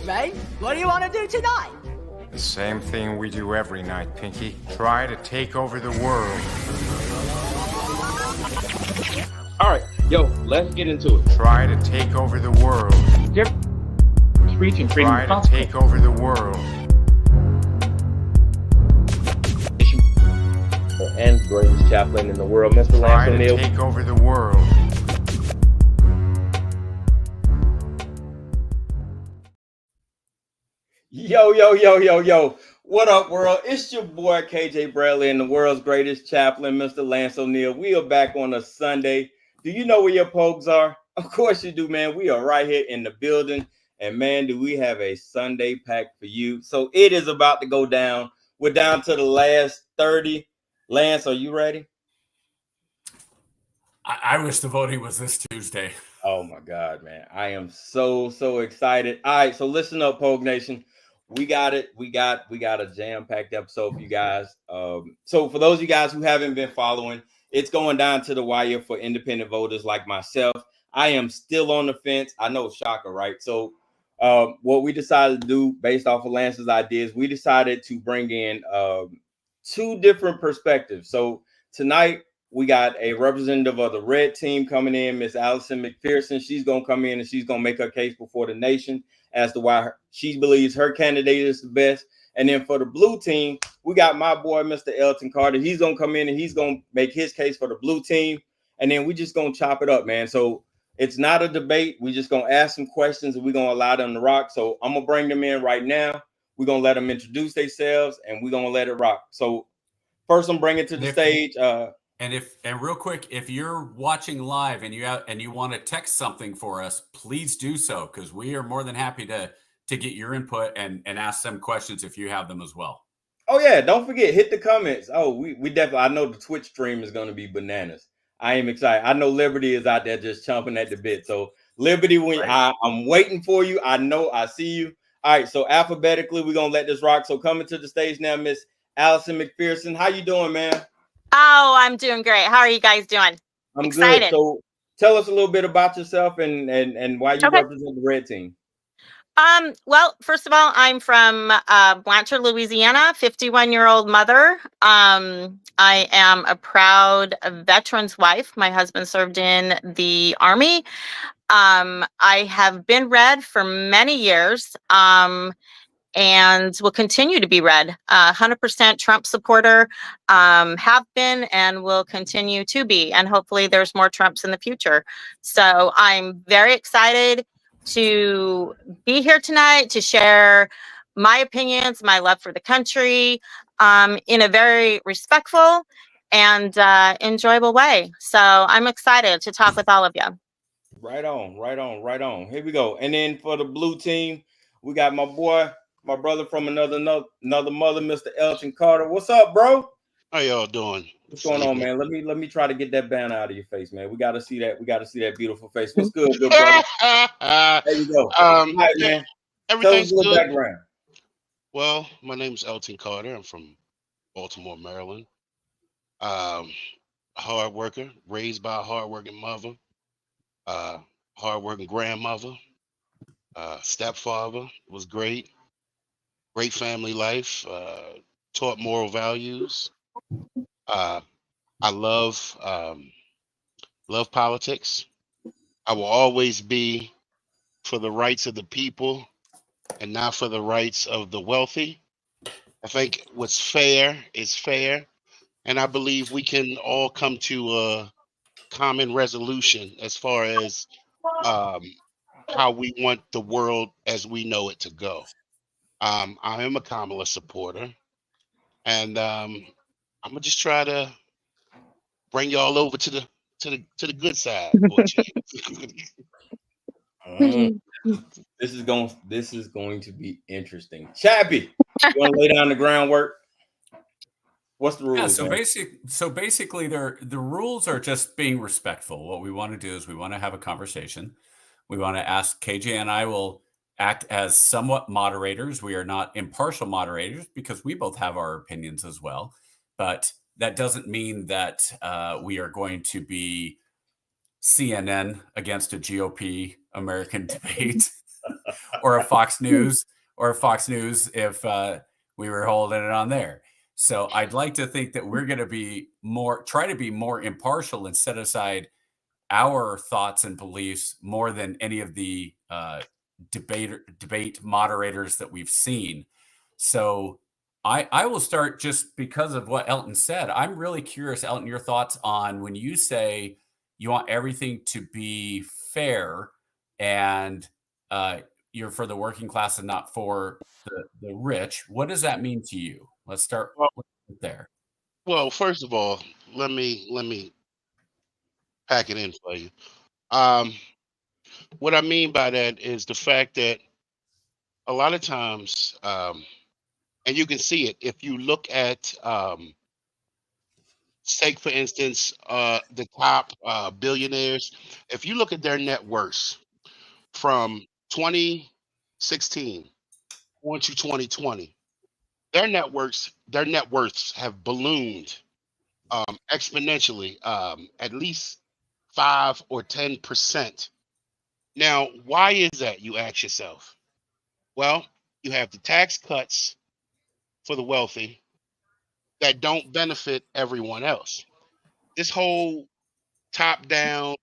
Ray, what do you want to do tonight? The same thing we do every night, Pinky. Try to take over the world. All right, yo, let's get into it. Try to take over the world. Preaching, Try to take over the world. And greatest chaplain in the world, Mr. Try Lance to O'Neill. take over the world. Yo. What up, world? It's your boy, KJ Bradley, and the world's greatest chaplain, Mr. Lance O'Neill. We are back on a Sunday. Do you know where your POGs are? Of course you do, man. We are right here in the building. And, man, do we have a Sunday pack for you. So it is about to go down. We're down to the last 30. Lance, are you ready? I wish the voting was this Tuesday. Oh, my God, man. I am so excited. All right, so listen up, Pog Nation. We got it. We got a jam-packed episode for you guys. So for those of you guys who haven't been following, it's going down to the wire for independent voters like myself. I am still on the fence. I know, shocker, right? So what we decided to do based off of Lance's ideas, we decided to bring in two different perspectives. So tonight we got a representative of the red team coming in, Miss Allison McPherson. She's going to come in and she's going to make her case before the nation as to why she believes her candidate is the best. And then for the blue team, we got my boy, Mr. Elton Carter. He's going to come in and he's going to make his case for the blue team. And then we just going to chop it up, man. So it's not a debate. We just going to ask some questions and we're going to allow them to rock. So I'm going to bring them in right now. We're going to let them introduce themselves and we're going to let it rock. So first I'm bringing to the stage. And real quick, if you're watching live and you want to text something for us, please do so, because we are more than happy to get your input and ask them questions if you have them as well. Oh yeah, don't forget, hit the comments. Oh, we definitely, I know the Twitch stream is going to be bananas. I am excited. I know Liberty is out there just chomping at the bit. So Liberty, I'm waiting for you. I know I see you. All right, so alphabetically, we're gonna let this rock. So coming to the stage now, Miss Allison McPherson. How you doing, man? Oh, I'm doing great. How are you guys doing? I'm excited. Good. So tell us a little bit about yourself and why you represent the red team. Well, first of all, I'm from Blanchard, Louisiana, 51-year-old mother. I am a proud veteran's wife. My husband served in the Army. I have been red for many years. And will continue to be red. 100% Trump supporter, have been and will continue to be. And hopefully there's more Trumps in the future. So I'm very excited to be here tonight to share my opinions, my love for the country, in a very respectful and enjoyable way. So I'm excited to talk with all of you. Right on. Here we go. And then for the blue team, we got my boy, my brother from another mother, Mr. Elton Carter. What's up, bro? How y'all doing? What's going on, man? Let me try to get that banner out of your face, man. We got to see that. We got to see that beautiful face. What's good, brother? There you go. All right, man. Everything's Tell us a little good. background. Well, my name's Elton Carter. I'm from Baltimore, Maryland. Hard worker, raised by a hardworking mother, hardworking grandmother, stepfather. Was great. Great family life, taught moral values. I love politics. I will always be for the rights of the people and not for the rights of the wealthy. I think what's fair is fair. And I believe we can all come to a common resolution as far as how we want the world as we know it to go. I am a Kamala supporter, and I'm gonna just try to bring y'all over to the good side. This is going to be interesting. Chappie, you want to lay down the groundwork? What's the rules? Yeah, so basically, the rules are just being respectful. What we want to do is we want to have a conversation. We want to ask KJ and I will act as somewhat moderators. We are not impartial moderators because we both have our opinions as well. But that doesn't mean that we are going to be CNN against a GOP American debate. or a Fox News, if we were holding it on there. So I'd like to think that we're going to be try to be more impartial and set aside our thoughts and beliefs more than any of the debate moderators that we've seen. So I will start just because of what Elton said. I'm really curious, Elton, your thoughts on when you say you want everything to be fair and you're for the working class and not for the rich. What does that mean to you? Let's start there. Well, first of all, let me pack it in for you. What I mean by that is the fact that a lot of times, and you can see it if you look at, take for instance, the top billionaires. If you look at their net worths from 2016 on to 2020, their net worths have ballooned exponentially, at least 5 or 10%. Now, why is that? You ask yourself. Well, you have the tax cuts for the wealthy that don't benefit everyone else. This whole top down,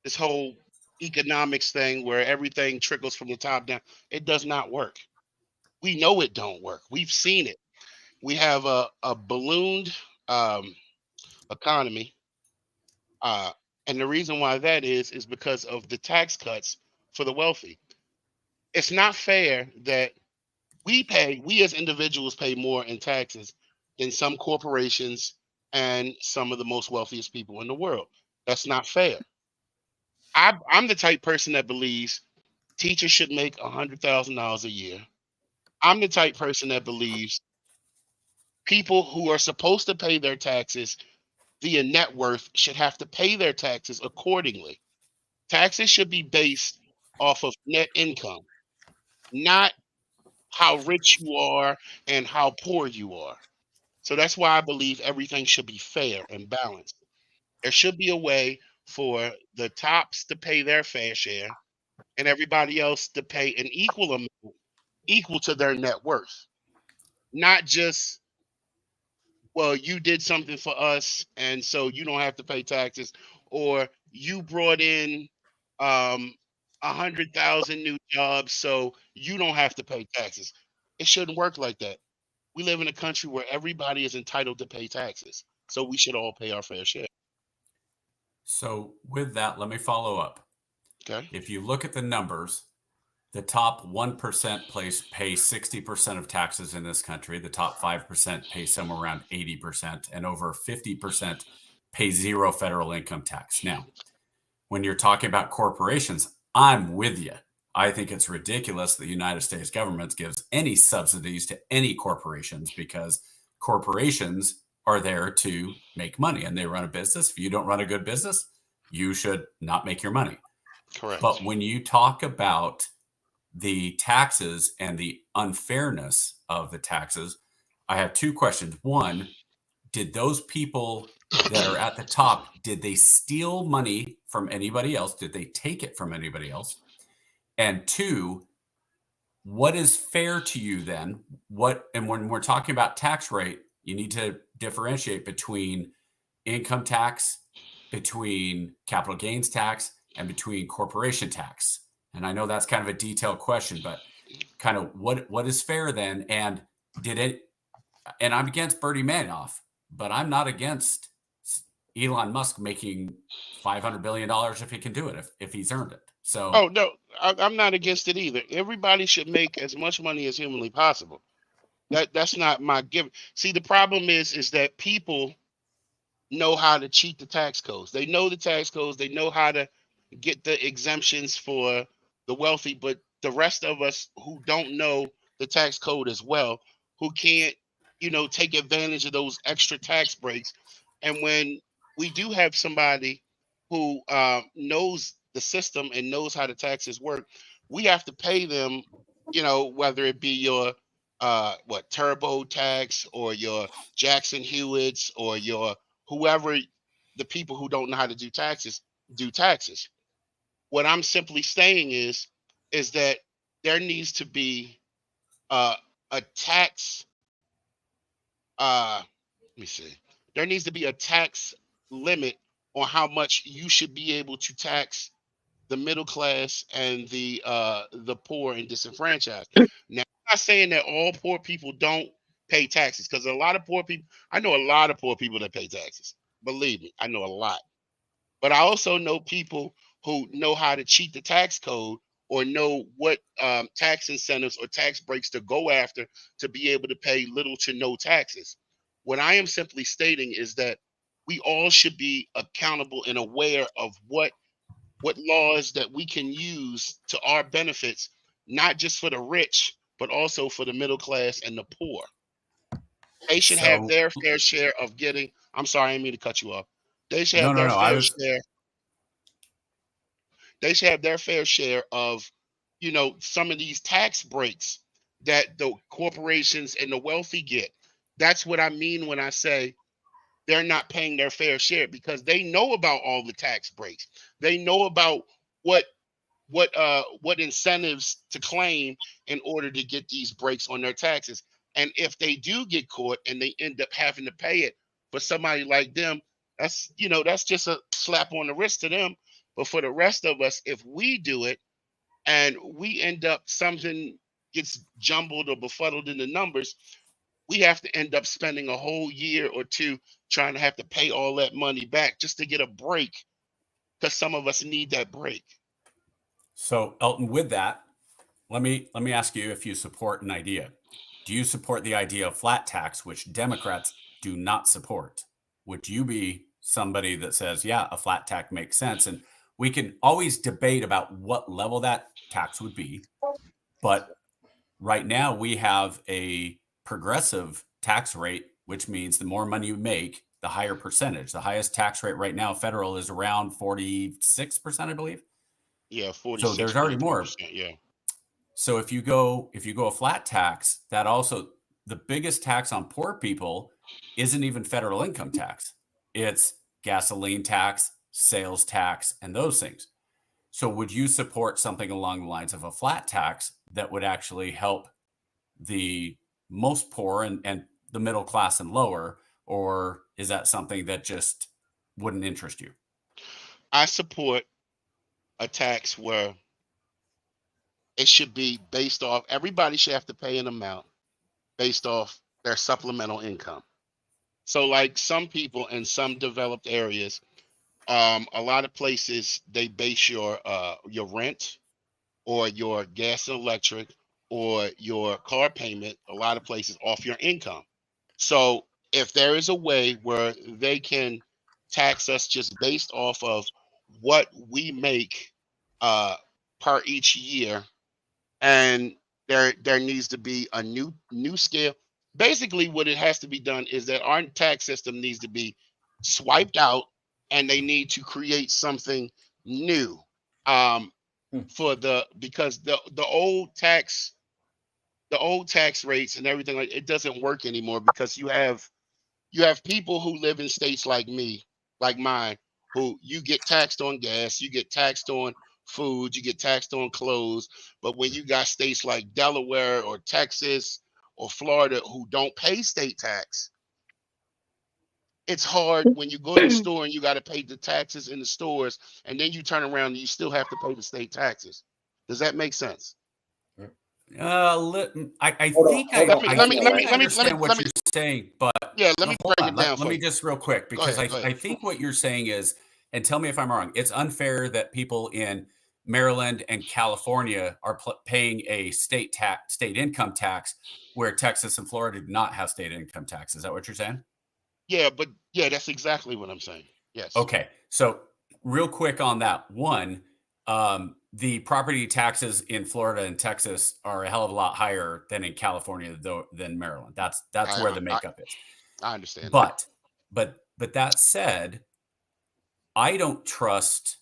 this whole economics thing where everything trickles from the top down, it does not work. We know it don't work. We've seen it. We have a ballooned economy. And the reason why that is because of the tax cuts for the wealthy. It's not fair that we as individuals pay more in taxes than some corporations and some of the most wealthiest people in the world. That's not fair. I'm the type person that believes teachers should make $100,000 a year. I'm the type person that believes people who are supposed to pay their taxes via net worth should have to pay their taxes accordingly. Taxes should be based off of net income, not how rich you are and how poor you are. So that's why I believe everything should be fair and balanced. There should be a way for the tops to pay their fair share and everybody else to pay an equal amount, equal to their net worth. Not just, well, you did something for us and so you don't have to pay taxes, or you brought in 100,000 new jobs so you don't have to pay taxes. It shouldn't work like that. We live in a country where everybody is entitled to pay taxes, so we should all pay our fair share. So with that, let me follow up. Okay. If you look at the numbers, the top 1% pay 60% of taxes in this country. The top 5% pay somewhere around 80%, and over 50% pay zero federal income tax. Now, when you're talking about corporations, I'm with you. I think it's ridiculous that the United States government gives any subsidies to any corporations, because corporations are there to make money and they run a business. If you don't run a good business, you should not make your money. Correct. But when you talk about the taxes and the unfairness of the taxes, I have two questions. One, did those people that are at the top, did they steal money from anybody else? Did they take it from anybody else? And two, what is fair to you then? And when we're talking about tax rate, you need to differentiate between income tax, between capital gains tax, and between corporation tax. And I know that's kind of a detailed question, but kind of what is fair then? And and I'm against Bernie Madoff, but I'm not against Elon Musk making $500 billion if he can do it, if he's earned it. So, oh no, I'm not against it either. Everybody should make as much money as humanly possible. That's not my give. See, the problem is that people know how to cheat the tax codes. They know the tax codes. They know how to get the exemptions for the wealthy, but the rest of us who don't know the tax code as well, who can't, take advantage of those extra tax breaks. And when we do have somebody who knows the system and knows how the taxes work, we have to pay them, whether it be your TurboTax or your Jackson Hewitts or your whoever, the people who don't know how to do taxes. What I'm simply saying is that there needs to be a tax. Let me see. There needs to be a tax limit on how much you should be able to tax the middle class and the poor and disenfranchised. Now, I'm not saying that all poor people don't pay taxes, because a lot of poor people, I know a lot of poor people that pay taxes. Believe me, I know a lot. But I also know people who know how to cheat the tax code, or know what tax incentives or tax breaks to go after to be able to pay little to no taxes. What I am simply stating is that we all should be accountable and aware of what laws that we can use to our benefits, not just for the rich, but also for the middle class and the poor. They should have So their fair share of getting. I'm sorry, I didn't mean to cut you off. They should no, have no, their no. I fair was share. They should have their fair share of, some of these tax breaks that the corporations and the wealthy get. That's what I mean when I say they're not paying their fair share, because they know about all the tax breaks. They know about what incentives to claim in order to get these breaks on their taxes. And if they do get caught and they end up having to pay it, for somebody like them, that's just a slap on the wrist to them. But for the rest of us, if we do it and we end up, something gets jumbled or befuddled in the numbers, we have to end up spending a whole year or two trying to have to pay all that money back just to get a break, because some of us need that break. So Elton, with that, let me ask you if you support an idea. Do you support the idea of flat tax, which Democrats do not support? Would you be somebody that says, yeah, a flat tax makes sense? And we can always debate about what level that tax would be. But right now we have a progressive tax rate, which means the more money you make, the higher percentage. The highest tax rate right now, federal, is around 46%, I believe. Yeah, 46.3%. So there's already more. Yeah. So if you go a flat tax, that also, the biggest tax on poor people isn't even federal income tax. It's gasoline tax, sales tax, and those things. So would you support something along the lines of a flat tax that would actually help the most poor and the middle class and lower, or is that something that just wouldn't interest you? I support a tax where it should be based off, everybody should have to pay an amount based off their supplemental income. So like some people in some developed areas, a lot of places, they base your rent or your gas and electric or your car payment, a lot of places, off your income. So if there is a way where they can tax us just based off of what we make per each year, and there needs to be a new scale. Basically, what it has to be done is that our tax system needs to be swiped out, and they need to create something new, because the old tax rates and everything, like, it doesn't work anymore, because you have people who live in states like mine, who you get taxed on gas, you get taxed on food, you get taxed on clothes. But when you got states like Delaware or Texas or Florida who don't pay state tax, it's hard when you go to the store and you got to pay the taxes in the stores, and then you turn around and you still have to pay the state taxes. Does that make sense? I think I understand what you're saying, but yeah, let me break it down. Let me just real quick, because I think what you're saying is, and tell me if I'm wrong, it's unfair that people in Maryland and California are paying a state income tax, where Texas and Florida do not have state income tax. Is that what you're saying? Yeah, but yeah, that's exactly what I'm saying. Yes. Okay, so real quick on that one. The property taxes in Florida and Texas are a hell of a lot higher than in California, than Maryland. That's where the makeup is. I understand. But that said, I don't trust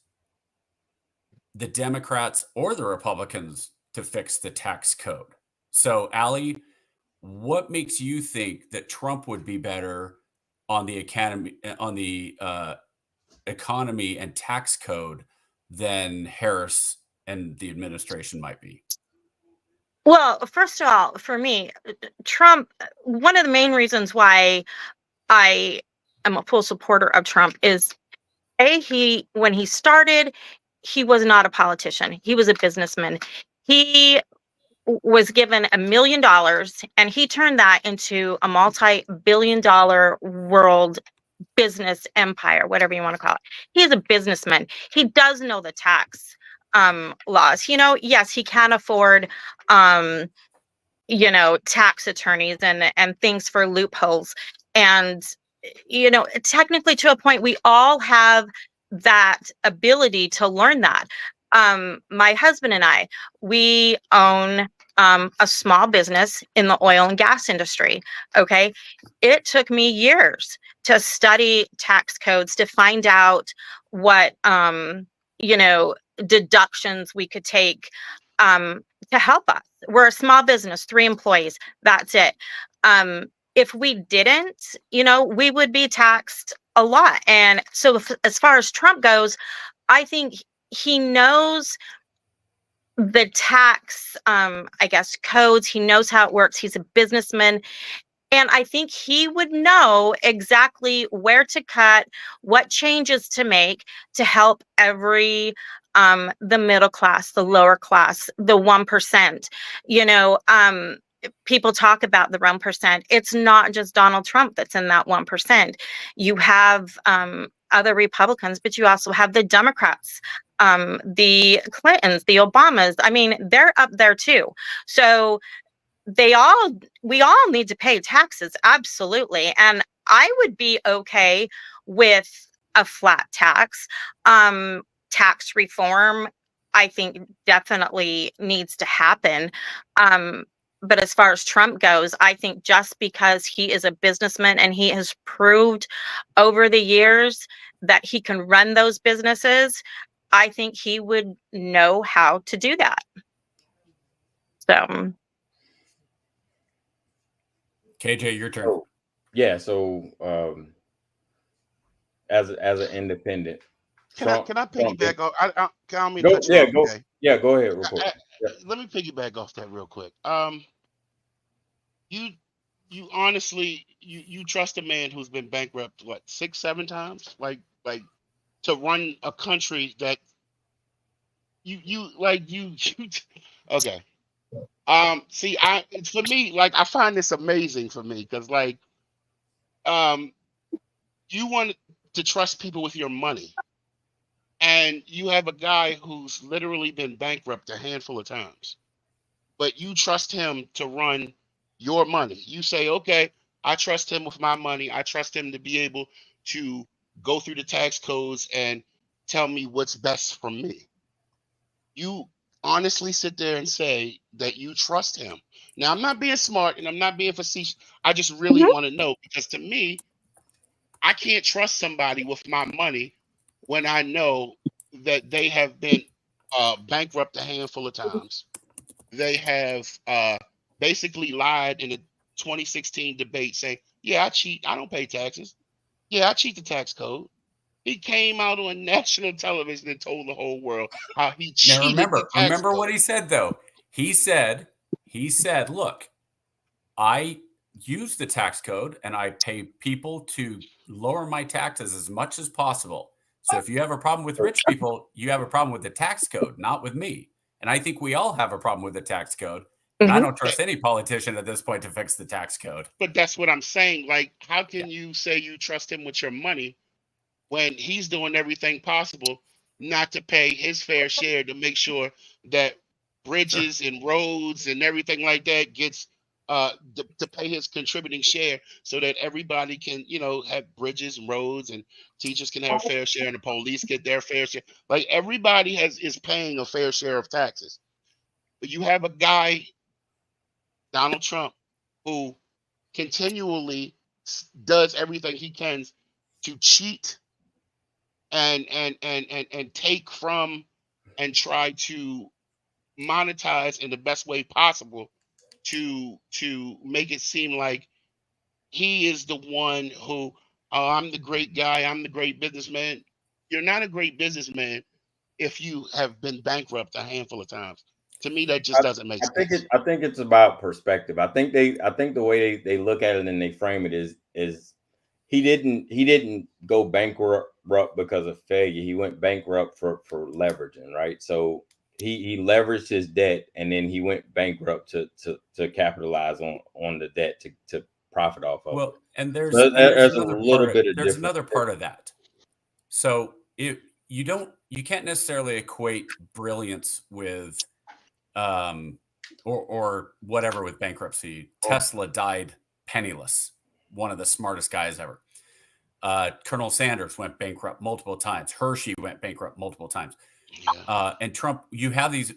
the Democrats or the Republicans to fix the tax code. So, Allie, what makes you think that Trump would be better on the economy and tax code than Harris and the administration might be? Well, first of all, for me, Trump, one of the main reasons why I am a full supporter of Trump is when he started, he was not a politician. He was a businessman. He was given $1 million and he turned that into a multi-billion-dollar world business empire, whatever you want to call it. He's a businessman. He does know the tax laws. Yes, he can afford um tax attorneys and things for loopholes. And technically, to a point, we all have that ability to learn that. My husband and I, we own a small business in the oil and gas industry. Okay, it took me years to study tax codes to find out what you know deductions we could take um to help us. We're a small business, 3 employees. That's it. If we didn't, we would be taxed a lot. And so, as far as Trump goes, I think he knows the tax, I guess, codes. He knows how it works. He's a businessman. And I think he would know exactly where to cut, what changes to make to help the middle class, the lower class, the 1%. People talk about the 1%. It's not just Donald Trump that's in that 1%. You have other Republicans, but you also have the Democrats, the Clintons, the Obamas. I mean, they're up there too. So we all need to pay taxes, absolutely. And I would be okay with a flat tax. Tax reform, I think, definitely needs to happen. But as far as Trump goes, I think just because he is a businessman and he has proved over the years that he can run those businesses, I think he would know how to do that. So KJ, your turn. Yeah. So as an independent, Can I piggyback off? I don't mean go, to cut you off, go, okay? yeah, go ahead real quick. Let me piggyback off that real quick. You honestly you trust a man who's been bankrupt what 6, 7 times, like to run a country that you okay. See, for me, like, I find this amazing for me because, like, you want to trust people with your money, and you have a guy who's literally been bankrupt a handful of times, but you trust him to run your money. You say, okay, I trust him with my money. I trust him to be able to go through the tax codes and tell me what's best for me. You honestly sit there and say that you trust him. Now, I'm not being smart and I'm not being facetious. I just really want to know, because to me, I can't trust somebody with my money when I know that they have been bankrupt a handful of times. They have basically lied in the 2016 debate saying, yeah, I cheat. I don't pay taxes. Yeah, I cheat the tax code. He came out on national television and told the whole world how he cheated the tax remember code. what he said, though. He said, look, I use the tax code and I pay people to lower my taxes as much as possible. So if you have a problem with rich people, you have a problem with the tax code, not with me. And I think we all have a problem with the tax code. And I don't trust any politician at this point to fix the tax code. But that's what I'm saying. Like, how can you say you trust him with your money when he's doing everything possible not to pay his fair share to make sure that bridges and roads and everything like that gets to pay his contributing share, so that everybody can, have bridges and roads, and teachers can have a fair share, and the police get their fair share. Like, everybody is paying a fair share of taxes. But you have a guy, Donald Trump, who continually does everything he can to cheat and take from and try to monetize in the best way possible to make it seem like he is the one who, oh, I'm the great guy, I'm the great businessman. You're not a great businessman if you have been bankrupt a handful of times. To me, that just doesn't make sense. I think it's about perspective. I think the way they look at it and they frame it is he didn't go bankrupt because of failure. He went bankrupt for leveraging, right? So he leveraged his debt and then he went bankrupt to capitalize on the debt to profit off of. Well, and there's so there's another a little bit of there's another part of that. So you can't necessarily equate brilliance with or whatever with bankruptcy. Tesla died penniless, one of the smartest guys ever. Colonel Sanders went bankrupt multiple times. Hershey went bankrupt multiple times. Yeah. And Trump, you have these,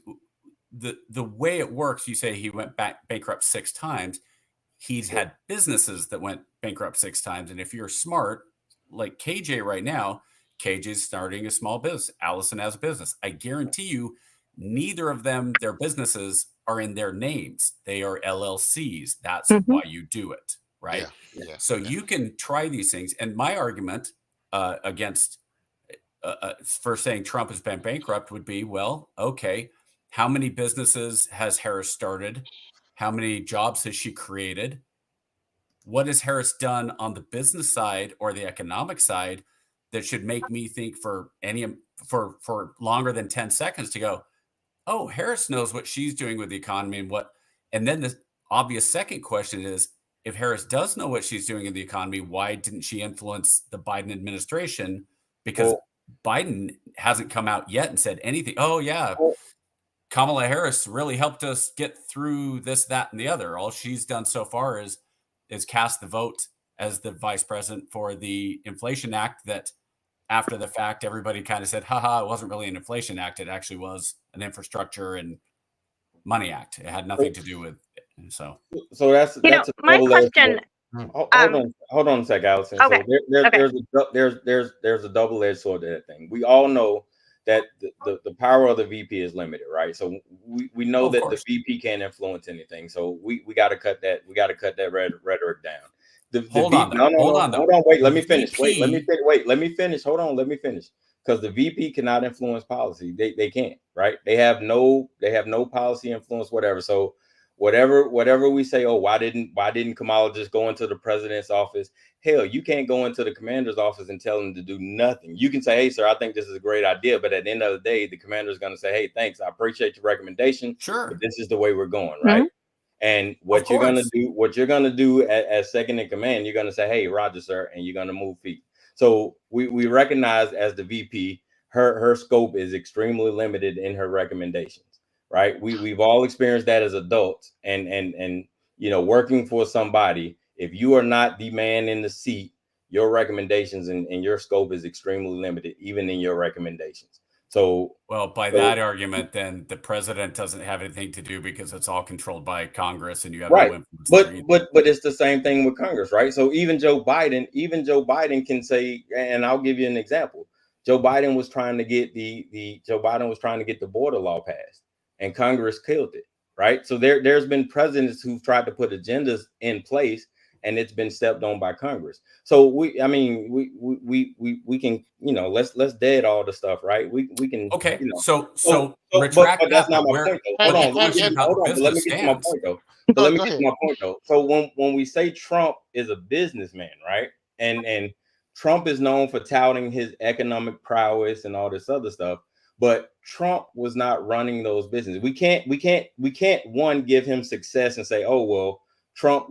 the way it works, you say he went bankrupt 6 times. He's had businesses that went bankrupt 6 times. And if you're smart, like KJ right now, KJ's starting a small business. Allison has a business. I guarantee you, neither of them, their businesses are in their names. They are LLCs. That's why you do it, right? So you can try these things. And my argument against for saying Trump has been bankrupt would be, well, okay, how many businesses has Harris started? How many jobs has she created? What has Harris done on the business side or the economic side that should make me think for longer than 10 seconds to go, oh, Harris knows what she's doing with the economy and then the obvious second question is, if Harris does know what she's doing in the economy, why didn't she influence the Biden administration? Because Biden hasn't come out yet and said anything. Oh yeah, Kamala Harris really helped us get through this, that, and the other. All she's done so far is cast the vote as the vice president for the Inflation Act that after the fact, everybody kind of said, haha, it wasn't really an Inflation Act. It actually was an Infrastructure and Money Act. It had nothing to do with it. So that's my question. Hold on a sec, Allison. Okay. So there's a double-edged sword to that thing. We all know that the power of the VP is limited, right? So we know that the VP can't influence anything. So we got to cut that. We got to cut that rhetoric down. Hold on. Wait, let me finish. Let me finish. Hold on. Let me finish. Because the VP cannot influence policy. They can't, right? They have no policy influence, whatever. So whatever we say, oh, why didn't Kamala just go into the president's office? Hell, you can't go into the commander's office and tell him to do nothing. You can say, hey, sir, I think this is a great idea. But at the end of the day, the commander is going to say, hey, thanks. I appreciate your recommendation. Sure. But this is the way we're going, right? And what you're going to do as second in command, you're going to say, hey, Roger, sir, and you're going to move feet. So we recognize as the VP, her scope is extremely limited in her recommendations. Right. We've all experienced that as adults and working for somebody. If you are not the man in the seat, your recommendations and your scope is extremely limited, even in your recommendations. So, well, by that argument, then the president doesn't have anything to do because it's all controlled by Congress and you have no influence. But it's the same thing with Congress, right? So even Joe Biden can say, and I'll give you an example. Joe Biden was trying to get the border law passed. And Congress killed it, right? So there's been presidents who've tried to put agendas in place, and it's been stepped on by Congress. So we can let's dead all the stuff, right? We can So retract but that's not my point though. Hold on. Let me get to my point though. So when we say Trump is a businessman, right? And Trump is known for touting his economic prowess and all this other stuff. But Trump was not running those businesses. We can't one give him success and say, oh well, Trump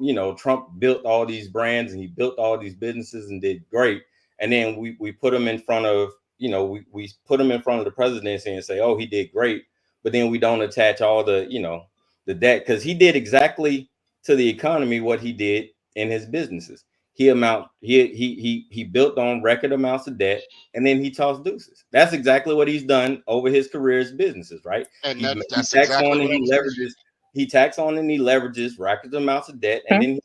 built all these brands and he built all these businesses and did great. And then we put him in front of we put him in front of the presidency and say, oh, he did great. But then we don't attach all the the debt, because he did exactly to the economy what he did in his businesses. He built on record amounts of debt, and then he tossed deuces. That's exactly what he's done over his career's businesses, right? And he that's tax exactly on and he leverages. He tax on and he leverages record amounts of debt, and then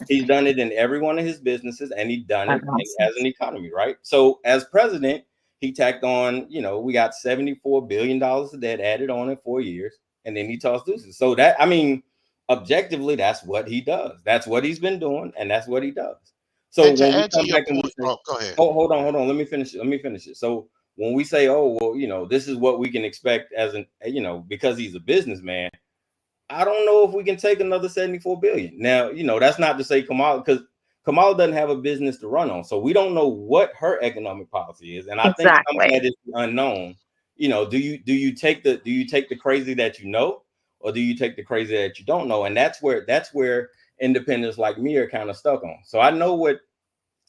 he's done it in every one of his businesses, and he's done it as an economy, right? So as president, he tacked on. We got $74 billion of debt added on in 4 years, and then he tossed deuces. So that objectively, that's what he does. That's what he's been doing, and that's what he does. So when we come back and we say, go ahead. hold on. Let me finish it. So when we say, oh, well, you know, this is what we can expect as an, you know, because he's a businessman, I don't know if we can take another 74 billion. Now, you know, that's not to say Kamala, because Kamala doesn't have a business to run on. So we don't know what her economic policy is. And I think some of Exactly. that is unknown. You know, do you take the crazy that you know, or do you take the crazy that you don't know? And that's where independents like me are kind of stuck on. So I know what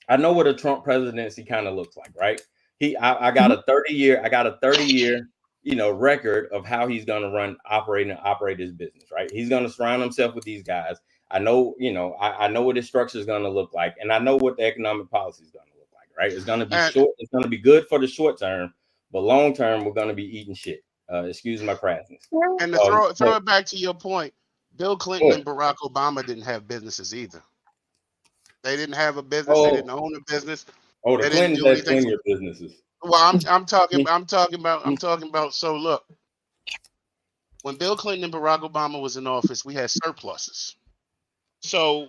a Trump presidency kind of looks like, right? I got a 30-year, you know, record of how he's going to operate his business, right? He's going to surround himself with these guys. I know, you know, I know what his structure is going to look like, and I know what the economic policy is going to look like, right? It's going to be short. It's going to be good for the short term, but long term, we're going to be eating shit. Excuse my crassness. And to throw it back to your point, Bill Clinton and Barack Obama didn't have businesses either. They didn't have a business. They didn't own a business. Oh, the Clintons had plenty of businesses. Well, I'm talking about. So look, when Bill Clinton and Barack Obama was in office, we had surpluses. So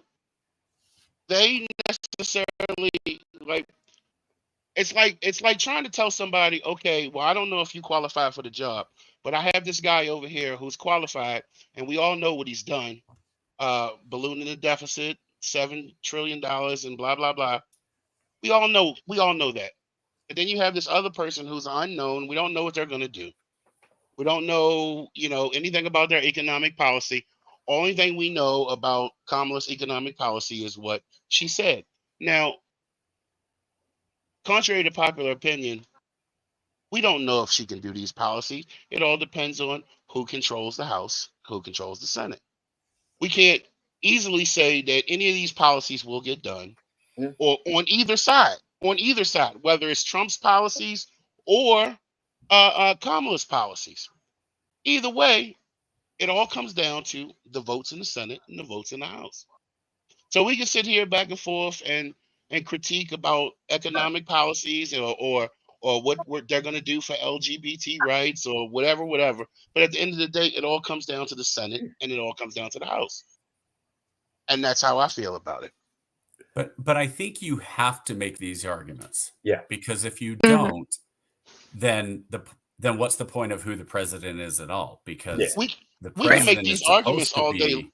they necessarily it's like trying to tell somebody, okay, well, I don't know if you qualify for the job, but I have this guy over here who's qualified, and we all know what he's done. Ballooning the deficit, $7 trillion and blah blah blah. We all know that. And then you have this other person who's unknown. We don't know what they're going to do. We don't know, you know, anything about their economic policy. Only thing we know about Kamala's economic policy is what she said. Now, contrary to popular opinion, we don't know if she can do these policies. It all depends on who controls the House, who controls the Senate. We can't easily say that any of these policies will get done, or on either side, whether it's Trump's policies or Kamala's policies. Either way, it all comes down to the votes in the Senate and the votes in the House. So we can sit here back and forth and critique about economic policies or what they're going to do for LGBT rights or whatever. But at the end of the day, it all comes down to the Senate and it all comes down to the House. And that's how I feel about it. But I think you have to make these arguments. Yeah. Because if you don't, then what's the point of who the president is at all? Because we can make these arguments all day.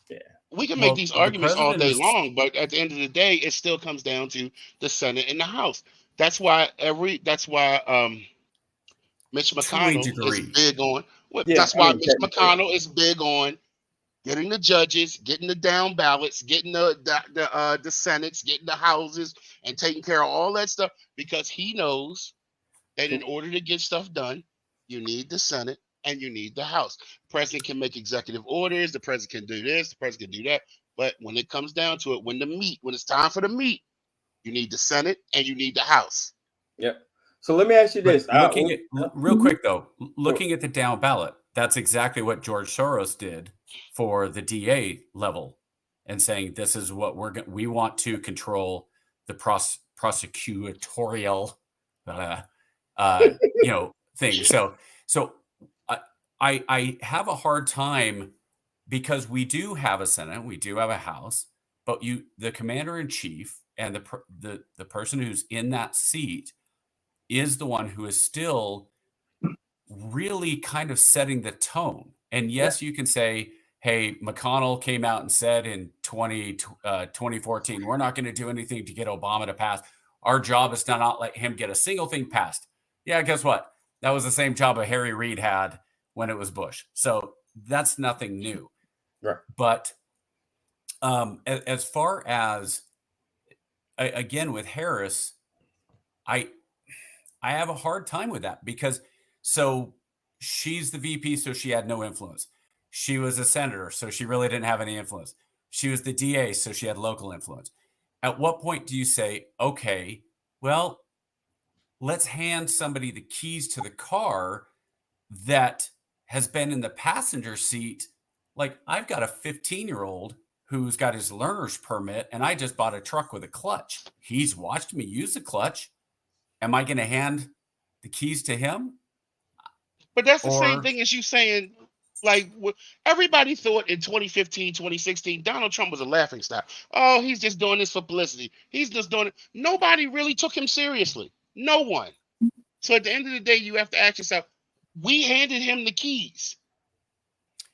Yeah. We can make these arguments all day long, but at the end of the day, it still comes down to the Senate and the House. That's why Mitch McConnell is big on. That's why Mitch McConnell is big on getting the judges, getting the down ballots, getting the Senates, getting the houses, and taking care of all that stuff, because he knows that in order to get stuff done, you need the Senate and you need the House. The president can make executive orders, the president can do this, the president can do that. But when it comes down to it, when it's time for the meat, you need the Senate and you need the House. Yep. So let me ask you this. Real quick, though, looking at the down ballot, that's exactly what George Soros did for the DA level, and saying this is what we want to control the prosecutorial thing. So I have a hard time, because we do have a Senate, we do have a House, but the commander in chief and the person who's in that seat is the one who is still really kind of setting the tone. And yes, you can say, hey, McConnell came out and said in 2014, we're not going to do anything to get Obama to pass. Our job is to not let him get a single thing passed. Yeah, guess what? That was the same job that Harry Reid had when it was Bush. So that's nothing new. Right. But as far as, again, with Harris, I have a hard time with that, because so she's the VP, so she had no influence. She was a senator, so she really didn't have any influence. She was the DA, so she had local influence. At what point do you say, okay, well, let's hand somebody the keys to the car that has been in the passenger seat? Like, I've got a 15-year-old who's got his learner's permit, and I just bought a truck with a clutch. He's watched me use the clutch. Am I going to hand the keys to him? But that's the same thing as you saying, like, everybody thought in 2015, 2016, Donald Trump was a laughingstock. Oh, he's just doing this for publicity. He's just doing it. Nobody really took him seriously. No one. So at the end of the day, you have to ask yourself, we handed him the keys.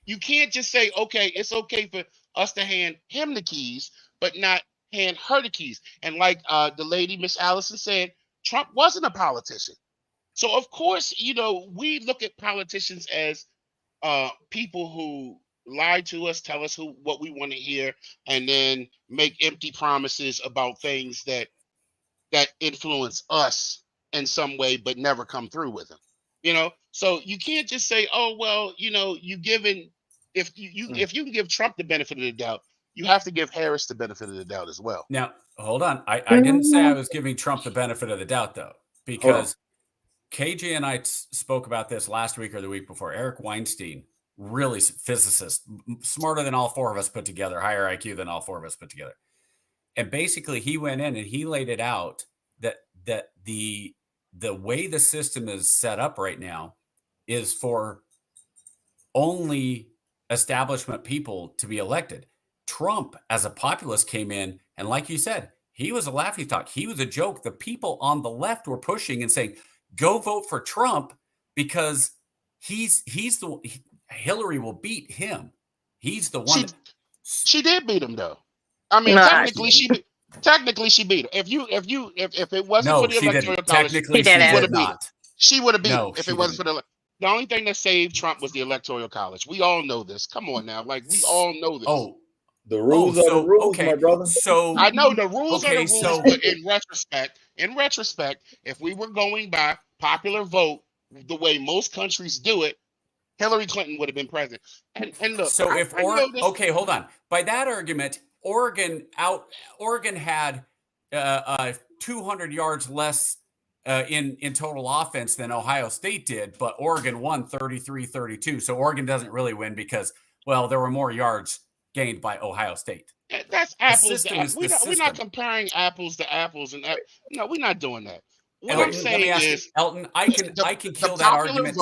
You can't just say, okay, it's okay for us to hand him the keys, but not hand her the keys. And like the lady, Miss Allison, said, Trump wasn't a politician. So of course, we look at politicians as people who lie to us, tell us what we want to hear, and then make empty promises about things that influence us in some way, but never come through with them. So you can't just say, oh well, if you can give Trump the benefit of the doubt, you have to give Harris the benefit of the doubt as well. Now, hold on. I didn't say I was giving Trump the benefit of the doubt, though, because KJ and I spoke about this last week or the week before. Eric Weinstein, really physicist, smarter than all four of us put together, higher IQ than all four of us put together. And basically, he went in and he laid it out that the way the system is set up right now is for only establishment people to be elected. Trump, as a populist, came in, and like you said, he was a laughing stock. He was a joke. The people on the left were pushing and saying, go vote for Trump because Hillary will beat him. He's the one. She did beat him, though. I mean, technically she beat him. If it wasn't for the electoral college, she would have beat him. She would have beat him if it wasn't for the only thing that saved Trump was the electoral college. We all know this. Come on now, we all know this. Oh, the rules are the rules, my brother. So I know the rules are the rules, but in retrospect, if we were going by popular vote, the way most countries do it, Hillary Clinton would have been president. And look, so if hold on. By that argument, Oregon had 200 yards less in total offense than Ohio State did, but Oregon won 33-32. So Oregon doesn't really win because, well, there were more yards gained by Ohio State. That's apples to apples. We're not comparing apples to apples, and no, we're not doing that. What I'm saying is, Elton, I can kill that argument.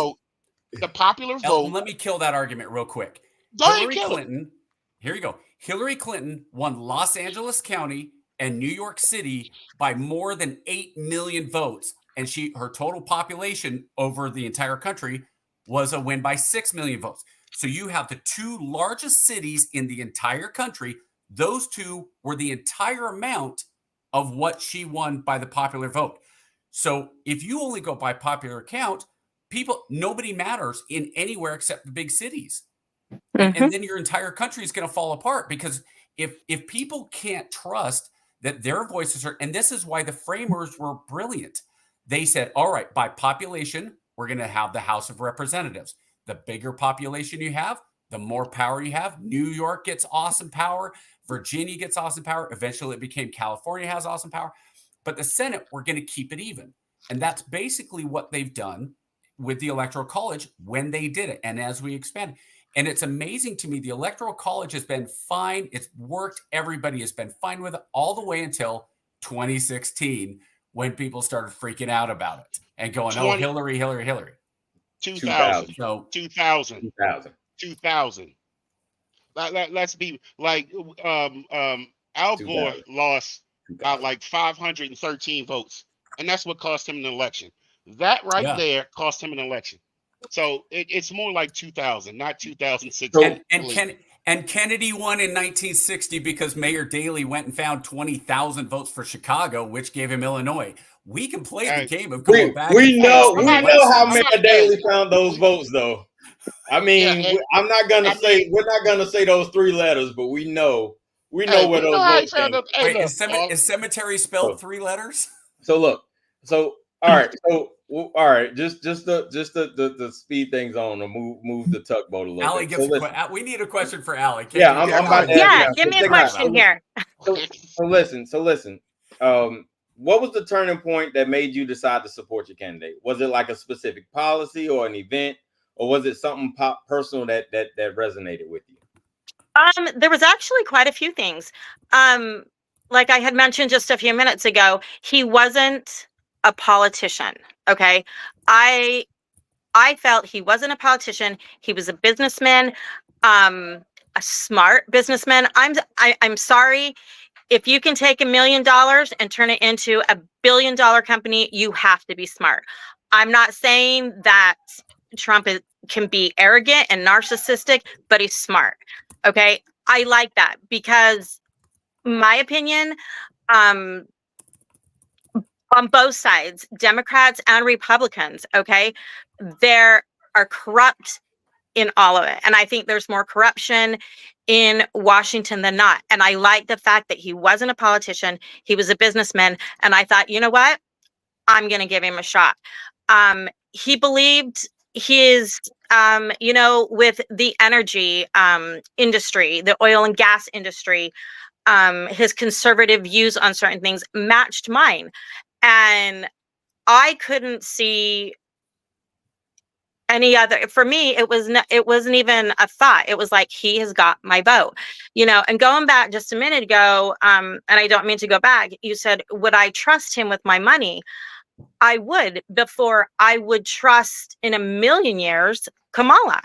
The popular vote. Let me kill that argument real quick. Here you go. Hillary Clinton won Los Angeles County and New York City by more than 8 million votes. And her total population over the entire country was a win by 6 million votes. So you have the two largest cities in the entire country. Those two were the entire amount of what she won by the popular vote. So if you only go by popular count, nobody matters in anywhere except the big cities. Mm-hmm. And then your entire country is going to fall apart because if people can't trust that their voices are, and this is why the framers were brilliant. They said, all right, by population, we're going to have the House of Representatives. The bigger population you have, the more power you have. New York gets awesome power. Virginia gets awesome power. Eventually it became California has awesome power. But the Senate, we're going to keep it even. And that's basically what they've done with the Electoral College when they did it. And as we expand, and it's amazing to me, the Electoral College has been fine. It's worked. Everybody has been fine with it all the way until 2016 when people started freaking out about it and going, oh, Hillary. 2000. So 2000. Let's be like Al Gore lost like 513 votes, and that's what cost him an election. That there cost him an election. So it's more like 2000, not 2006. And Kennedy won in 1960 because Mayor Daley went and found 20,000 votes for Chicago, which gave him Illinois. We can play the game of going back. We know how Mayor Daley found those votes, though. I mean, we're not gonna say those three letters, but we know where those votes came. Wait, is cemetery spelled three letters? So all right. Just the speed things on or move the tugboat a little Allie bit. We need a question for Allie. I'm about to give me a question here. So listen. What was the turning point that made you decide to support your candidate? Was it like a specific policy or an event, or was it something personal that resonated with you? There was actually quite a few things. Like I had mentioned just a few minutes ago, he wasn't a politician. Okay. I felt he wasn't a politician. He was a businessman, a smart businessman. I'm sorry. If you can take $1 million and turn it into $1 billion company, you have to be smart. I'm not saying that Trump can be arrogant and narcissistic, but he's smart. Okay. I like that because my opinion, on both sides, Democrats and Republicans, okay, there are corrupt in all of it. And I think there's more corruption in Washington than not. And I like the fact that he wasn't a politician, he was a businessman. And I thought, you know what? I'm going to give him a shot. He believed his, with the energy industry, the oil and gas industry, his conservative views on certain things matched mine. And I couldn't see any other. For me, it wasn't even a thought. It was like, he has got my vote, and going back just a minute ago, and I don't mean to go back, you said, would I trust him with my money? I would, before I would trust in a million years Kamala.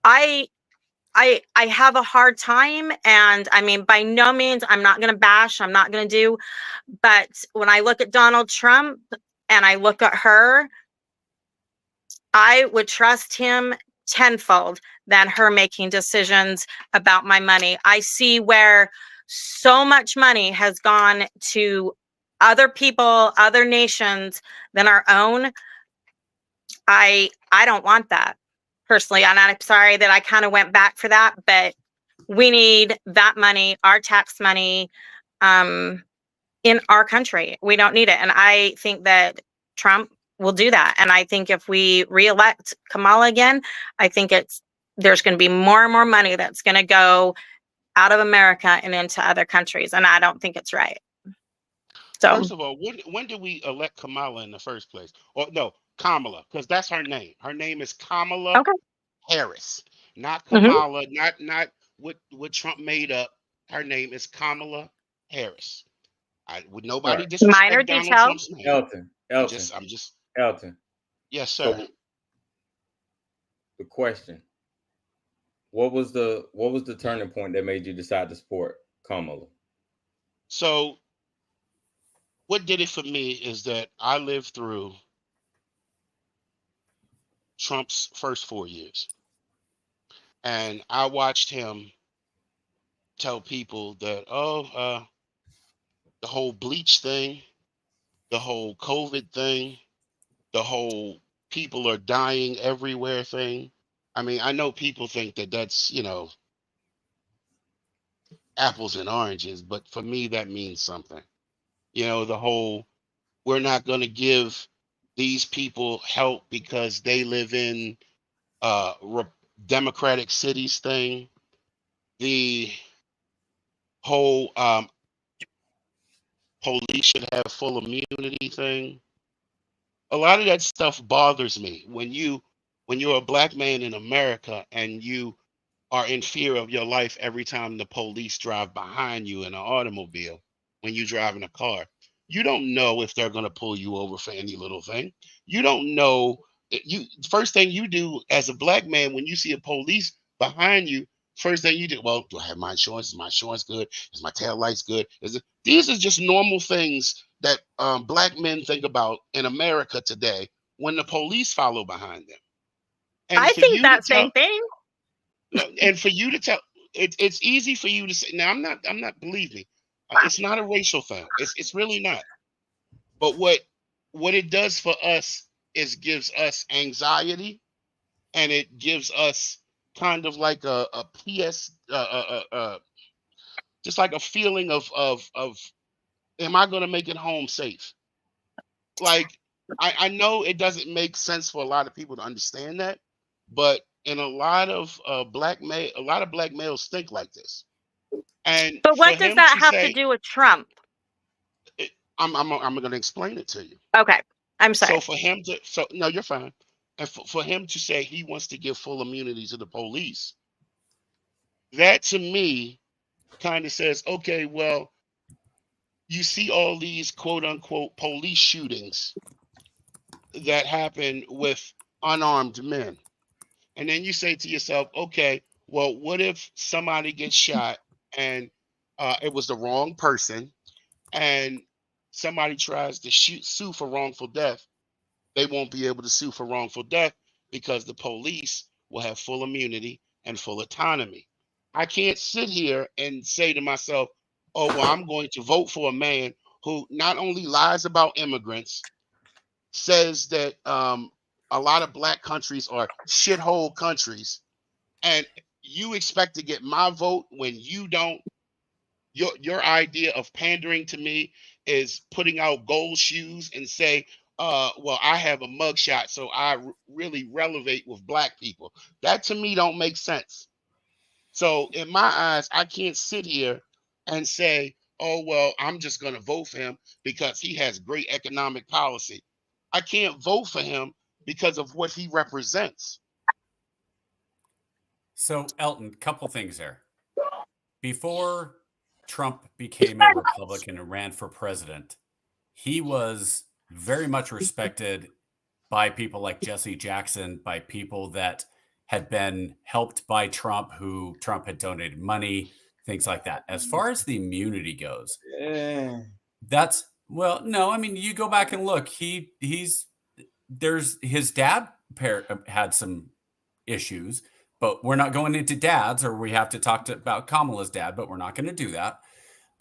I have a hard time, and I mean, by no means, I'm not going to bash, I'm not going to do, but when I look at Donald Trump and I look at her, I would trust him tenfold than her making decisions about my money. I see where so much money has gone to other people, other nations than our own. I don't want that personally. And I'm sorry that I kind of went back for that, but we need that money, our tax money, in our country. We don't need it. And I think that Trump will do that. And I think if we reelect Kamala again, I think there's going to be more and more money that's going to go out of America and into other countries. And I don't think it's right. So First of all, when did we elect Kamala in the first place? Or no, Kamala, because that's her name. Her name is Kamala okay. Harris, not Mhm. Kamala, not what Trump made up. Her name is Kamala Harris. Would nobody Right. Minor disrespect Donald detail. Trump's name? Elton, I'm just Elton. yes, sir. So the question: what was the turning point that made you decide to support Kamala? So what did it for me is that I lived through Trump's first 4 years, and I watched him tell people that, the whole bleach thing, the whole COVID thing, the whole people are dying everywhere thing. I mean, I know people think that that's, apples and oranges, but for me, that means something. The whole, we're not going to give these people help because they live in democratic cities thing. The whole police should have full immunity thing. A lot of that stuff bothers me when you're a black man in America and you are in fear of your life every time the police drive behind you in an automobile when you drive in a car. You don't know if they're going to pull you over for any little thing. You don't know. You first thing you do as a black man when you see a police behind you, first thing you do, well, do I have my insurance? Is my insurance good? Is my tail lights good? These are just normal things that black men think about in America today when the police follow behind them. And I for think you to that tell, same thing. no, and for you to tell, it's easy for you to say. Now, I'm not. Believe me, it's not a racial thing. It's really not. But what it does for us is gives us anxiety, and it gives us kind of like a PS, just like a feeling of am I going to make it home safe? Like I know it doesn't make sense for a lot of people to understand that, but in a lot of black males think like this. And But for what does him that to have to say, do with Trump? I'm going to explain it to you. Okay. I'm So sorry. for him to, so no, you're fine. And for him to say he wants to give full immunity to the police, that to me kind of says, okay, well, you see all these quote unquote police shootings that happen with unarmed men. And then you say to yourself, okay, well, what if somebody gets shot and it was the wrong person and somebody tries to sue for wrongful death? they won't be able to sue for wrongful death because the police will have full immunity and full autonomy. I can't sit here and say to myself, oh, well, I'm going to vote for a man who not only lies about immigrants, says that a lot of black countries are shithole countries, and you expect to get my vote when you don't. Your idea of pandering to me is putting out gold shoes and say, well, I have a mugshot, so I really relevate with black people. That to me don't make sense. So in my eyes, I can't sit here and say, oh, well, I'm just going to vote for him because he has great economic policy. I can't vote for him because of what he represents. So, Elton, couple things there. Before Trump became a Republican and ran for president, he was very much respected by people like Jesse Jackson, by people that had been helped by Trump, who Trump had donated money, things like that. As far as the immunity goes, that's, well, no, I mean, you go back and look, there's his dad had some issues, but we're not going into dads, or we have to talk about Kamala's dad, but we're not going to do that.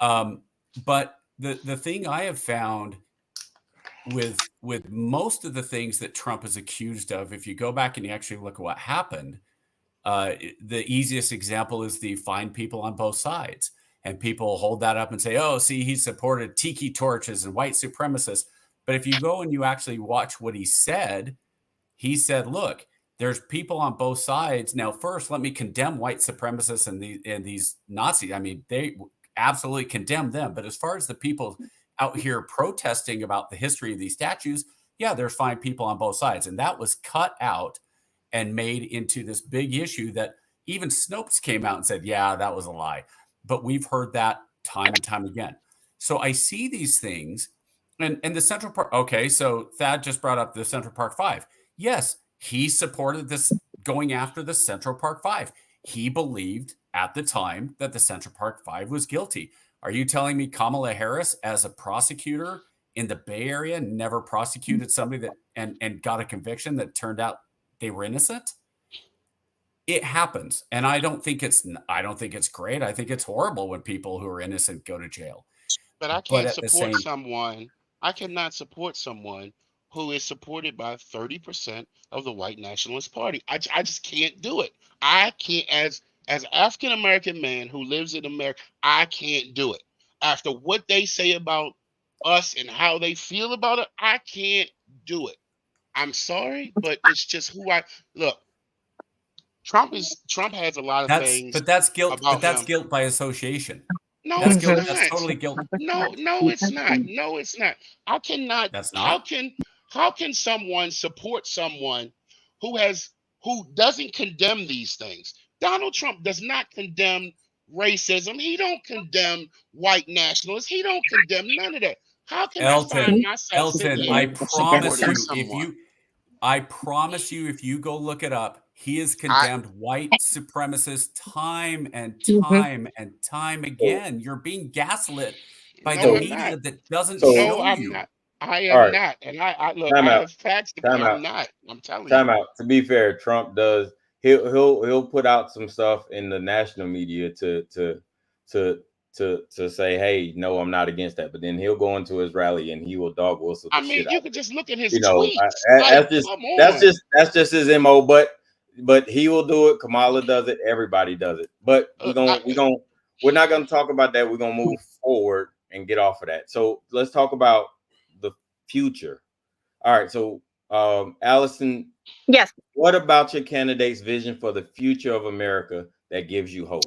But the thing I have found with most of the things that Trump is accused of, if you go back and you actually look at what happened, the easiest example is the fine people on both sides. And people hold that up and say, oh, see, he supported tiki torches and white supremacists. But if you go and you actually watch what he said, look, there's people on both sides. Now, first, let me condemn white supremacists and these Nazis. I mean, they absolutely condemn them. But as far as the people out here protesting about the history of these statues, yeah, there's fine people on both sides. And that was cut out and made into this big issue that even Snopes came out and said, yeah, that was a lie. But we've heard that time and time again. So I see these things. And the Central Park, okay, so Thad just brought up the Central Park 5. Yes, he supported this going after the Central Park 5. He believed at the time that the Central Park 5 was guilty. Are you telling me Kamala Harris, as a prosecutor in the Bay Area, never prosecuted somebody that and got a conviction that turned out they were innocent? It happens, and I don't think it's great. I think it's horrible when people who are innocent go to jail. But I can't support someone. I cannot support someone who is supported by 30% of the white nationalist party. I just can't do it. I can't, as an African American man who lives in America, I can't do it. After what they say about us and how they feel about it, I can't do it. I'm sorry, but it's just who I look. Trump has a lot of things. But that's guilt. But that's guilt by association. No, that's it's guilt. not. That's totally guilt. No, it's not. No, it's not. I cannot. That's not. How can someone support someone who doesn't condemn these things? Donald Trump does not condemn racism. He don't condemn white nationalists. He don't condemn none of that. How can I find myself Elton, I promise you, if you go look it up, he has condemned white supremacists time and time and time again. You're being gaslit by the media that doesn't show you. Not. I am not. And I look, I have facts that I'm not. I'm telling you. Time out. To be fair, Trump does. He'll put out some stuff in the national media to say, hey, no, I'm not against that. But then he'll go into his rally and he will dog whistle. I mean, you can just look at his tweets. That's just his MO. But he will do it. Kamala does it. Everybody does it. But we're not gonna talk about that. We're gonna move forward and get off of that. So let's talk about the future. All right. So Allison, yes. What about your candidate's vision for the future of America that gives you hope?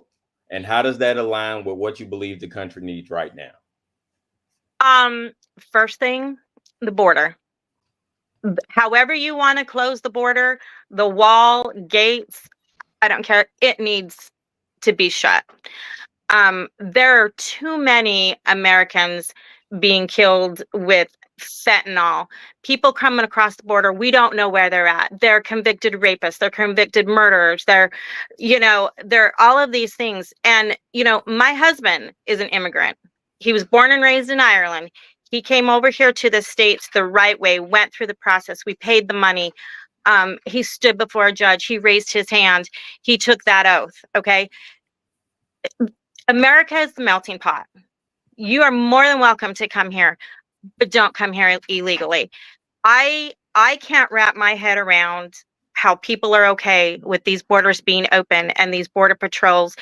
And how does that align with what you believe the country needs right now? First thing, the border. However you want to close the border, the wall, gates, I don't care. It needs to be shut. There are too many Americans being killed with fentanyl. People coming across the border, we don't know where they're at. They're convicted rapists. They're convicted murderers. They're all of these things. And, my husband is an immigrant. He was born and raised in Ireland. He came over here to the States the right way, went through the process. We paid the money. He stood before a judge. He raised his hand. He took that oath. Okay. America is the melting pot. You are more than welcome to come here, but don't come here illegally. I can't wrap my head around how people are okay with these borders being open and these border patrols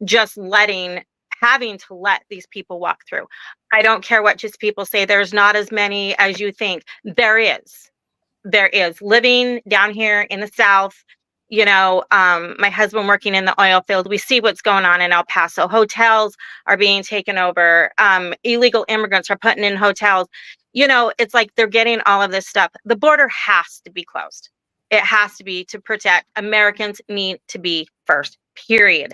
just having to let these people walk through. I don't care what just people say. There's not as many as you think. There is. Living down here in the South, my husband working in the oil field, we see what's going on in El Paso. Hotels are being taken over. Illegal immigrants are putting in hotels. It's like they're getting all of this stuff. The border has to be closed. It has to be to protect. Americans need to be first, period.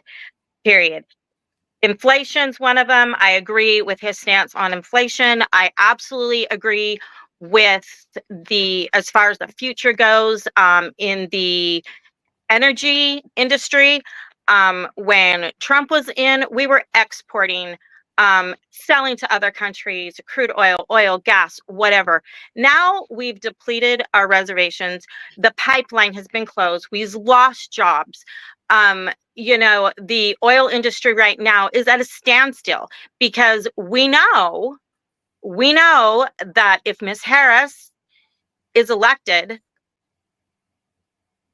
Inflation's one of them. I agree with his stance on inflation. I absolutely agree with as far as the future goes, in the energy industry. When Trump was in, we were exporting, selling to other countries, crude oil, gas, whatever. Now we've depleted our reservations. The pipeline has been closed. We've lost jobs. The oil industry right now is at a standstill because we know that if Miss Harris is elected,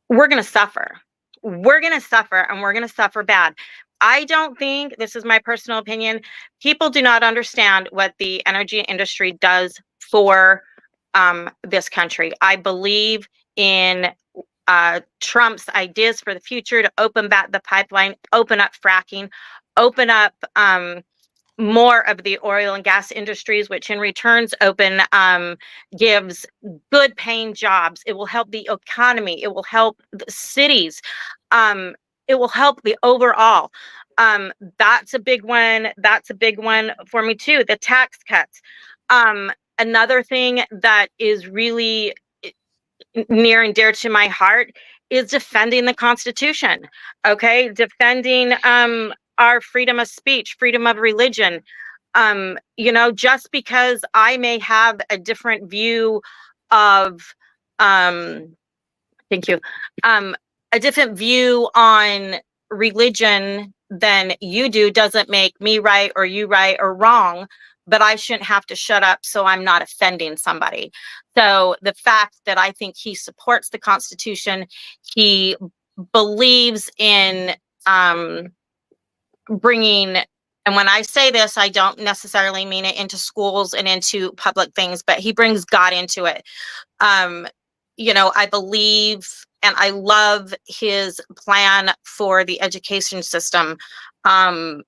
we're going to suffer. We're going to suffer, and we're going to suffer bad. I don't think, this is my personal opinion, people do not understand what the energy industry does for this country. I believe in Trump's ideas for the future to open back the pipeline, open up fracking, open up more of the oil and gas industries, which in returns gives good paying jobs. It will help the economy. It will help the cities. It will help the overall. That's a big one. That's a big one for me too. The tax cuts. Another thing that is really near and dear to my heart is defending the Constitution. Okay, defending our freedom of speech, freedom of religion. Just because I may have a different view of, thank you, a different view on religion than you do doesn't make me right or you right or wrong, but I shouldn't have to shut up so I'm not offending somebody. So the fact that I think he supports the Constitution, he believes in bringing, and when I say this, I don't necessarily mean it into schools and into public things, but he brings God into it. I believe and I love his plan for the education system. I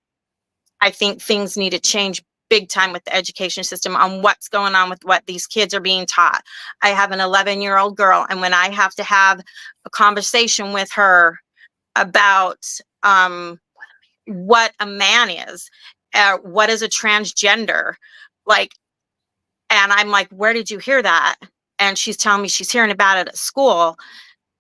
think things need to change big time with the education system on what's going on with what these kids are being taught. I have an 11-year-old girl, and when I have to have a conversation with her about what a man is, what is a transgender, and I'm like, where did you hear that? And she's telling me she's hearing about it at school.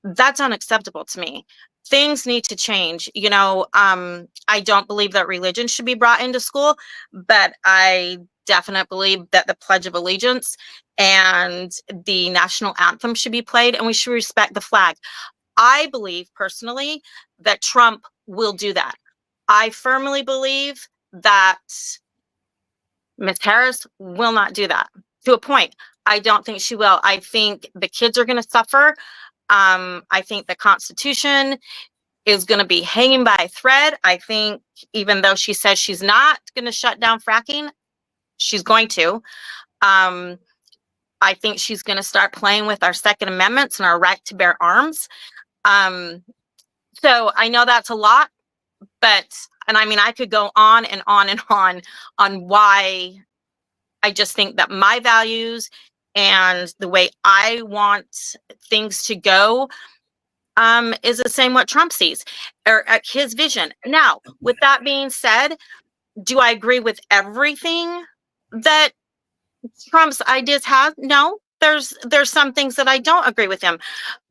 That's unacceptable to me. Things need to change. I don't believe that religion should be brought into school, but I definitely believe that the Pledge of Allegiance and the national anthem should be played, and we should respect the flag. I believe personally that Trump will do that. I firmly believe that Ms. Harris will not do that. To a point, I don't think she will. I think the kids are going to suffer. I think the Constitution is going to be hanging by a thread. I think even though she says she's not going to shut down fracking, she's going to. I think she's going to start playing with our Second Amendments and our right to bear arms. So I know that's a lot, and I mean, I could go on and on and on why I just think that my values and the way I want things to go is the same what Trump sees or his vision. Now, with that being said, do I agree with everything that Trump's ideas have? No, there's some things that I don't agree with him,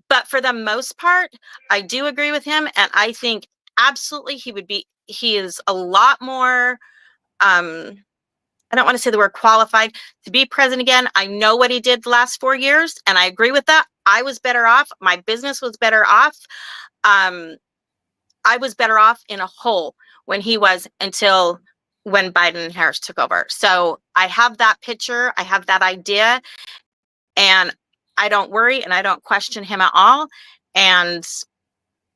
but for the most part, I do agree with him, and I think absolutely he is a lot more I don't want to say the word qualified to be president again. I know what he did the last 4 years, and I agree with that. I was better off. My business was better off. I was better off in a hole when he was, until when Biden and Harris took over. So I have that picture. I have that idea, and I don't worry and I don't question him at all. And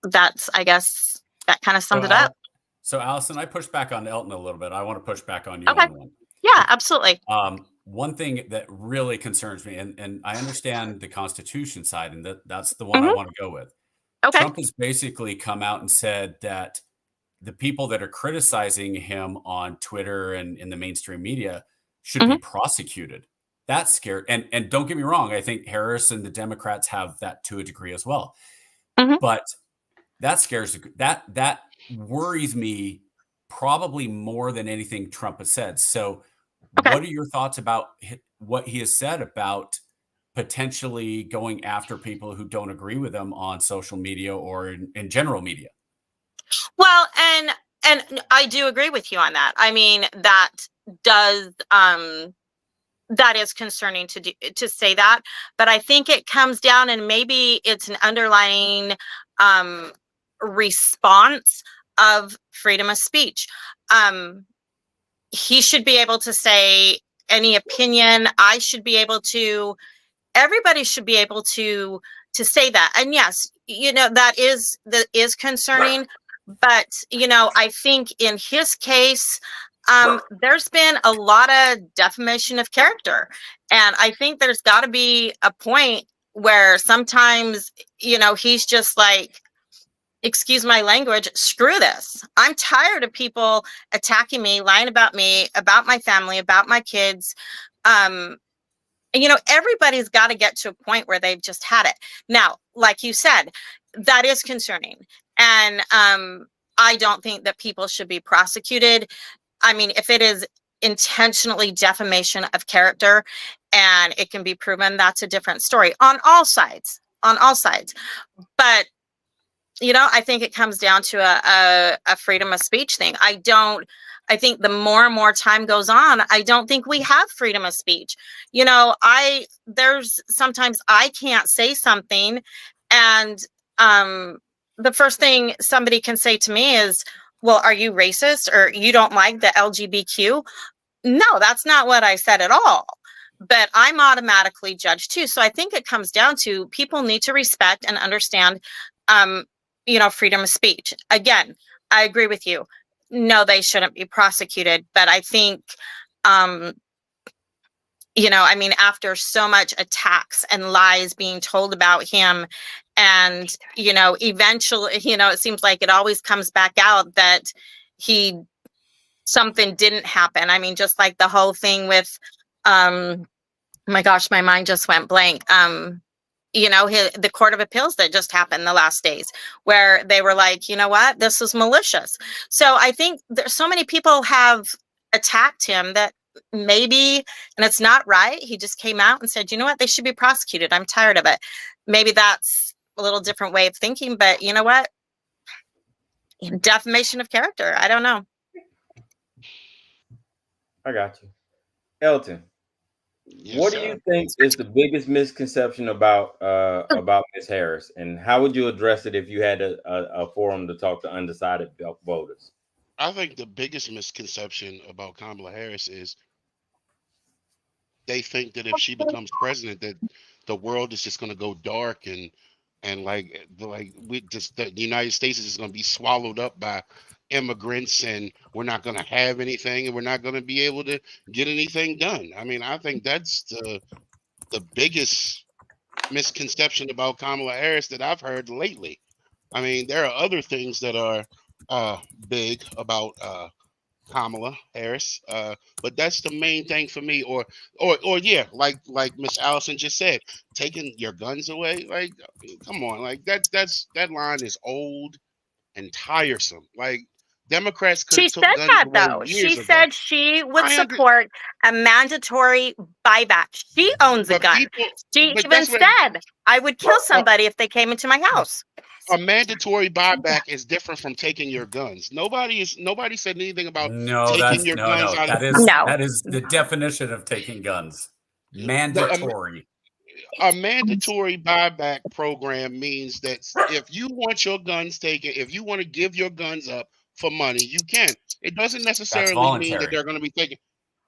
that's, I guess, that kind of sums it up. So Allison, I pushed back on Elton a little bit. I want to push back on you Okay. on one. Yeah, absolutely. One thing that really concerns me, and I understand the Constitution side, and that's the one I want to go with. Okay. Trump has basically come out and said that the people that are criticizing him on Twitter and in the mainstream media should be prosecuted. That's scary. And don't get me wrong, I think Harris and the Democrats have that to a degree as well. But that scares, that worries me probably more than anything Trump has said. So what are your thoughts about what he has said about potentially going after people who don't agree with him on social media or in general media? Well, and I do agree with you on that. I mean, that does that is concerning to say that, but I think it comes down, and maybe it's an underlying response of freedom of speech. He should be able to say any opinion. I should be able to. Everybody should be able to say that. And yes, that is concerning. But I think in his case, there's been a lot of defamation of character, and I think there's got to be a point where sometimes he's just like, excuse my language, screw this. I'm tired of people attacking me, lying about me, about my family, about my kids. Everybody's got to get to a point where they've just had it. Now, like you said, that is concerning. And I don't think that people should be prosecuted. I mean, if it is intentionally defamation of character and it can be proven, that's a different story on all sides. But I think it comes down to a freedom of speech thing. I think the more and more time goes on, I don't think we have freedom of speech. There's sometimes I can't say something, and the first thing somebody can say to me is, well, are you racist, or you don't like the LGBTQ? No, that's not what I said at all. But I'm automatically judged too. So I think it comes down to people need to respect and understand freedom of speech. Again, I agree with you. No, they shouldn't be prosecuted. But I think, after so much attacks and lies being told about him, and, eventually, it seems like it always comes back out that something didn't happen. I mean, just like the whole thing with, my gosh, my mind just went blank. The Court of Appeals that just happened the last days, where they were like, you know what, this was malicious. So I think there's so many people have attacked him that maybe, and it's not right. He just came out and said, you know what, they should be prosecuted. I'm tired of it. Maybe that's a little different way of thinking, but you know what? Defamation of character. I don't know. I got you. Elton. Yes, what sir. do you think is the biggest misconception about Ms. Harris, and how would you address it if you had a forum to talk to undecided voters? I think the biggest misconception about Kamala Harris is they think that if she becomes president, that the world is just going to go dark and the United States is just going to be swallowed up by immigrants, and we're not going to have anything, and we're not going to be able to get anything done. I mean, I think that's the biggest misconception about Kamala Harris that I've heard lately. I mean, there are other things that are big about Kamala Harris, but that's the main thing for me. Or yeah, like Miss Allison just said, taking your guns away. Like, come on, like that line is old and tiresome. Like, Democrats could She have took said guns that away though. years She ago. said she would I agree. support a mandatory buyback. She owns a But gun. people, She but even that's what said, I would kill somebody if they came into my house. a mandatory buyback is different from taking your guns. Nobody said anything about No, taking that's your no, guns no. out of No. That is the definition of taking guns. Mandatory. a mandatory buyback program means that if you want your guns taken, if you want to give your guns up for money, you can. It doesn't That's necessarily mean that voluntary. they're going to be taking.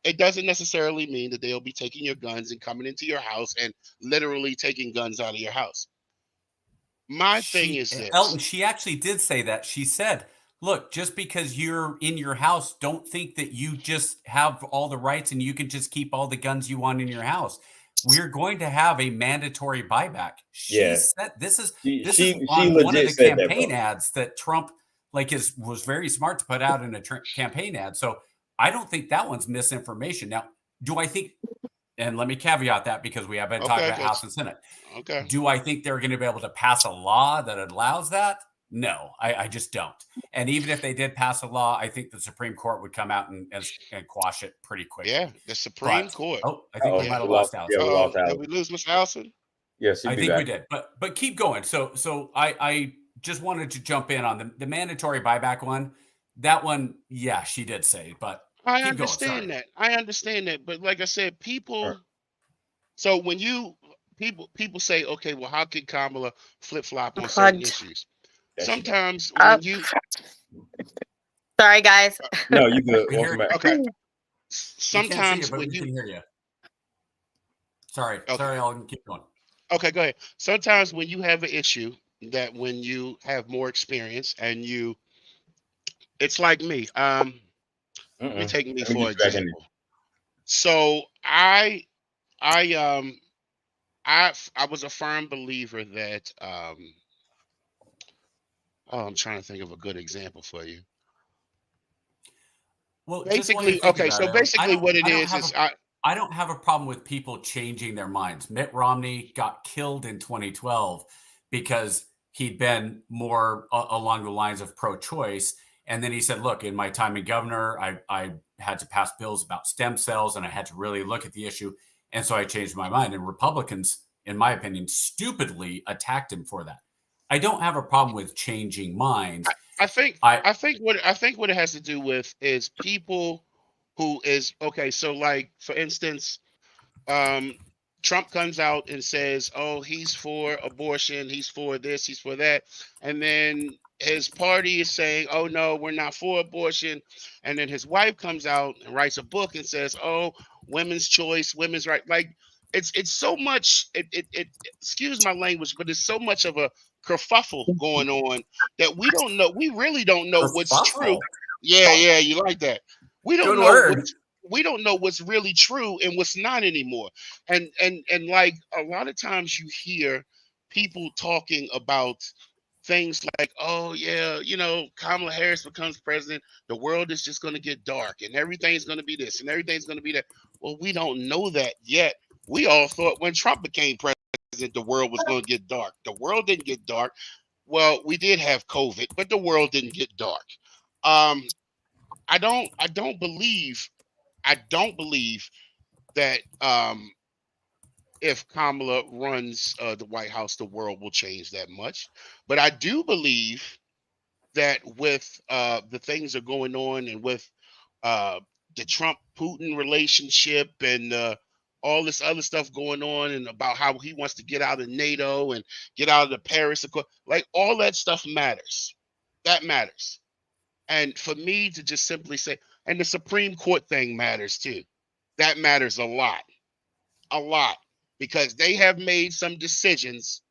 It doesn't necessarily mean that they'll be taking your guns and coming into your house and literally taking guns out of your house. My thing is this. Elton, she actually did say that. She said, look, just because you're in your house, don't think that you just have all the rights and you can just keep all the guns you want in your house. We're going to have a mandatory buyback. She said this is on one of the campaign ads that Trump was very smart to put out in a campaign ad. So I don't think that one's misinformation. Now, do I think, and let me caveat that because we have been talking about House and Senate. Okay. Do I think they're going to be able to pass a law that allows that? No, I just don't. And even if they did pass a law, I think the Supreme Court would come out and quash it pretty quickly. Yeah, the Supreme Court. Oh, I think we might have lost Alice. Yeah, we lost Alice. Did we lose Miss Allison? Yes, I think we did. But keep going. So I just wanted to jump in on the mandatory buyback one. That one, yeah, she did say, but I understand that. I understand that. But like I said, people. So when people say, okay, well, how can Kamala flip flop on certain issues? Sometimes when you. Sorry, guys. No, you good. Okay. Sometimes when you can hear you. Sorry. Okay. Sorry, I'll keep going. Okay, go ahead. Sometimes when you have an issue that when you have more experience and it's like me. Let me take me for example. So I was a firm believer that I'm trying to think of a good example for you. Well, basically, okay. So basically, what it is I don't have a problem with people changing their minds. Mitt Romney got killed in 2012 because he'd been more along the lines of pro-choice. And then he said, look, in my time as governor, I had to pass bills about stem cells and I had to really look at the issue. And so I changed my mind. And Republicans, in my opinion, stupidly attacked him for that. I don't have a problem with changing minds. I think what it has to do with is people who is okay. So like, for instance, Trump comes out and says, oh, he's for abortion. He's for this, he's for that. And then his party is saying, oh, no, we're not for abortion. And then his wife comes out and writes a book and says, oh, women's choice, women's right. Like it's so much, excuse my language, but it's so much of a kerfuffle going on that we don't know. We really don't know what's true. Yeah, you like that. We don't know. We don't know what's really true and what's not anymore. And like a lot of times you hear people talking about things like, oh yeah, Kamala Harris becomes president, the world is just going to get dark and everything's going to be this and everything's going to be that. Well, we don't know that yet. We all thought when Trump became president, the world was going to get dark. The world didn't get dark. Well, we did have COVID, but the world didn't get dark. I don't believe that if Kamala runs the White House, the world will change that much. But I do believe that with the things that are going on and with the Trump-Putin relationship and all this other stuff going on and about how he wants to get out of NATO and get out of the Paris Accord, like all that stuff matters. That matters. And for me to just simply say, and the Supreme Court thing matters too. That matters a lot, because they have made some decisions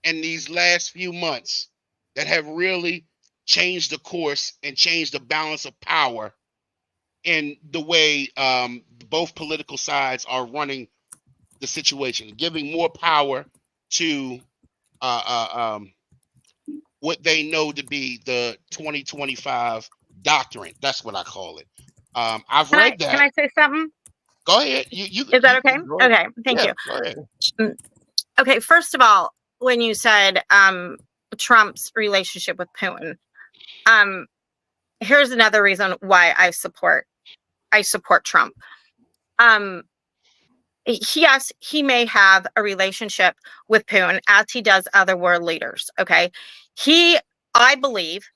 in these last few months that have really changed the course and changed the balance of power in the way both political sides are running the situation, giving more power to what they know to be the 2025 doctrine. That's what I call it. I've read that. Can I say something? Go ahead. You Is that okay? Okay, thank you. Go ahead. Okay, first of all, when you said Trump's relationship with Putin, here's another reason why I support Trump. yes, he may have a relationship with Putin as he does other world leaders. Okay. He, I believe,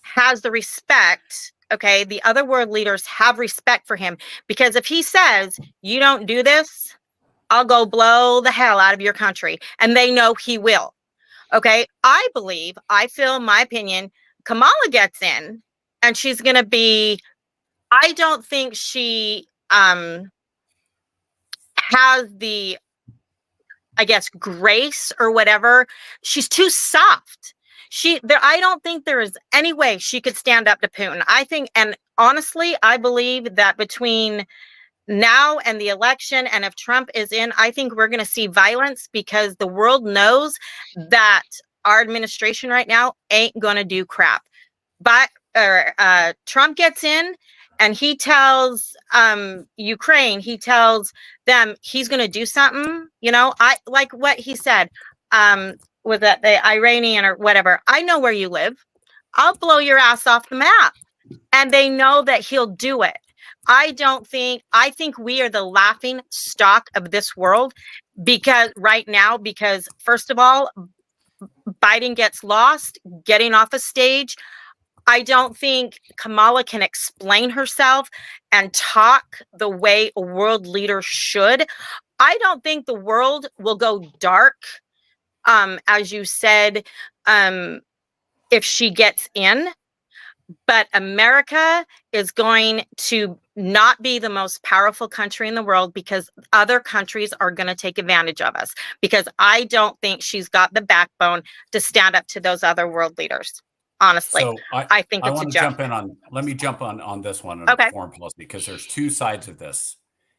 has the respect. Okay. The other world leaders have respect for him because if he says, you don't do this, I'll go blow the hell out of your country. And they know he will. Okay. I feel, my opinion, Kamala gets in and she's going to be, I don't think she has the, I guess, grace or whatever. She's too soft. I don't think there is any way she could stand up to Putin. I think, and honestly, I believe that between now and the election, and if Trump is in, I think we're going to see violence because the world knows that our administration right now ain't going to do crap. But Trump gets in and he tells Ukraine, he tells them he's going to do something, I like what he said, with the Iranian or whatever. I know where you live. I'll blow your ass off the map. And they know that he'll do it. I think we are the laughing stock of this world because first of all, Biden gets lost getting off a stage. I don't think Kamala can explain herself and talk the way a world leader should. I don't think the world will go dark, as you said, if she gets in. But America is going to not be the most powerful country in the world because other countries are going to take advantage of us. Because I don't think she's got the backbone to stand up to those other world leaders. Honestly, So I think I it's want a to joke. jump in on. Let me jump on this one on Okay. foreign policy because there's two sides of this,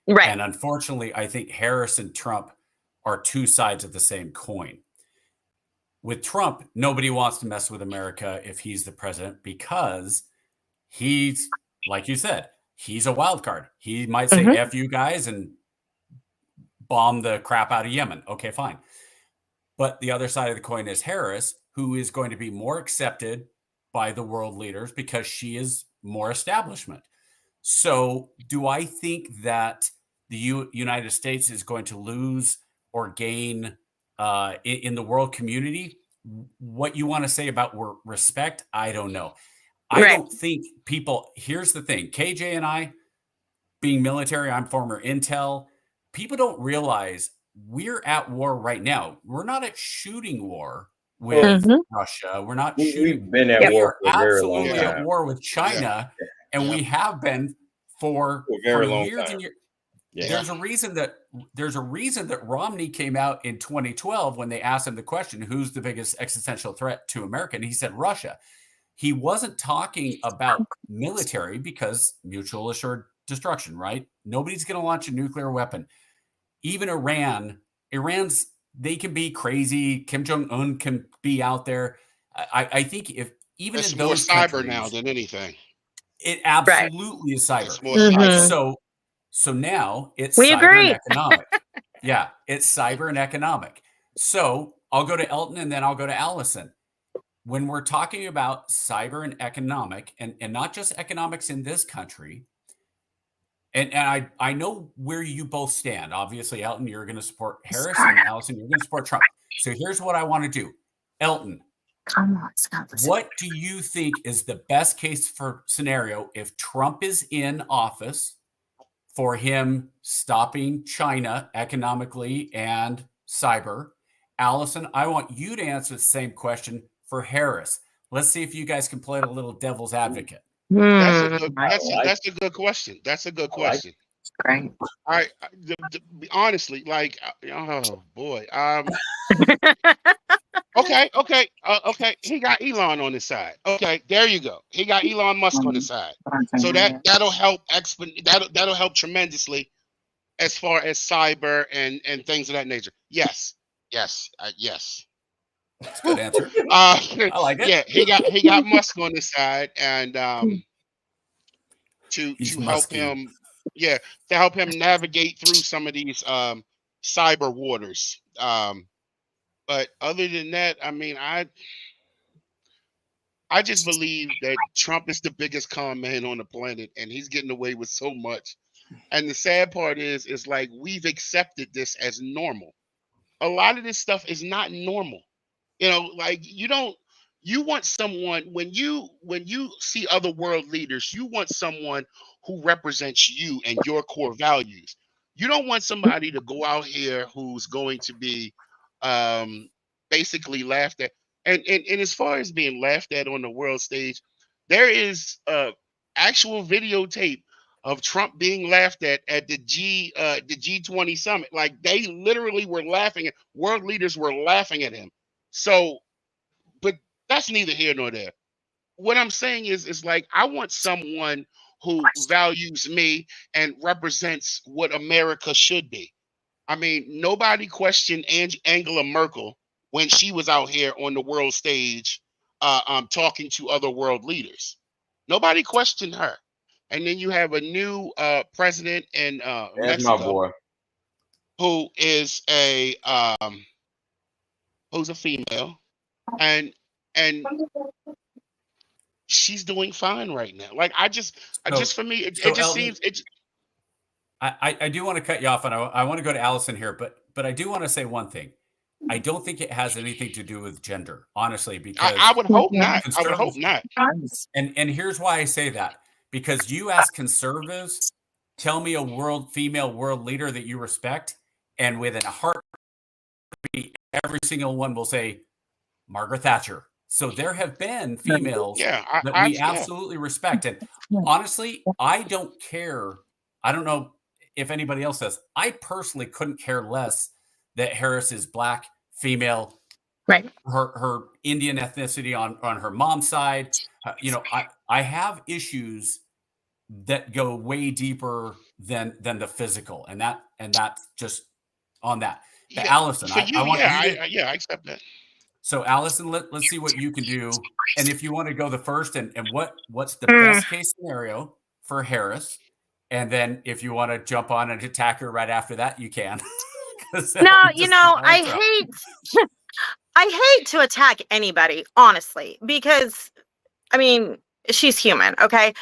Right. and unfortunately, I think Harris and Trump are two sides of the same coin. With Trump, nobody wants to mess with America if he's the president because he's, like you said, he's a wild card. He might say F you guys and bomb the crap out of Yemen. Okay, fine. But the other side of the coin is Harris, who is going to be more accepted by the world leaders because she is more establishment. So do I think that the United States is going to lose or gain in the world community? What you want to say about respect, I don't know. I don't think people, here's the thing, KJ and I, being military, I'm former intel, people don't realize we're at war right now. We're not at shooting war with Russia. We're not shooting. We've been at war We are for a very long absolutely time. at war with China, and we have been for a very long years time. and years. Yeah. There's a reason that Romney came out in 2012 when they asked him the question, who's the biggest existential threat to America? And he said Russia. He wasn't talking about military because mutual assured destruction, right? Nobody's going to launch a nuclear weapon. Even Iran's, they can be crazy. Kim Jong-un can be out there. I think if even it's in more those cyber countries, now than anything. It absolutely is cyber. It's more cyber. So now it's we cyber agree. and economic. Yeah, it's cyber and economic. So I'll go to Elton and then I'll go to Allison. When we're talking about cyber and economic, and not just economics in this country, and I know where you both stand. Obviously, Elton, you're going to support Harris, and Allison, you're going to support Trump. So here's what I want to do. Elton, what do you think is the best case for scenario if Trump is in office for him stopping China economically and cyber? Allison, I want you to answer the same question for Harris. Let's see if you guys can play a little devil's advocate. That's a good question. That's a good question. Great. All right. Honestly, like, oh boy. Okay. He got Elon on his side. Okay, there you go. He got Elon Musk on his side. So that'll help that'll help tremendously as far as cyber and things of that nature. Yes. That's a good answer. I like it. Yeah, he got Musk on his side, and to help him, to help him navigate through some of these cyber waters. But other than that, I mean, I just believe that Trump is the biggest con man on the planet, and he's getting away with so much. And the sad part is like we've accepted this as normal. A lot of this stuff is not normal. You know, like you want someone when you see other world leaders, you want someone who represents you and your core values. You don't want somebody to go out here who's going to be um basically laughed at. And as far as being laughed at on the world stage, there is actual videotape of Trump being laughed at the G20 summit. Like they literally were laughing at world leaders were laughing at him. So, but that's neither here nor there. What I'm saying is like I want someone who values me and represents what America should be. I mean, nobody questioned Angela Merkel when she was out here on the world stage, talking to other world leaders. Nobody questioned her. And then you have a new president in That's my Mexico boy. who is who's a female, and and she's doing fine right now. Like I just for me, it just Elton, seems it's. I do want to cut you off, and I want to go to Allison here, but I do want to say one thing. I don't think it has anything to do with gender, honestly, because I would hope not. I would hope not. And here's why I say that. Because you as conservatives, tell me a female world leader that you respect, and within a heartbeat, every single one will say Margaret Thatcher. So there have been females that we absolutely respect. And honestly, I don't care. I don't know if anybody else does. I personally couldn't care less that Harris is black, female, Right. Her Indian ethnicity on her mom's side. I have issues that go way deeper than the physical, and that's just on that. Yeah, Allison, for you, I want I accept that. So Allison, let's see what you can do, and if you want to go the first, and what's the best case scenario for Harris, and then if you want to jump on and attack her right after that, you can. No, I hate to attack anybody, honestly, because I mean she's human, okay?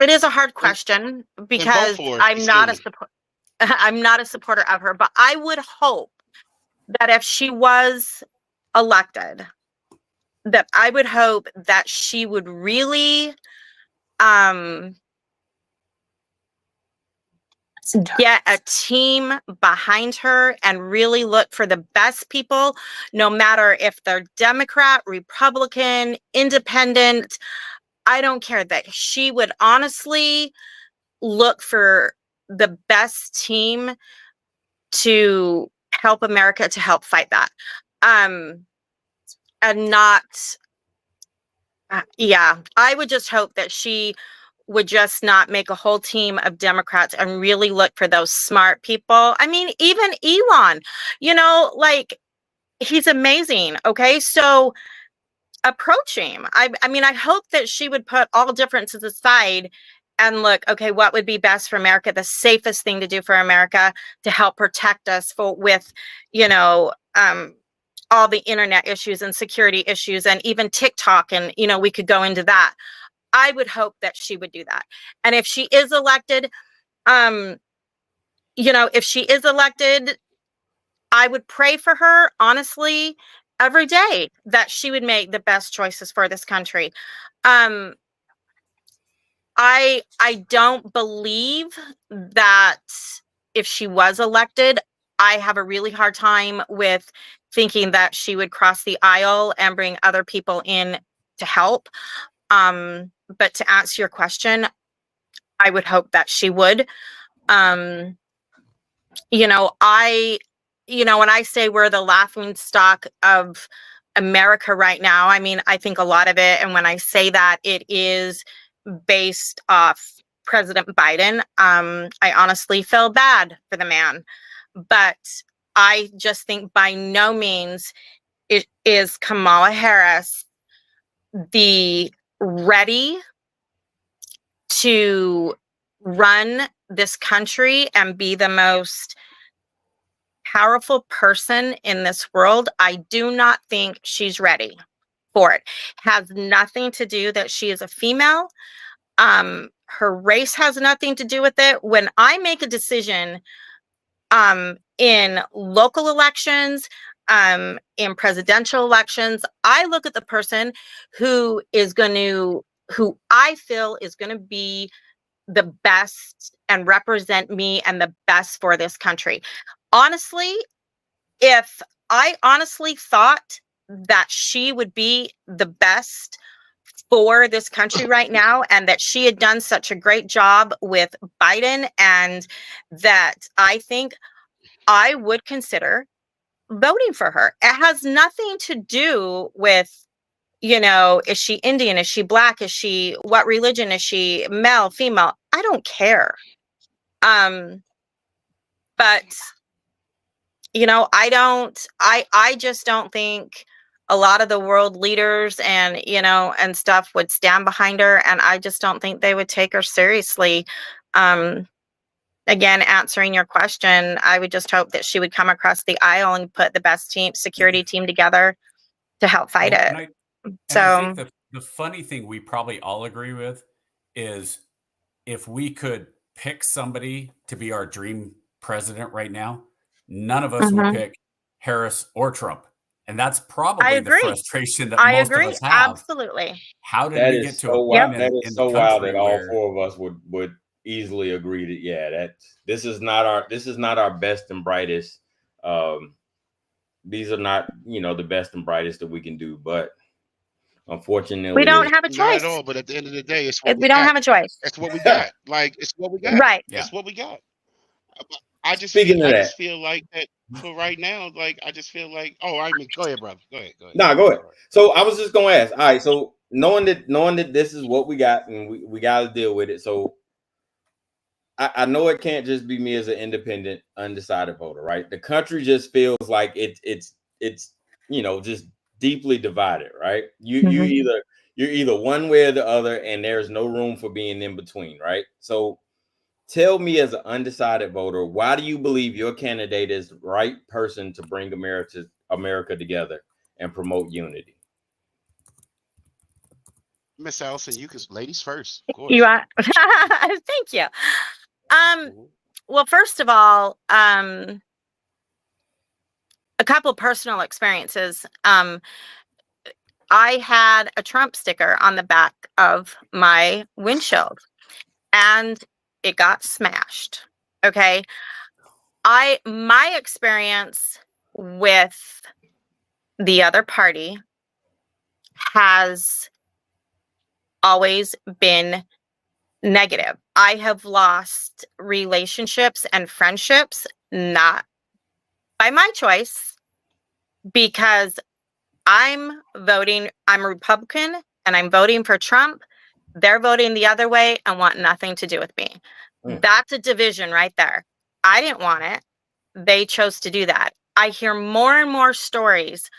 It is a hard question because I'm not a supporter of her, but I would hope that if she was elected, that I would hope that she would really get a team behind her and really look for the best people, no matter if they're Democrat, Republican, independent. I don't care, that she would honestly look for the best team to help America, to help fight that. And not, I would just hope that she would just not make a whole team of Democrats and really look for those smart people. I mean, even Elon, like he's amazing. Okay. So approach him. I mean, I hope that she would put all differences aside and look, okay, what would be best for America, the safest thing to do for America to help protect us with, all the internet issues and security issues and even TikTok. And, we could go into that. I would hope that she would do that. And if she is elected, I would pray for her, honestly, every day, that she would make the best choices for this country. I don't believe that if she was elected, I have a really hard time with thinking that she would cross the aisle and bring other people in to help. But to answer your question, I would hope that she would. When I say we're the laughing stock of America right now, I mean, I think a lot of it, and when I say that, it is based off President Biden. I honestly feel bad for the man, but I just think by no means is Kamala Harris the ready to run this country and be the most powerful person in this world. I do not think she's ready for it. Has nothing to do that she is a female. Her race has nothing to do with it. When I make a decision in local elections, in presidential elections, I look at the person who I feel is going to be the best and represent me and the best for this country. Honestly, if I honestly thought that she would be the best for this country right now, and that she had done such a great job with Biden, and that I think I would consider voting for her. It has nothing to do with, is she Indian? Is she Black? What religion is she? Male, female? I don't care. But I just don't think a lot of the world leaders and stuff would stand behind her, and I just don't think they would take her seriously. Again, answering your question, I would just hope that she would come across the aisle and put the best security team together to help fight it. I think the funny thing we probably all agree with is, if we could pick somebody to be our dream president right now, none of us would pick Harris or Trump. And that's probably the frustration that most of us have. Absolutely. How did we get to a point that is so wild that all four of us would easily agree that this is not our best and brightest. These are not, the best and brightest that we can do, but unfortunately we don't have a choice. Not at all, but at the end of the day, it's what we don't have a choice. It's what we got. Like, it's what we got. Right. It's what we got. I just feel like that for right now. Like, I just feel like, go ahead, brother. Go ahead. Nah, go ahead. So I was just gonna ask. All right. So knowing that this is what we got, and we got to deal with it. So I know it can't just be me as an independent, undecided voter, right? The country just feels like it's just deeply divided, right? You're either one way or the other, and there's no room for being in between, right? So tell me, as an undecided voter, why do you believe your candidate is the right person to bring America together and promote unity? Miss Allison, you can, ladies first. You are. Thank you. Well, first of all, a couple personal experiences. I had a Trump sticker on the back of my windshield, and it got smashed. Okay. My experience with the other party has always been negative. I have lost relationships and friendships, not by my choice, because I'm a Republican and I'm voting for Trump. They're voting the other way and want nothing to do with me. That's a division right there. I didn't want it. They chose to do that. I hear more and more stories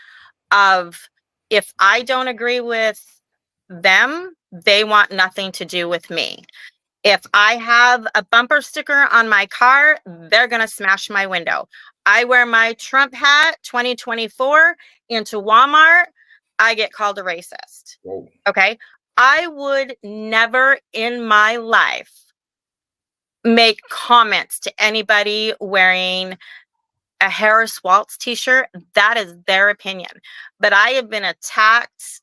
of, if I don't agree with them, they want nothing to do with me. If I have a bumper sticker on my car, they're going to smash my window. I wear my Trump hat 2024 into Walmart, I get called a racist. Whoa. Okay. I would never in my life make comments to anybody wearing a Harris Waltz t-shirt. That is their opinion. But I have been attacked,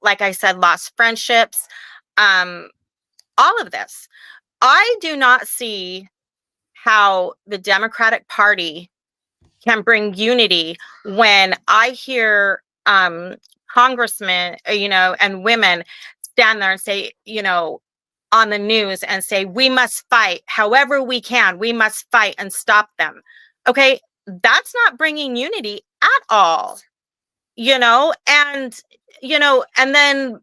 like I said, lost friendships, all of this. I do not see how the Democratic Party can bring unity when I hear congressmen, and women stand there and say, on the news and say, we must fight however we can. We must fight and stop them. Okay, that's not bringing unity at all, and then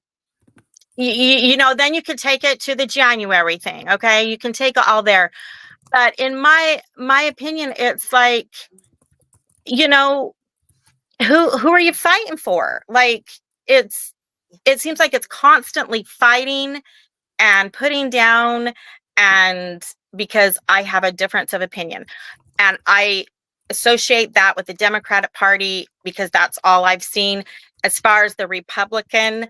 then you could take it to the January thing. Okay, you can take it all there. But in my opinion, it's like, who are you fighting for? Like, it seems like it's constantly fighting and putting down, and because I have a difference of opinion. And I associate that with the Democratic Party because that's all I've seen. As far as the Republican,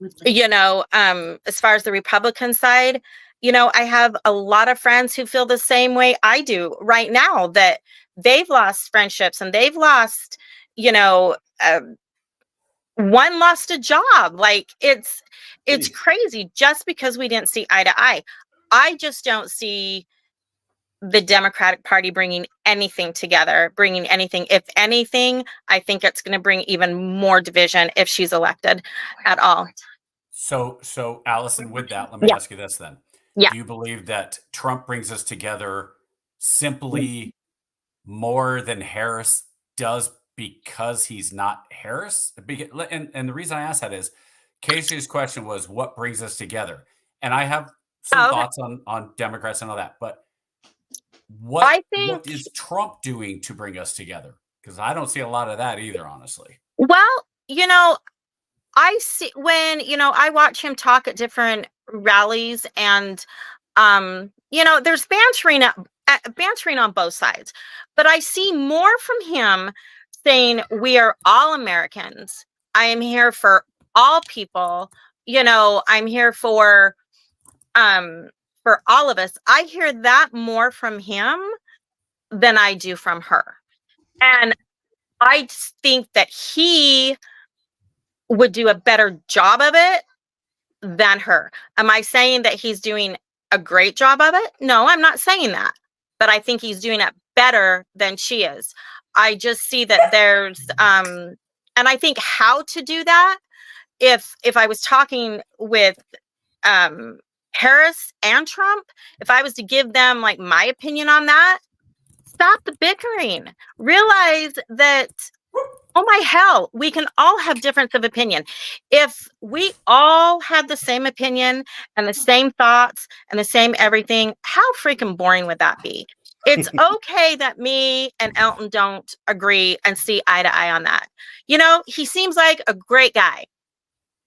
As far as the Republican side, I have a lot of friends who feel the same way I do right now, that they've lost friendships and they've lost, one lost a job. Like it's Jeez. crazy just because we didn't see eye to eye. I just don't see the Democratic Party bringing anything together, bringing anything. If anything, I think it's going to bring even more division if she's elected at all. So Allison, with that, let me Yeah. ask you this then. Yeah. Do you believe that Trump brings us together simply more than Harris does because he's not Harris? And the reason I ask that is Casey's question was, what brings us together? And I have some thoughts on Democrats and all that, but what is Trump doing to bring us together? Because I don't see a lot of that either, honestly. Well, I see when, I watch him talk at different rallies, and there's bantering on both sides, but I see more from him saying we are all Americans. I am here for all people. I'm here for all of us. I hear that more from him than I do from her. And I think that he would do a better job of it than her. Am I saying that he's doing a great job of it? No, I'm not saying that. But I think he's doing it better than she is. I just see that there's and I think how to do that, if I was talking with Harris and Trump, if I was to give them like my opinion on that, stop the bickering. Realize that, oh my hell, we can all have difference of opinion. If we all had the same opinion and the same thoughts and the same everything, how freaking boring would that be? It's okay that me and Elton don't agree and see eye to eye on that. He seems like a great guy.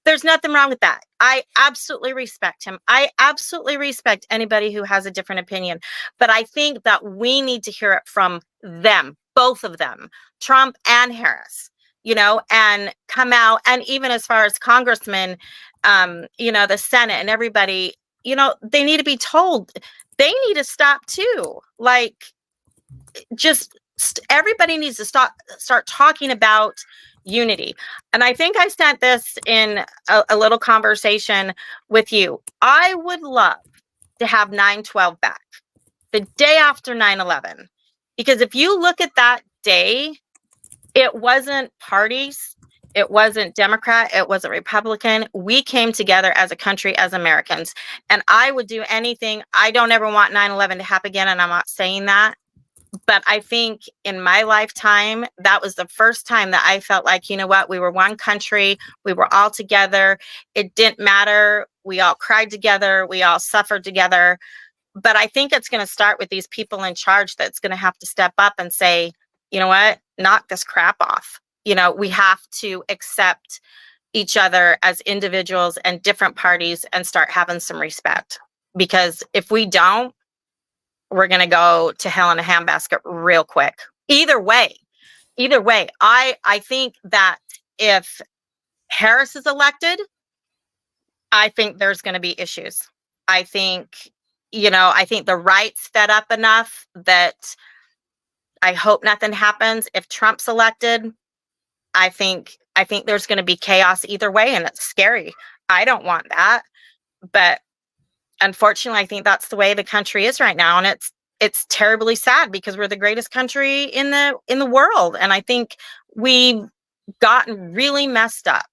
There's nothing wrong with that. I absolutely respect him. I absolutely respect anybody who has a different opinion. But I think that we need to hear it from them, both of them, Trump and Harris, and come out. And even as far as congressmen, the Senate and everybody, they need to be told they need to stop too. Like, everybody needs to start talking about unity. And I think I sent this in a little conversation with you. I would love to have 9/12 back, the day after 9/11, because if you look at that day, it wasn't parties, it wasn't Democrat, it wasn't Republican. We came together as a country, as Americans, and I would do anything. I don't ever want 9/11 to happen again, and I'm not saying that. But I think in my lifetime, that was the first time that I felt like, you know what, we were one country, we were all together. It didn't matter. We all cried together. We all suffered together. But I think it's going to start with these people in charge that's going to have to step up and say, you know what, knock this crap off. We have to accept each other as individuals and different parties and start having some respect. Because if we don't, we're going to go to hell in a handbasket real quick. Either way, I think that if Harris is elected, I think there's going to be issues. I think the right's fed up enough that I hope nothing happens. If Trump's elected, I think there's going to be chaos either way, and it's scary. I don't want that. But unfortunately, I think that's the way the country is right now, and it's terribly sad because we're the greatest country in the world, and I think we've gotten really messed up,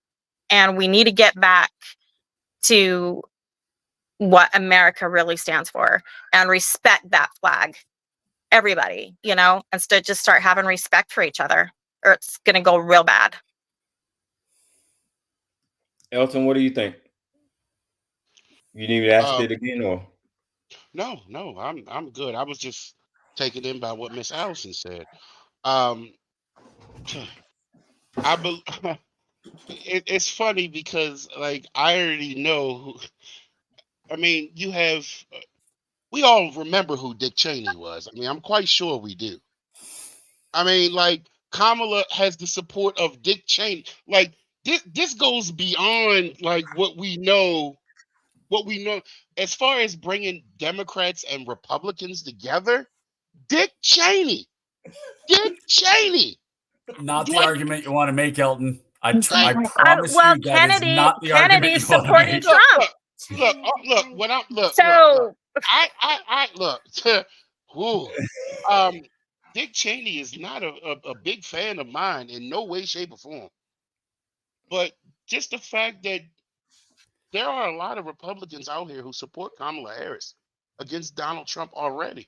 and we need to get back to what America really stands for and respect that flag. Everybody, instead just start having respect for each other, or it's going to go real bad. Elton, what do you think? You need me to ask it again, or? No, I'm good. I was just taken in by what Miss Allison said. It's funny because like I already know who. I mean, we all remember who Dick Cheney was. I mean, I'm quite sure we do. I mean, like Kamala has the support of Dick Cheney. Like this goes beyond like what we know. What we know as far as bringing Democrats and Republicans together, Dick Cheney. Not the Dwight, argument you want to make, Elton. I like, promise Well, you that is Kennedy, not the argument Kennedy you want to supported make. Trump. look. When I'm look. So I look. Whew. Dick Cheney is not a big fan of mine in no way, shape, or form. But just the fact that there are a lot of Republicans out here who support Kamala Harris against Donald Trump already.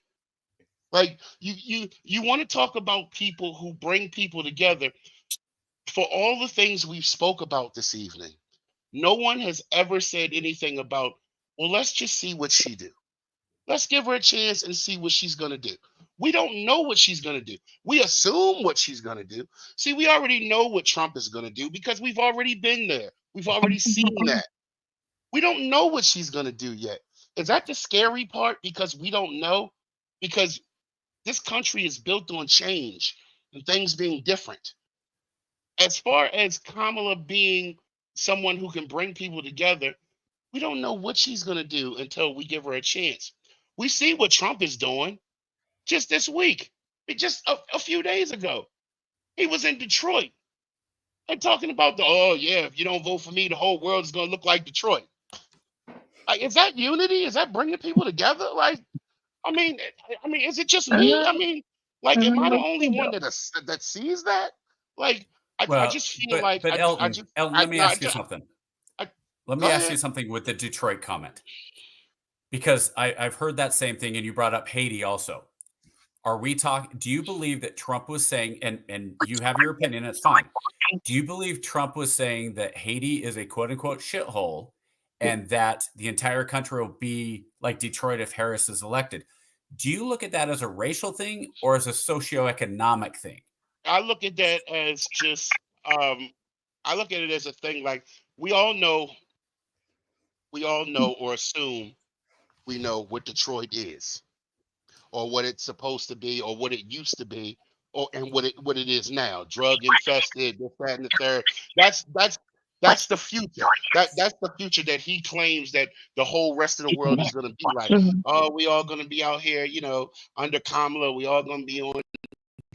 Like you want to talk about people who bring people together. For all the things we've spoke about this evening, no one has ever said anything about, well, let's just see what she do. Let's give her a chance and see what she's going to do. We don't know what she's going to do. We assume what she's going to do. See, we already know what Trump is going to do because we've already been there. We've already seen that. We don't know what she's going to do yet. Is that the scary part? Because we don't know? Because this country is built on change and things being different. As far as Kamala being someone who can bring people together, we don't know what she's going to do until we give her a chance. We see what Trump is doing just this week, just a few days ago. He was in Detroit and talking about oh, yeah, if you don't vote for me, the whole world is going to look like Detroit. Like, is that unity? Is that bringing people together? Like, I mean, is it just me? I mean, like, am I the only one that sees that? Like, I just feel like Elton, let me ask you something. Let me ask you ahead. something with the Detroit comment, because I've heard that same thing, and you brought up Haiti also. Are we talking? Do you believe that Trump was saying, and you have your opinion, it's fine. Do you believe Trump was saying that Haiti is a quote unquote shithole, and that the entire country will be like Detroit if Harris is elected? Do you look at that as a racial thing or as a socioeconomic thing? I look at that as just I look at it as a thing like we all know or assume we know what Detroit is or what it's supposed to be or what it used to be and what it is now. Drug infested, this, that, and the third. That's the future. That's the future that he claims that the whole rest of the world is gonna be like. Oh, we all gonna be out here, under Kamala, we all gonna be on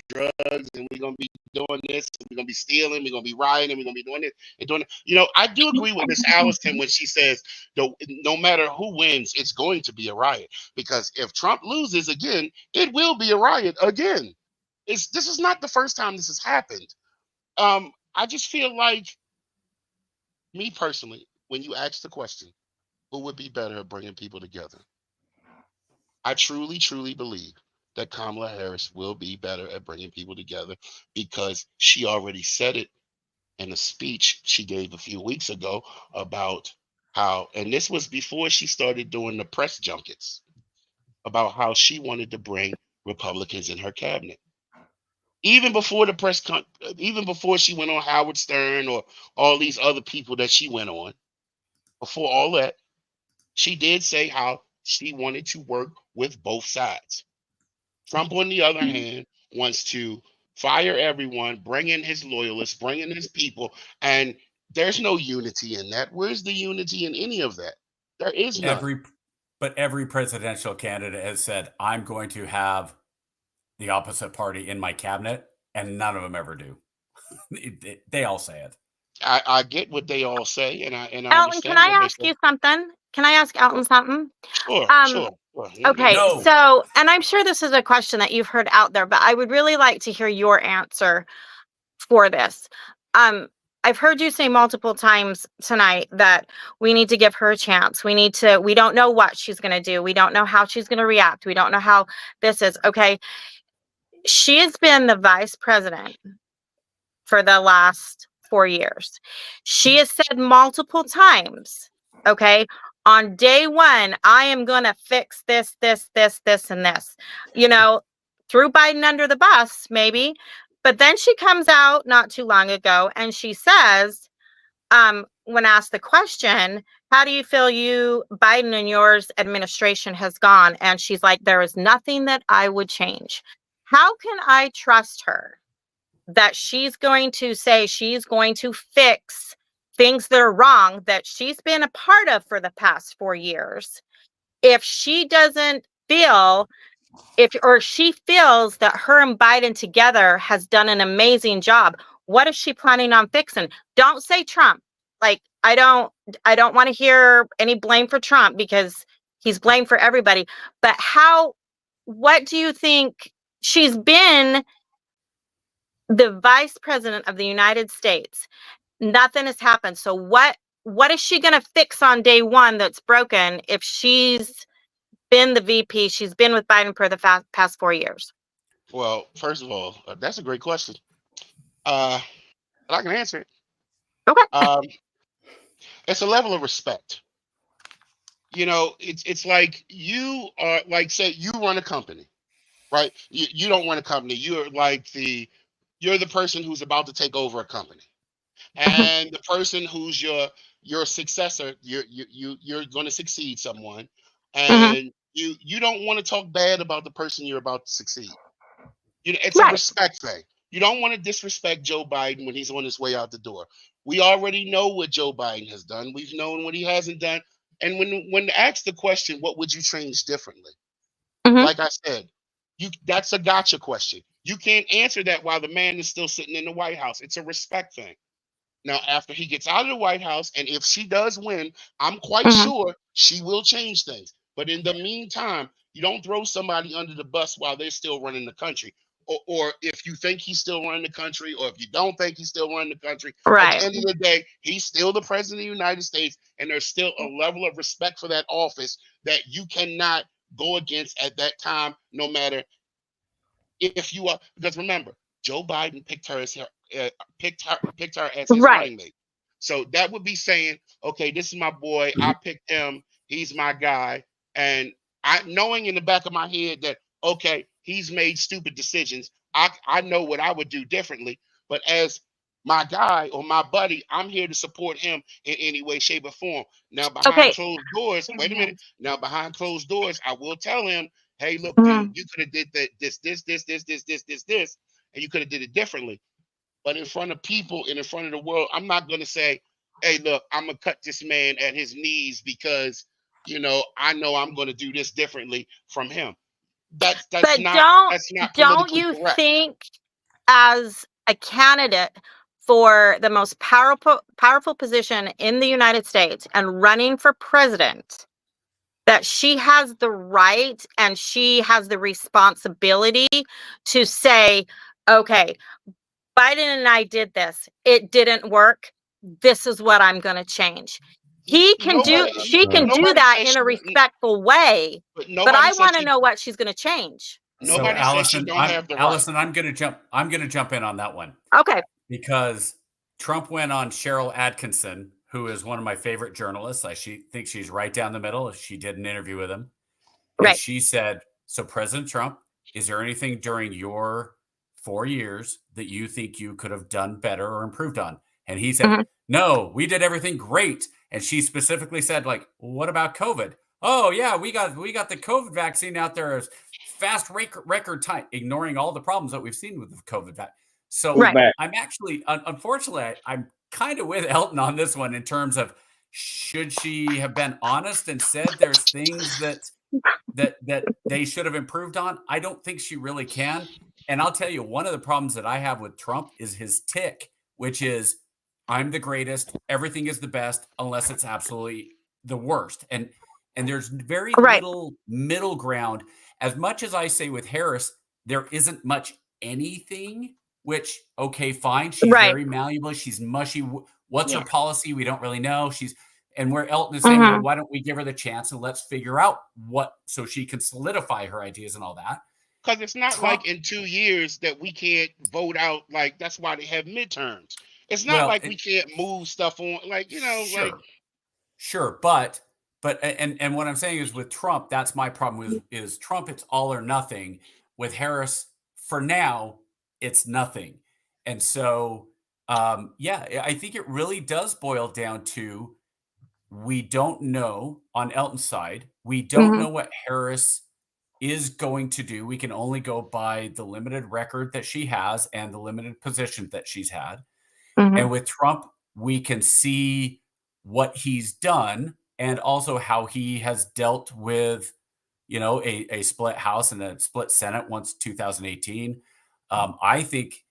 drugs and we're gonna be doing this, we're gonna be stealing, we're gonna be rioting, we're gonna be doing this and doing it. I do agree with Miss Allison when she says no matter who wins, it's going to be a riot. Because if Trump loses again, it will be a riot again. This is not the first time this has happened. I just feel like, me personally, when you ask the question, who would be better at bringing people together? I truly, truly believe that Kamala Harris will be better at bringing people together because she already said it in a speech she gave a few weeks ago about how, and this was before she started doing the press junkets, about how she wanted to bring Republicans in her cabinet. Even before even before she went on Howard Stern or all these other people that she went on, before all that, she did say how she wanted to work with both sides. Trump, on the other hand, wants to fire everyone, bring in his loyalists, bring in his people, and there's no unity in that. Where's the unity in any of that? There is none. Every presidential candidate has said, I'm going to have the opposite party in my cabinet, and none of them ever do. They all say it. I get what they all say, and I Elton, understand. can I ask you something? Can I ask Elton something? Sure. Okay, No. so, and I'm sure this is a question that you've heard out there, but I would really like to hear your answer for this. I've heard you say multiple times tonight that we need to give her a chance. We don't know what she's going to do. We don't know how she's going to react. We don't know how this is. Okay. She has been the vice president for the last 4 years. She has said multiple times, okay, on day one, I am going to fix this, and this, threw Biden under the bus, maybe. But then she comes out not too long ago and she says, when asked the question, how do you feel Biden and yours administration has gone? And she's like, there is nothing that I would change. How can I trust her that she's going to say she's going to fix things that are wrong that she's been a part of for the past 4 years. If she doesn't feel or she feels that her and Biden together has done an amazing job, what is she planning on fixing? Don't say Trump. Like, I don't want to hear any blame for Trump because he's blamed for everybody. But what do you think? She's been the vice president of the United States. Nothing has happened. So what is she going to fix on day one that's broken if she's been the VP? She's been with Biden for the past 4 years. Well, first of all, that's a great question. I can answer it. Okay. It's a level of respect. It's like you are, like, say you run a company, right? You don't run a company. You're the person who's about to take over a company, and the person who's your successor, you're going to succeed someone, and you don't want to talk bad about the person you're about to succeed. It's a respect thing. You don't want to disrespect Joe Biden when he's on his way out the door. We already know what Joe Biden has done. We've known what he hasn't done. And when asked the question, what would you change differently? Like I said, that's a gotcha question. You can't answer that while the man is still sitting in the White House. It's a respect thing. Now, after he gets out of the White House, and if she does win, I'm quite sure she will change things. But in the meantime, you don't throw somebody under the bus while they're still running the country. Or if you think he's still running the country, or if you don't think he's still running the country, at the end of the day, he's still the president of the United States, and there's still a level of respect for that office that you cannot go against at that time, no matter if you are. Because remember, Joe Biden picked her as his running mate. So that would be saying, okay, this is my boy. I picked him. He's my guy. And knowing in the back of my head that, okay, he's made stupid decisions. I know what I would do differently. But as my guy or my buddy, I'm here to support him in any way, shape, or form. Now, behind closed doors, wait a minute. Now, behind closed doors, I will tell him, hey, look, dude, you could have did this, and you could have did it differently. But in front of people and in front of the world, I'm not going to say, hey, look, I'm going to cut this man at his knees because, I know I'm going to do this differently from him. That's not don't you correct. think, as a candidate for the most powerful position in the United States and running for president, that she has the right and she has the responsibility to say, okay, Biden and I did this. It didn't work. This is what I'm going to change. She can do that in a respectful way, but I want to know what she's going to change. Nobody said she don't have the right. Allison, I'm going to jump in on that one. Okay. Because Trump went on Cheryl Atkinson, who is one of my favorite journalists. I think she's right down the middle. She did an interview with him. And she said, so President Trump, is there anything during your 4 years that you think you could have done better or improved on? And he said, no, we did everything great. And she specifically said, like, what about COVID? Oh, yeah, we got the COVID vaccine out there as fast record time, ignoring all the problems that we've seen with the COVID vaccine. So I'm actually, unfortunately, I'm kind of with Elton on this one in terms of, should she have been honest and said there's things that they should have improved on? I don't think she really can. And I'll tell you, one of the problems that I have with Trump is his tick, which is, I'm the greatest. Everything is the best unless it's absolutely the worst. And there's very little middle ground. As much as I say with Harris, there isn't much anything, which, okay, fine. She's very malleable. She's mushy. What's her policy? We don't really know. And where Elton is saying, well, why don't we give her the chance and let's figure out so she can solidify her ideas and all that. Because it's not like in 2 years that we can't vote out. Like, that's why they have midterms. It's not like we can't move stuff on, like, Sure. But what I'm saying is with Trump, that's my problem is Trump, it's all or nothing. With Harris, for now, it's nothing. And so, I think it really does boil down to, we don't know on Elton's side. We don't know what Harris is going to do, we can only go by the limited record that she has and the limited position that she's had. Mhm. And with Trump, we can see what he's done and also how he has dealt with, a split House and a split Senate once 2018. I think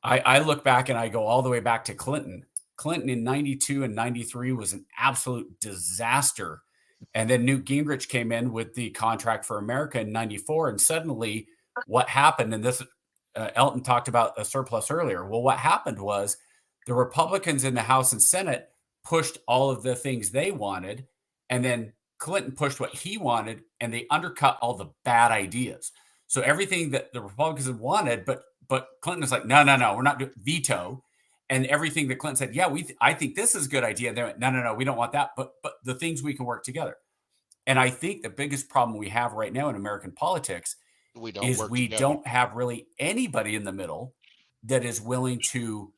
I look back and I go all the way back to Clinton. Clinton in 92 and 93 was an absolute disaster. And then Newt Gingrich came in with the Contract for America in 94. And suddenly what happened, and this Elton talked about a surplus earlier. Well, what happened was the Republicans in the House and Senate pushed all of the things they wanted. And then Clinton pushed what he wanted, and they undercut all the bad ideas. So everything that the Republicans had wanted, but Clinton was like, no, we're not doing veto. And everything that Clinton said, yeah, I think this is a good idea. And they went, no, we don't want that. But the things we can work together. And I think the biggest problem we have right now in American politics is we don't have really anybody in the middle that is willing to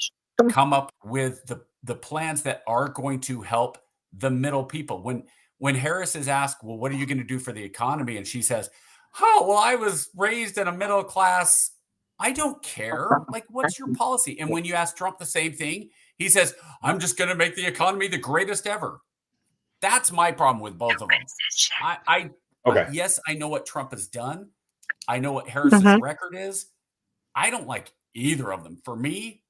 come up with the plans that are going to help the middle people. When Harris is asked, well, what are you going to do for the economy? And she says, oh, well, I was raised in a middle class. I don't care. Like, what's your policy? And when you ask Trump the same thing, he says, I'm just going to make the economy the greatest ever. That's my problem with both of them. Yes, I know what Trump has done. I know what Harris's record is. I don't like either of them. For me,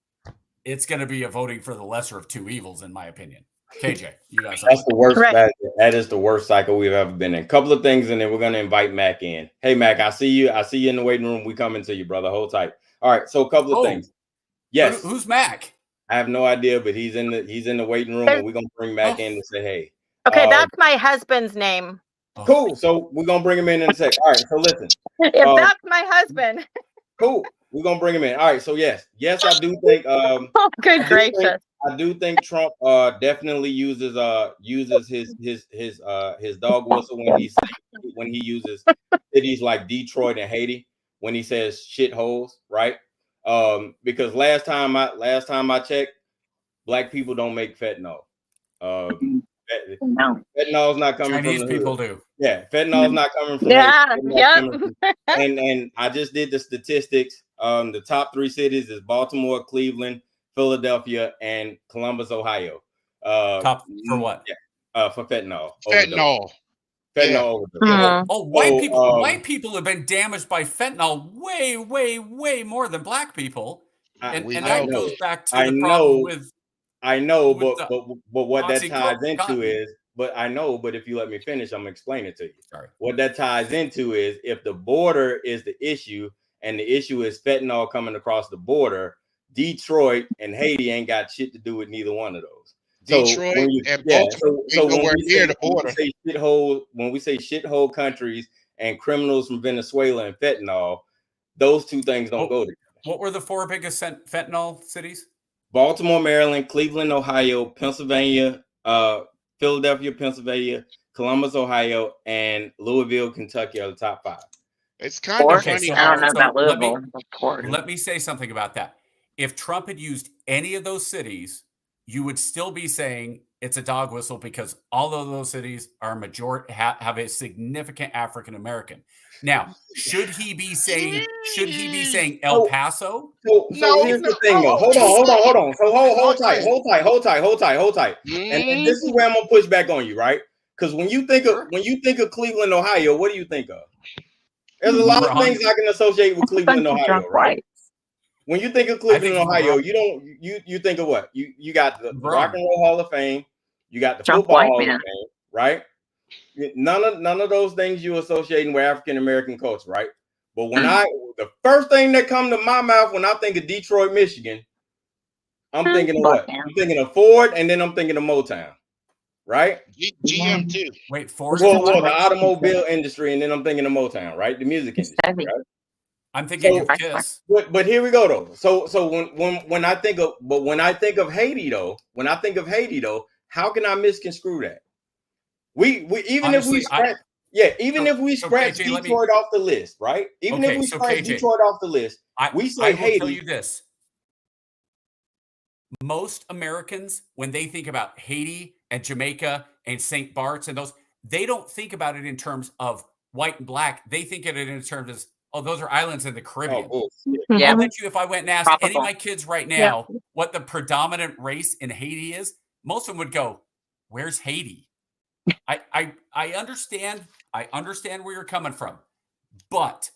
it's going to be a voting for the lesser of two evils, in my opinion. KJ, you guys. That's the worst. Right. That is the worst cycle we've ever been in. A couple of things, and then we're going to invite Mac in. Hey, Mac, I see you. I see you in the waiting room. We coming to you, brother. Hold tight. All right. So a couple of things. Yes. Who's Mac? I have no idea, but he's in the waiting room, and we're going to bring Mac in to say hey. Okay, that's my husband's name. Cool. So we're going to bring him in a second. All right. So listen. If that's my husband. Cool. We're going to bring him in. All right. So yes, I do think. Good gracious. I do think Trump definitely uses his dog whistle when he uses cities like Detroit and Haiti when he says shitholes, right? Because last time I checked, black people don't make fentanyl. No. Fentanyl's not coming Chinese from the people hood. do. Yeah, fentanyl's not coming from and I just did the statistics. The top 3 cities is Baltimore, Cleveland, Philadelphia, and Columbus, Ohio. Top for what? Yeah, for fentanyl. Fentanyl. Overdose. White people have been damaged by fentanyl way more than black people. And that goes back to the problem with. I know, but what that ties into is, but if you let me finish, I'm gonna explain it to you. Sorry. What that ties into is if the border is the issue and the issue is fentanyl coming across the border, Detroit and Haiti ain't got shit to do with neither one of those. Detroit and Baltimore ain't nowhere near the border. When we say shithole countries and criminals from Venezuela and fentanyl, those two things don't go together. What were the 4 biggest fentanyl cities? Baltimore, Maryland, Cleveland, Ohio, Pennsylvania, Philadelphia, Pennsylvania, Columbus, Ohio, and Louisville, Kentucky are the top 5. It's kind of funny. I don't know about Louisville. Let me say something about that. If Trump had used any of those cities, you would still be saying it's a dog whistle because all of those cities are have a significant African American. Now, should he be saying El Paso? So here's the thing, though. Hold on. So hold tight. And this is where I'm gonna push back on you, right? Because when you think of Cleveland, Ohio, what do you think of? There's a lot of things I can associate with Cleveland, Ohio, right? When you think of Cleveland, Ohio, you think of what? You got the Rock and Roll Hall of Fame, you got the Football Hall of Fame, right? None of those things you associating with African American culture, right? But when the first thing that come to my mouth when I think of Detroit, Michigan, I'm thinking of what? I'm thinking of Ford, and then I'm thinking of Motown, right? GM too. Wait, Ford. Well, the automobile industry, and then I'm thinking of Motown, right? The music industry, right? I'm thinking of Kiss. But here we go though. So when I think of Haiti though, how can I misconstrue that? We even Honestly, if we scratch Detroit off the list, right? Even if we scratch Detroit off the list, we say Haiti. I will tell you this. Most Americans, when they think about Haiti and Jamaica and St. Bart's and those, they don't think about it in terms of white and black, they think of it in terms of, oh, those are islands in the Caribbean. Oh, Yeah. I bet you if I went and asked any of Tropical. my kids right now what the predominant race in Haiti is, most of them would go, "Where's Haiti?" I understand. I understand where you're coming from, but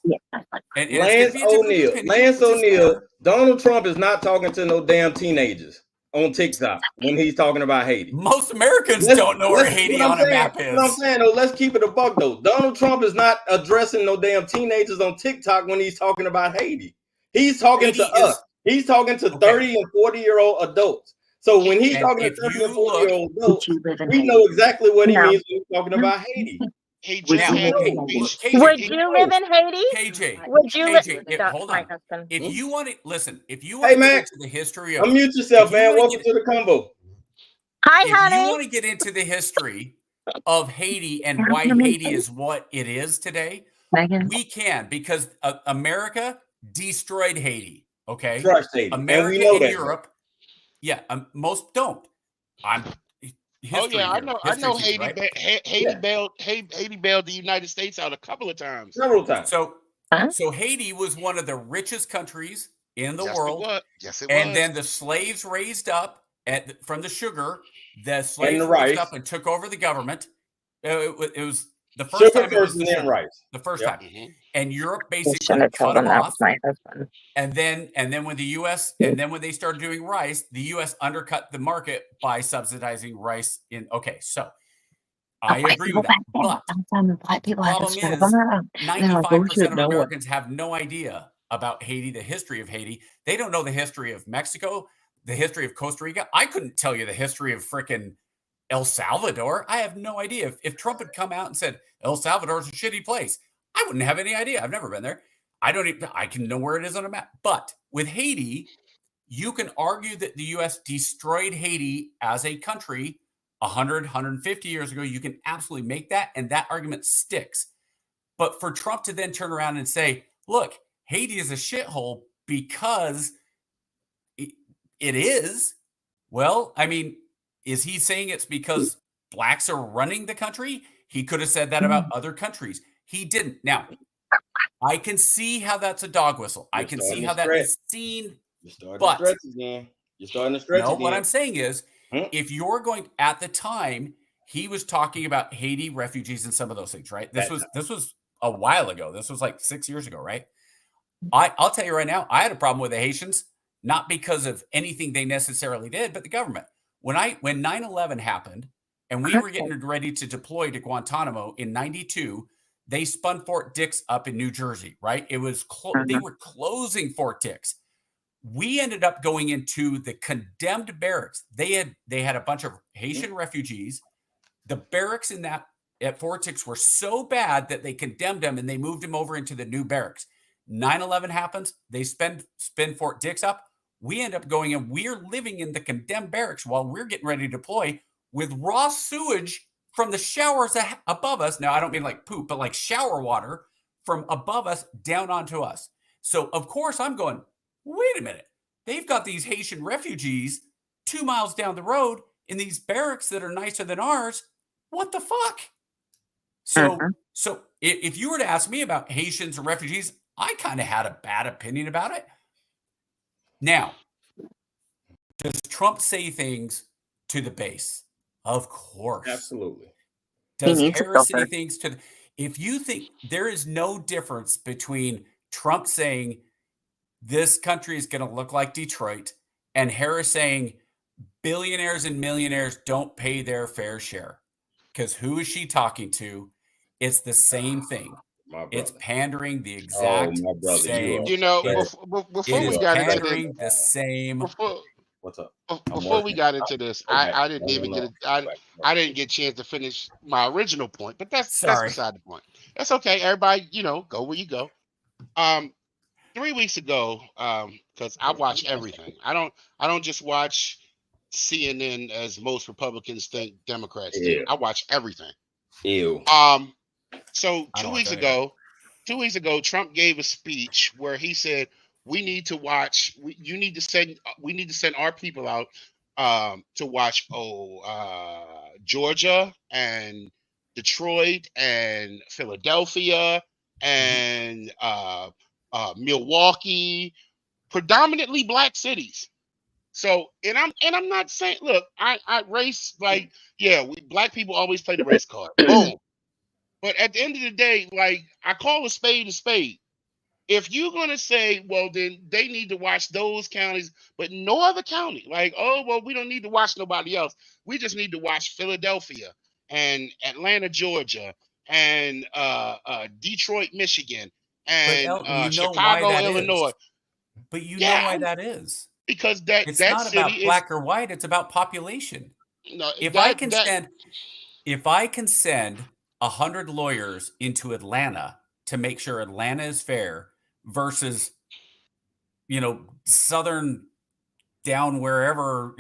and it's gonna Lance be a different O'Neal, opinion, Lance which is O'Neal, fair. Donald Trump is not talking to no damn teenagers on TikTok when he's talking about Haiti. Most Americans don't know where Haiti on a map is. What I'm saying, though, let's keep it a buck, though. Donald Trump is not addressing no damn teenagers on TikTok when he's talking about Haiti. He's talking to us. He's talking to 30 and 40-year-old adults. So when he's talking to 30 and 40-year-old adults, we know exactly what he means when he's talking about Haiti. He just had a beach. Would you live in Haiti? KJ, Would you live? hold on. If you want to listen, if you want Hey, to man, get into the history of, unmute yourself, man. Welcome to the combo. Hi, if honey. you want to get into the history of Haiti and why Haiti is what it is today, we can, because America destroyed Haiti. Okay, Trust Haiti. America And we know and that. Europe. Yeah, most don't. History I here. know. History I know. teacher, Haiti right? Haiti bailed the United States out a couple of times. Several times. So Haiti was one of the richest countries in the world. Yes, it and was. then the slaves raised up from the sugar. The slaves the raised rice. up and took over the government. It was the first Sugar time. It was first and then rice. The first Yep. time, and Europe You basically shouldn't have cut told him them that off. was my husband. And then when the U.S. and then when they started doing rice, the U.S. undercut the market by subsidizing rice. Okay, so I agree with that. But the problem is 95% of Americans have no idea about Haiti, the history of Haiti. They don't know the history of Mexico, the history of Costa Rica. I couldn't tell you the history of frickin' El Salvador. I have no idea. If Trump had come out and said El Salvador is a shitty place, I wouldn't have any idea. I've never been there. I can know where it is on a map. But with Haiti, you can argue that the U.S. destroyed Haiti as a country 100, 150 years ago. You can absolutely make that, and that argument sticks. But for Trump to then turn around and say, look, Haiti is a shithole because it is, well, I mean, is he saying it's because blacks are running the country? He could have said that about other countries. He didn't. Now, I can see how that's a dog whistle. I can see how that is seen. You're starting to stretch again. You're starting to stretch again. What I'm saying is, if you're going, at the time, he was talking about Haiti refugees and some of those things, right? This was a while ago. This was like 6 years ago, right? I'll tell you right now, I had a problem with the Haitians, not because of anything they necessarily did, but the government. When 9/11 happened and we were getting ready to deploy to Guantanamo in 92, they spun Fort Dix up in New Jersey, right? It was they were closing Fort Dix. We ended up going into the condemned barracks. They had a bunch of Haitian refugees. The barracks at Fort Dix were so bad that they condemned them and they moved them over into the new barracks. 9/11 happens. They spin Fort Dix up. We end up going and we're living in the condemned barracks while we're getting ready to deploy with raw sewage from the showers above us. Now, I don't mean like poop, but like shower water from above us down onto us. So, of course, I'm going, wait a minute. They've got these Haitian refugees 2 miles down the road in these barracks that are nicer than ours. What the fuck? So if you were to ask me about Haitians or refugees, I kind of had a bad opinion about it. Now, does Trump say things to the base? Of course. Absolutely. Does Harris say things to if you think there is no difference between Trump saying this country is going to look like Detroit and Harris saying billionaires and millionaires don't pay their fair share. Because who is she talking to? It's the same thing. It's pandering the exact same. Before we got into the same. What's up? Before we got into this, I didn't even get I didn't get a chance to finish my original point, but that's beside the point. That's okay. Everybody, go where you go. 3 weeks ago, because I watch everything. I don't just watch CNN as most Republicans think Democrats do. I watch everything. Ew. So 2 weeks ago, Trump gave a speech where he said we need to watch. We need to send our people out to watch Georgia and Detroit and Philadelphia and Milwaukee, predominantly black cities. So, and I'm not saying, look, I race, like, yeah, black people always play the race card. Boom. But at the end of the day, like, I call a spade a spade. If you're gonna say, well, then they need to watch those counties, but no other county, like, oh, well, we don't need to watch nobody else. We just need to watch Philadelphia and Atlanta, Georgia, and Detroit, Michigan, and You know why Chicago, that Illinois. is. But you know Yeah, why that is. because It's that not city about is, black or white. It's about population. no, If that I can send 100 lawyers into Atlanta to make sure Atlanta is fair versus, Southern down wherever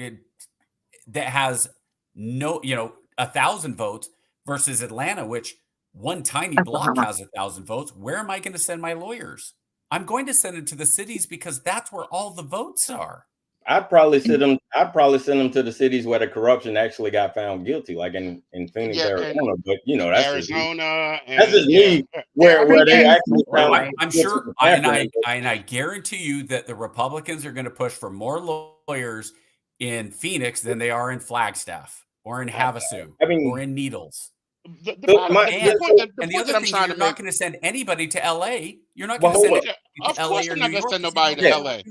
that has no, 1,000 votes versus Atlanta, which one tiny block has 1,000 votes. Where am I going to send my lawyers? I'm going to send it to the cities because that's where all the votes are. I'd probably send them to the cities where the corruption actually got found guilty, like in Phoenix, Yeah, Arizona. But that's Arizona, that's just me. Where they actually found. I'm sure, and I guarantee you that the Republicans are going to push for more lawyers in Phoenix than they are in Flagstaff or in Havasu or in Needles. The point that I'm trying to you're not make, going to send anybody to LA. You're not Well, going to send of to course LA or I'm not New going to York. send nobody to LA.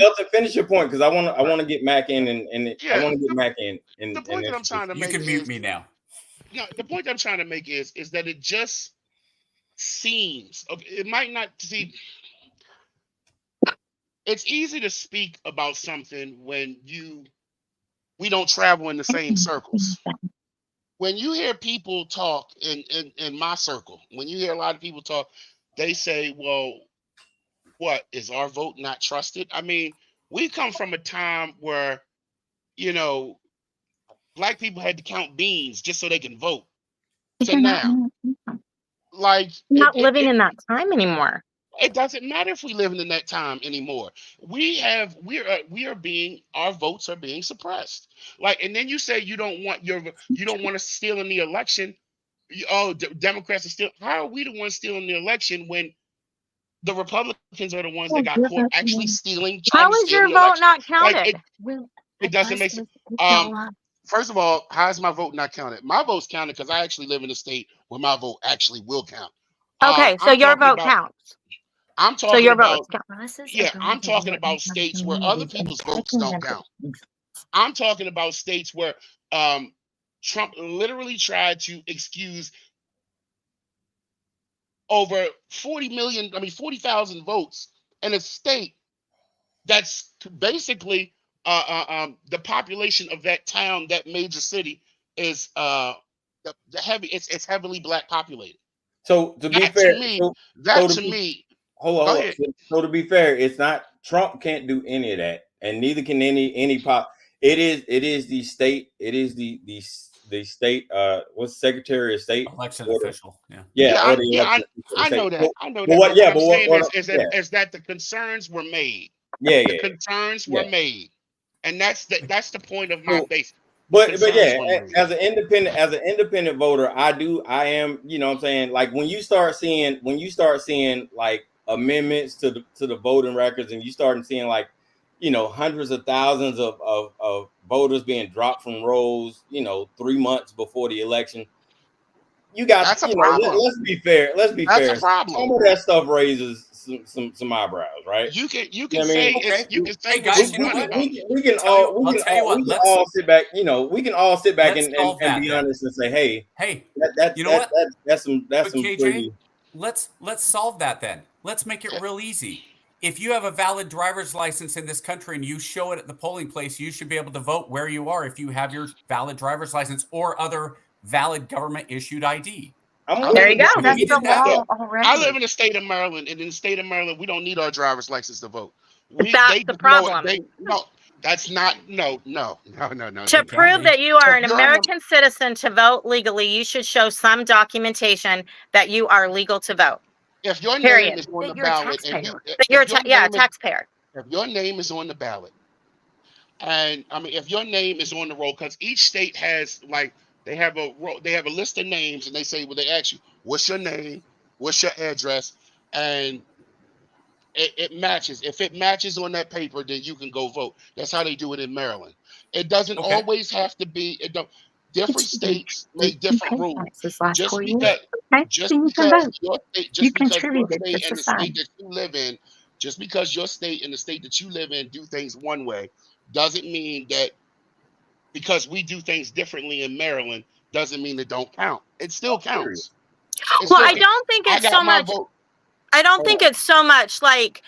Elton, finish your point, because I want to get Mac in, and I want to get Mac in. The point that I'm trying to make, you can mute me now. No, the point that I'm trying to make is that it just seems, it might not see. It's easy to speak about something when we don't travel in the same circles. When you hear people talk in my circle, when you hear a lot of people talk, they say, well, what, is our vote not trusted? I mean, we come from a time where, black people had to count beans just so they can vote. So now, like, not living in that time anymore. It doesn't matter if we live in that time anymore. Our votes are being suppressed. Like, and then you say you don't want to steal in the election. Democrats are still. How are we the ones stealing the election when the Republicans are the ones that got caught actually stealing? How is your vote not counted? Like, it doesn't make sense. First of all, how is my vote not counted? My vote's counted because I actually live in a state where my vote actually will count. Okay, so your vote counts. I'm talking so your about, vote counts. I'm talking about states where other people's votes don't count. I'm talking about states where Trump literally tried to excuse over 40,000 votes in a state that's basically the population of that town, that major city, is it's heavily black populated. So to be fair, hold on. So to be fair, it's not, Trump can't do any of that, and neither can any pop. It is the state. It is the state. What's Secretary of State? Election official. I know that. I know that. What I'm saying is that the concerns were made. The concerns were made, and that's the point of my base. But yeah, as an independent voter, I am, what I'm saying, like, when you start seeing like amendments to the voting records, and you start seeing, like, hundreds of thousands of voters being dropped from rolls, 3 months before the election, you got, that's a problem. Let's be fair. That's a problem. Some of that stuff raises some eyebrows, right? You can say, guys, we can all sit back. We can all sit back and be honest and say, hey, that's some KJ, pretty... let's solve that then. Let's make it real easy. If you have a valid driver's license in this country and you show it at the polling place, you should be able to vote where you are if you have your valid driver's license or other valid government issued ID. There you go. That's the law already. I live in the state of Maryland, and in the state of Maryland, we don't need our driver's license to vote. That's the problem. That's not. No. To prove that you are an American citizen to vote legally, you should show some documentation that you are legal to vote. If your name is on the ballot, you're a taxpayer. If your name is on the ballot, and I mean, if your name is on the roll, because each state has, like, They have a list of names, and they say, well, they ask you, what's your name, what's your address, and it matches. If it matches on that paper, then you can go vote. That's how they do it in Maryland. It doesn't Okay. always have to be. It don't. Different states make different rules. This last Just 4 years. because, Okay, just so you can because vote. your state, You just because your contributed state to and the society. state that you live in, just because your state and the state that you live in do things one way, doesn't mean that because we do things differently in Maryland doesn't mean it don't count. It still counts. It Well, still I counts. don't think I it's got so my much. vote. I don't Hold think on. it's so much like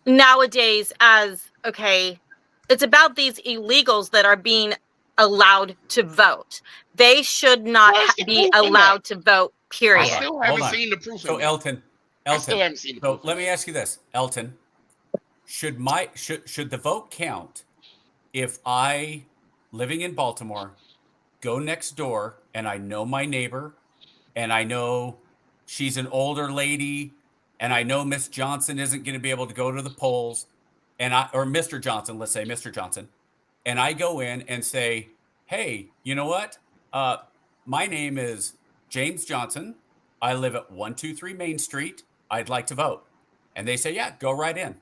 nowadays as okay, it's about these illegals that are being allowed to vote. They should not Where's the be proof in that? allowed to vote, I period. still Hold haven't on. seen the proof So in that. Elton, I still haven't seen the so proof. let me ask you this, Elton. Should the vote count if I, living in Baltimore, go next door and I know my neighbor and I know she's an older lady and I know Miss Johnson isn't going to be able to go to the polls or Mr. Johnson, let's say Mr. Johnson, and I go in and say, hey, you know what? My name is James Johnson. I live at 123 Main Street. I'd like to vote. And they say, yeah, go right in.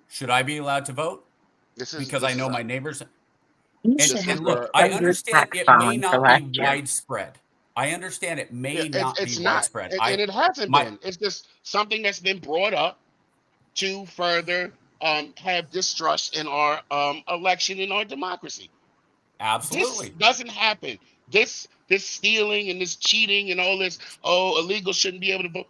Should I be allowed to vote? Because I know my neighbors. You And, should have and to look, I spend your understand tax it may filing for not last be year. widespread. I understand it may not It's be not, widespread. and it hasn't my been. It's just something that's been brought up to further have distrust in our election in our democracy. This absolutely. doesn't happen. This stealing and this cheating and all this illegal shouldn't be able to vote.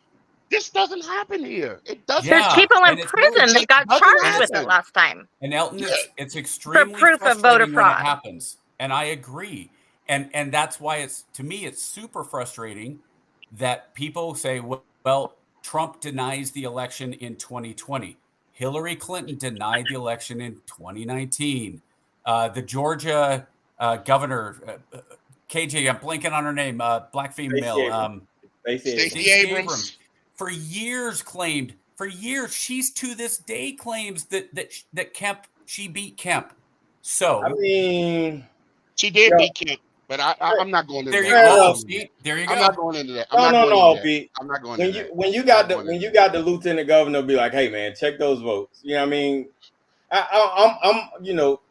This doesn't happen here. It doesn't. There's Yeah, people in and it's really prison that got doesn't charged with it happen. last time and Elton, Yeah. it's for extremely proof of voter frustrating when it fraud. happens, and I agree. And that's why to me it's super frustrating that people say, well, Trump denies the election in 2020. Hillary Clinton denied the election in 2019. The Georgia governor, KJ, I'm blanking on her name, black female, Stacey Abrams. for years she's to this day claims that Kemp, she beat Kemp. So I mean, She did yeah. beat Kemp, but I'm not going into there that. you Fair go. enough. See, there you I'm go. not going into that. No, Pete. I'm not going When into you that. when you got the lieutenant governor be like, hey man, check those votes. You know what I mean? I'm you know,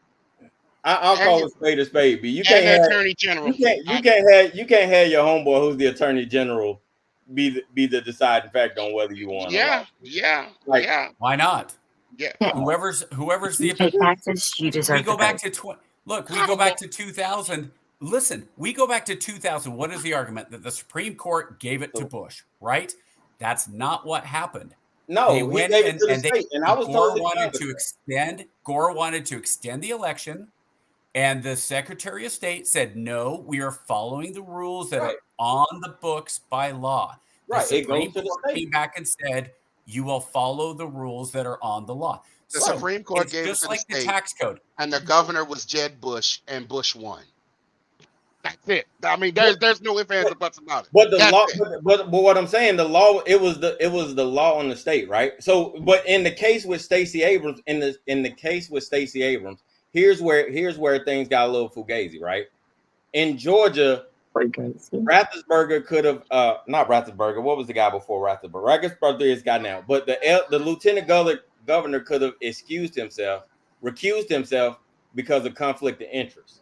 I'll call a spade. But you can't And the have attorney general. you can't have your homeboy who's the attorney general be the deciding factor on whether you won or not. Yeah. Why not? Yeah. Whoever's the You pay taxes, you deserve we go to back vote. to we go back to 2000. Listen, we go back to 2000. What is the argument? That the Supreme Court gave it to Bush, right? That's not what happened. No, They he went gave in it to the and state, and I was Gore totally wanted fine with to that. Gore wanted to extend the election, and the Secretary of State said, no, we are following the rules that Right. are on the books by law. The Right, it Supreme goes to the Court state. came back and said, you will follow the rules that are on the law. The So Supreme Court it's gave it just to like the the state, tax code. and the governor was Jeb Bush, and Bush won. That's it. I mean, there's no ifs, ands, or buts about it. But the That's law, it. but what I'm saying, the law, it was the law on the state, right? So, but in the case with Stacey Abrams, here's where things got a little fugazi, right? In Georgia, Rathensperger could have not Rathensperger. What was the guy before Rathensperger? Rathensperger is guy now, but the lieutenant governor could have recused himself because of conflict of interest,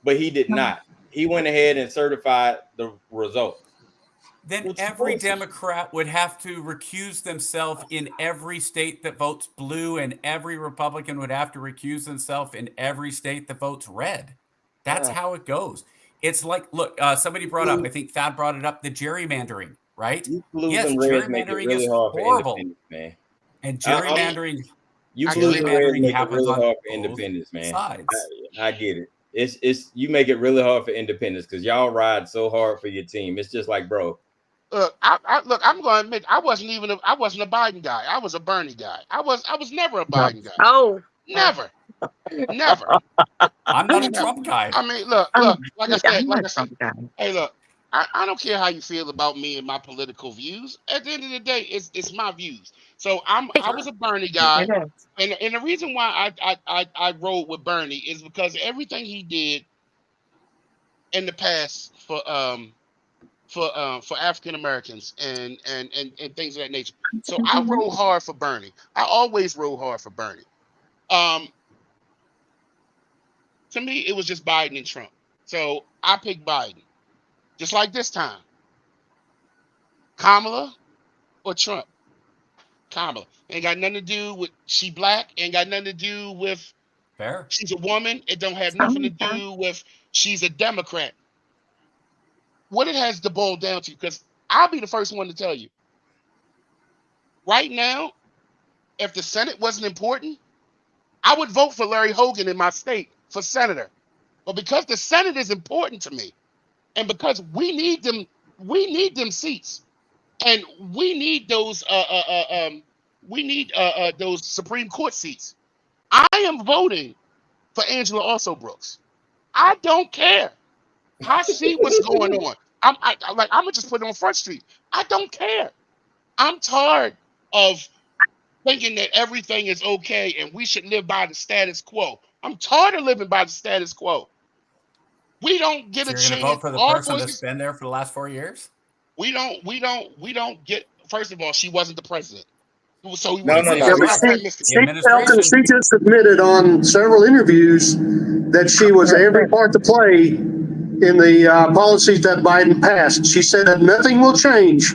but he did not. He went ahead and certified the results. Then every Democrat would have to recuse themselves in every state that votes blue, and every Republican would have to recuse themselves in every state that votes red. That's how it goes. It's like, look, somebody brought up, I think Thad brought it up, the gerrymandering, right? Yes, gerrymandering is horrible. Man. And gerrymandering, You blues and reds make it happens really on hard for both independents, man. sides. I get it. It's you make it really hard for independents because y'all ride so hard for your team. It's just like, bro. Look, I'm going to admit, I wasn't a Biden guy. I was a Bernie guy. I was never a Biden guy. Oh, Never. I'm not a Trump guy. I mean, look, like I said, hey, look, I don't care how you feel about me and my political views. At the end of the day, it's my views. So I was a Bernie guy, and the reason why I rode with Bernie is because everything he did in the past for African Americans and things of that nature. So I rode hard for Bernie. I always rode hard for Bernie. To me, it was just Biden and Trump. So I picked Biden. Just like this time. Kamala or Trump? Kamala. Ain't got nothing to do with she black. Ain't got nothing to do with Fair. she's a woman. It don't have nothing to do with she's a Democrat. What it has to boil down to, because I'll be the first one to tell you. Right now, if the Senate wasn't important, I would vote for Larry Hogan in my state for senator. But because the Senate is important to me, and because we need them seats, and we need those Supreme Court seats, I am voting for Angela Also Brooks. I don't care. I see what's going on. I'm gonna just put it on Front Street. I don't care. I'm tired of thinking that everything is okay and we should live by the status quo. I'm tired of living by the status quo. We don't get So a you're going chance. to vote for the person that's been there for the last 4 years? We don't get. First of all, she wasn't the president, so we No. She just admitted on several interviews that she was every part to play in the policies that Biden passed. She said that nothing will change.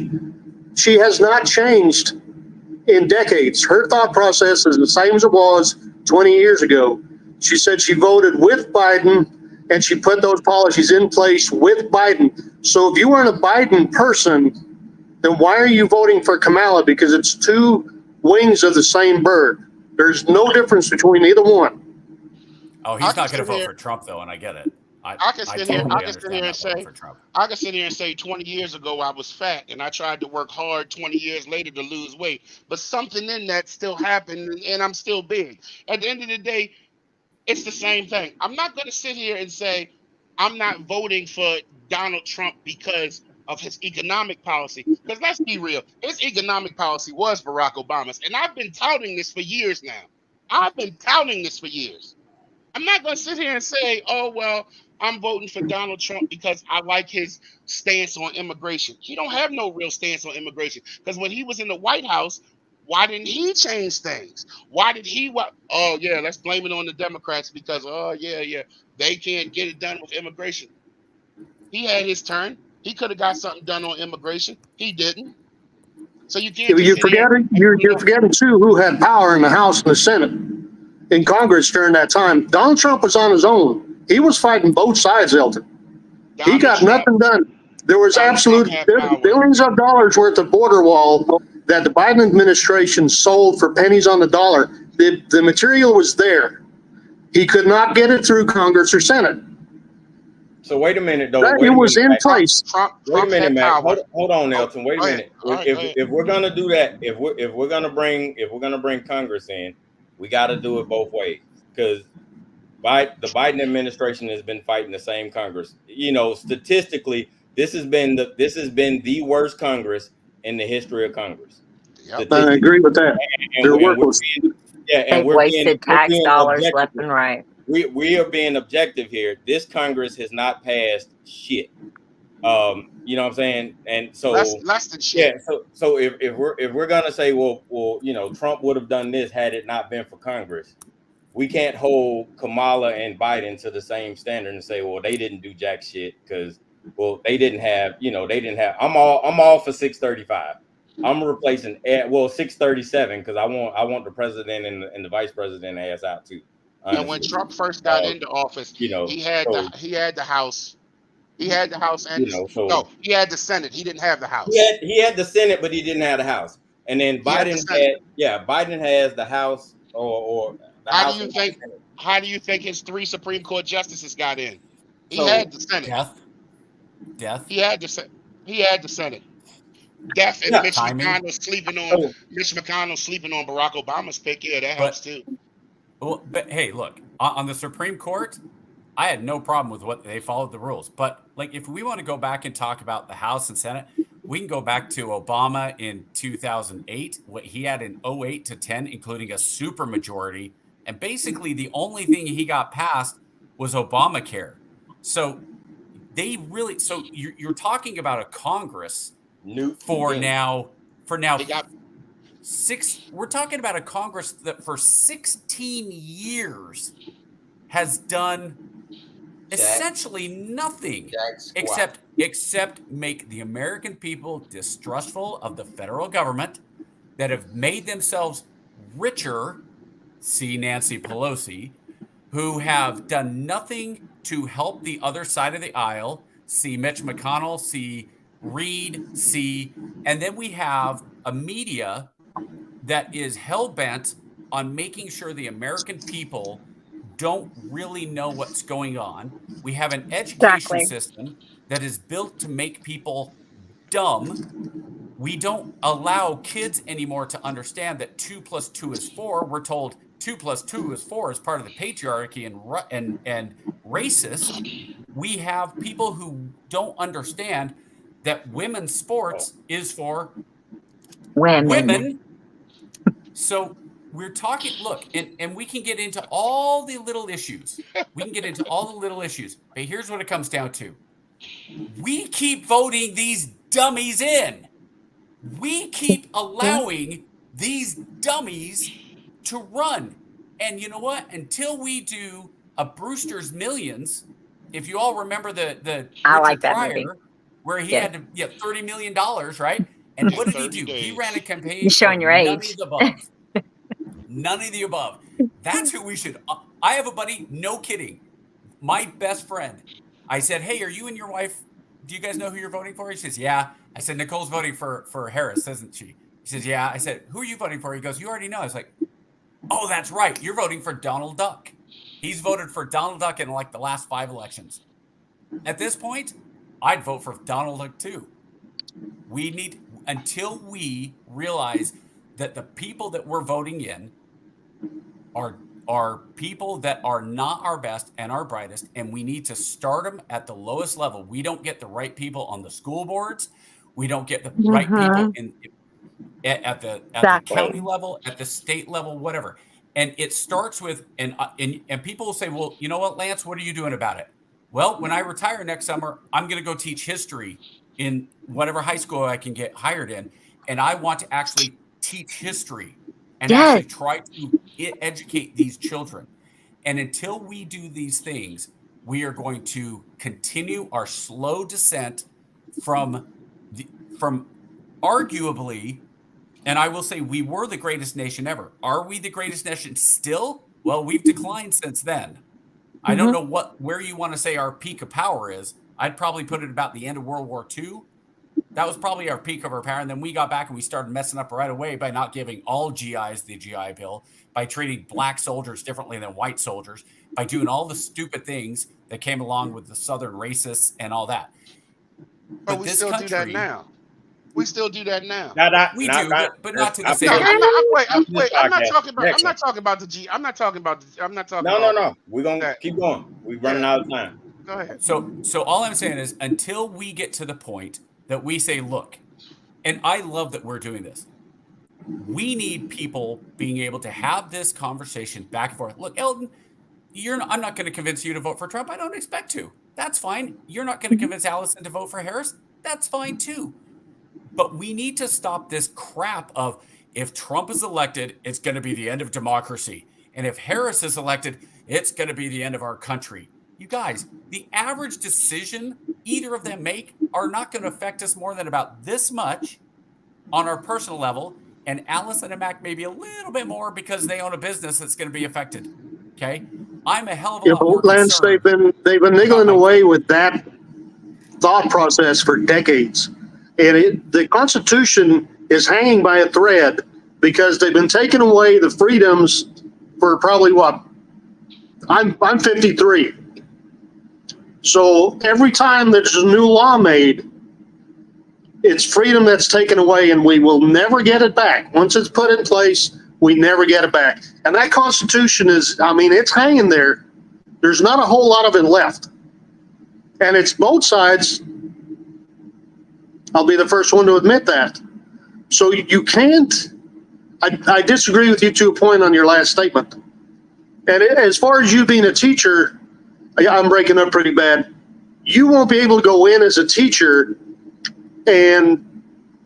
She has not changed in decades. Her thought process is the same as it was 20 years ago. She said she voted with Biden and she put those policies in place with Biden. So if you weren't a Biden person, then why are you voting for Kamala? Because it's two wings of the same bird. There's no difference between either one. Oh, he's not going to vote for Trump, though, and I get it. I can sit here and say 20 years ago I was fat and I tried to work hard 20 years later to lose weight, but something in that still happened and I'm still big. At the end of the day, it's the same thing. I'm not going to sit here and say I'm not voting for Donald Trump because of his economic policy. Because let's be real, his economic policy was Barack Obama's, and I've been touting this for years now. I'm not going to sit here and say, oh, well, I'm voting for Donald Trump because I like his stance on immigration. He don't have no real stance on immigration, because when he was in the White House, why didn't he change things? Why did he? Oh, yeah, let's blame it on the Democrats because, they can't get it done with immigration. He had his turn. He could have got something done on immigration. He didn't. So you can't. You're forgetting too who had power in the House and the Senate, in Congress during that time. Donald Trump was on his own. He was fighting both sides, Elton. He got nothing done. There was absolute billions of dollars worth of border wall that the Biden administration sold for pennies on the dollar. The material was there. He could not get it through Congress or Senate. So wait a minute, though. It was in place. Wait a minute, Matt. Hold on, Nelson. Wait a minute. If we're gonna do that, if we're gonna bring Congress in, we got to do it both ways, because the Biden administration has been fighting the same Congress. You know, statistically, this has been the worst Congress in the history of Congress. Yep. I agree with that. They've wasted tax dollars left and right. We are being objective here. This Congress has not passed shit. You know what I'm saying? And so less than shit. Yeah. So if we're gonna say, well, you know, Trump would have done this had it not been for Congress, we can't hold Kamala and Biden to the same standard and say, well, they didn't do jack shit because, well, they didn't have. I'm all for 635. I'm replacing 637 because I want the president and the vice president ass out too. Honestly. And when Trump first got into office, he had the House. He had the House and he had the Senate. He didn't have the House. He had the Senate, but he didn't have the House. And then Biden Biden has the House or the how House. How do you think his 3 Supreme Court justices got in? He had the Senate. Death. He had the Senate. Death and Mitch McConnell sleeping on Barack Obama's pick. Yeah, that helps too. Well, but hey, look, on the Supreme Court, I had no problem with what they followed the rules. But like, if we want to go back and talk about the House and Senate, we can go back to Obama in 2008, what he had in 08 to 10, including a super majority. And basically the only thing he got passed was Obamacare. So they really, so you're talking about a Congress Newt for Gingrich. now, They got we're talking about a Congress that for 16 years has done essentially nothing except make the American people distrustful of the federal government, that have made themselves richer, see Nancy Pelosi, who have done nothing to help the other side of the aisle, see Mitch McConnell, see Reid, and then we have a media that is hell-bent on making sure the American people don't really know what's going on. We have an education system that is built to make people dumb. We don't allow kids anymore to understand that 2 + 2 is 4. We're told 2 + 2 is 4 as part of the patriarchy and racist. We have people who don't understand that women's sports is for women. So we're talking, look, and we can get into all the little issues. But here's what it comes down to. We keep voting these dummies in. We keep allowing these dummies to run. And you know what? Until we do a Brewster's Millions, if you all remember the Richard Pryor, where he had to get $30 million, right? And what did he do? He ran a campaign. You're showing your age. None of the above. That's who we should. I have a buddy, no kidding, my best friend. I said, hey, are you and your wife, do you guys know who you're voting for? He says, yeah. I said, Nicole's voting for Harris, isn't she? He says, yeah. I said, who are you voting for? He goes, you already know. I was like, oh, that's right. You're voting for Donald Duck. He's voted for Donald Duck in like the last 5 elections. At this point, I'd vote for Donald Duck too. We need, until we realize that the people that we're voting in are people that are not our best and our brightest, and we need to start them at the lowest level. We don't get the right people on the school boards. We don't get the right people at the county level, at the state level, whatever. And it starts with, and people will say, well, you know what, Lance, what are you doing about it? Well, when I retire next summer, I'm going to go teach history in whatever high school I can get hired in. And I want to actually teach history and actually try to educate these children. And until we do these things, we are going to continue our slow descent from arguably, and I will say we were the greatest nation ever. Are we the greatest nation still? Well, we've declined since then. I don't know where you want to say our peak of power is. I'd probably put it about the end of World War II. That was probably our peak of our power. And then we got back and we started messing up right away by not giving all GIs the GI Bill, by treating black soldiers differently than white soldiers, by doing all the stupid things that came along with the Southern racists and all that. But we still do that now. We still do that now. We do, but not to the same. I'm not talking about the G. I'm not talking about. No. We're gonna keep going. We're running out of time. Go ahead. So all I'm saying is, until we get to the point that we say, look, and I love that we're doing this. We need people being able to have this conversation back and forth. Look, Eldon, I'm not going to convince you to vote for Trump. I don't expect to. That's fine. You're not going to convince Allison to vote for Harris. That's fine too. But we need to stop this crap of, if Trump is elected, it's going to be the end of democracy. And if Harris is elected, it's going to be the end of our country. You guys, the average decision either of them make are not going to affect us more than about this much on our personal level. And Allison and Mac maybe a little bit more because they own a business that's going to be affected. Okay? I'm a hell of a lot more Lance, they've been niggling away with that thought process for decades. And the Constitution is hanging by a thread because they've been taking away the freedoms for probably what? I'm 53. So every time there's a new law made, it's freedom that's taken away, and we will never get it back. Once it's put in place, we never get it back. And that Constitution is, it's hanging there. There's not a whole lot of it left. And it's both sides. I'll be the first one to admit that. So you can't, I disagree with you to a point on your last statement. And as far as you being a teacher, I'm breaking up pretty bad. you won't be able to go in as a teacher and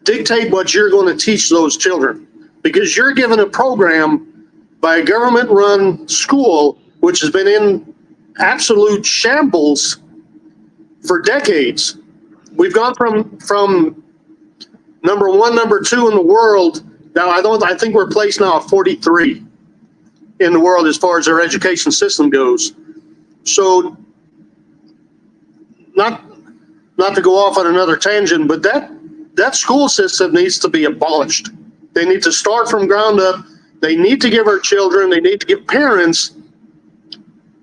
dictate what you're going to teach those children, because you're given a program by a government-run school which has been in absolute shambles for decades. We've gone from number 1, number 2 in the world. Now I think we're placed now at 43 in the world as far as our education system goes. So not to go off on another tangent, but that school system needs to be abolished. They need to start from ground up. They need to give our children, they need to give parents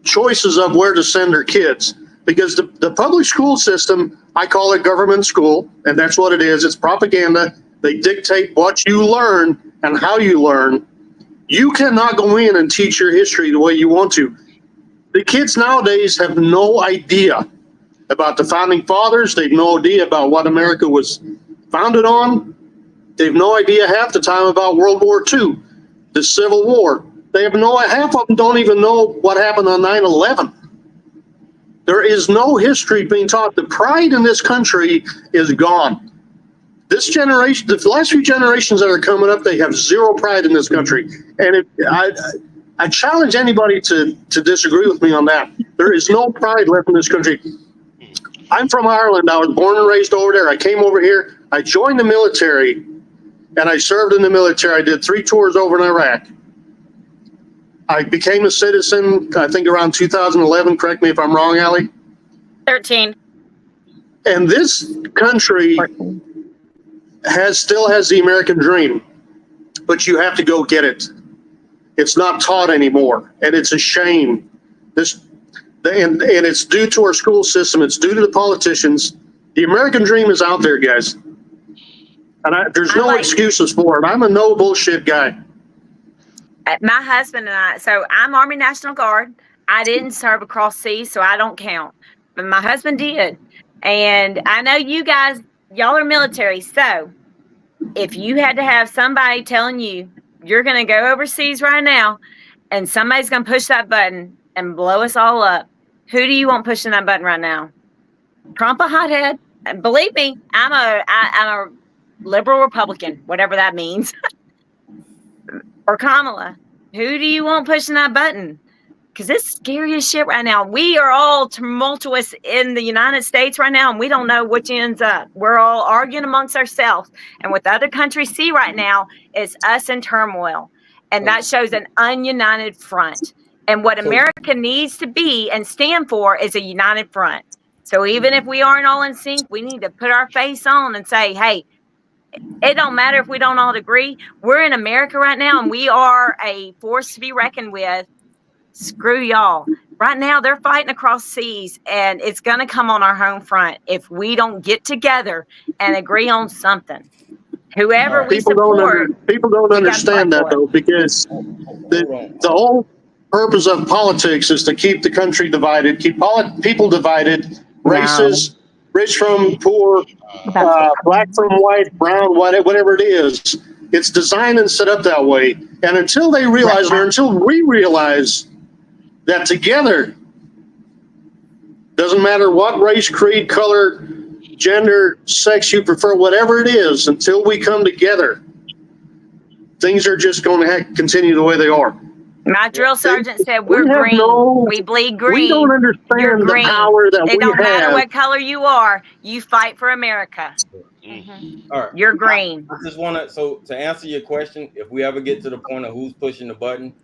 choices of where to send their kids. Because the public school system, I call it government school, and that's what it is. It's propaganda. They dictate what you learn and how you learn. You cannot go in and teach your history the way you want to. The kids nowadays have no idea about the founding fathers. They've no idea about what America was founded on. They've no idea half the time about World War II, the Civil War. Half of them don't even know what happened on 9/11. There is no history being taught. The pride in this country is gone. This generation, the last few generations that are coming up, they have zero pride in this country. And I challenge anybody to disagree with me on that. There is no pride left in this country. I'm from Ireland. I was born and raised over there. I came over here. I joined the military, and I served in the military. I did 3 tours over in Iraq. I became a citizen, I think around 2011. Correct me if I'm wrong, Allie. 13. And this country still has the American dream, but you have to go get it. It's not taught anymore, and it's a shame. And it's due to our school system. It's due to the politicians. The American dream is out there, guys, and there's no excuses for it. I'm a no bullshit guy. My husband and I, so I'm Army National Guard. I didn't serve across seas, so I don't count. But my husband did. And I know you guys, y'all are military. So if you had to have somebody telling you you're going to go overseas right now and somebody's going to push that button and blow us all up, who do you want pushing that button right now? Trump a hothead? And believe me, I'm a liberal Republican, whatever that means. Or Kamala, who do you want pushing that button? Because it's scary as shit right now. We are all tumultuous in the United States right now, and we don't know which ends up. We're all arguing amongst ourselves. And what the other countries see right now is us in turmoil. And that shows an ununited front. And what America needs to be and stand for is a united front. So even if we aren't all in sync, we need to put our face on and say, hey, it don't matter if we don't all agree. We're in America right now, and we are a force to be reckoned with. Screw y'all. Right now, they're fighting across seas, and it's going to come on our home front if we don't get together and agree on something. Whoever we support. People don't understand that, though, because the whole purpose of politics is to keep the country divided, keep people divided, races, rich from poor, black from white, brown, white, whatever it is. It's designed and set up that way. And until they realize, or until we realize that together, doesn't matter what race, creed, color, gender, sex you prefer, whatever it is, until we come together, things are just going to continue the way they are. My drill sergeant said, we're green. We bleed green. We don't understand the power that we have. It don't matter what color you are. You fight for America. All right. You're green. I just want to answer your question, if we ever get to the point of who's pushing the button.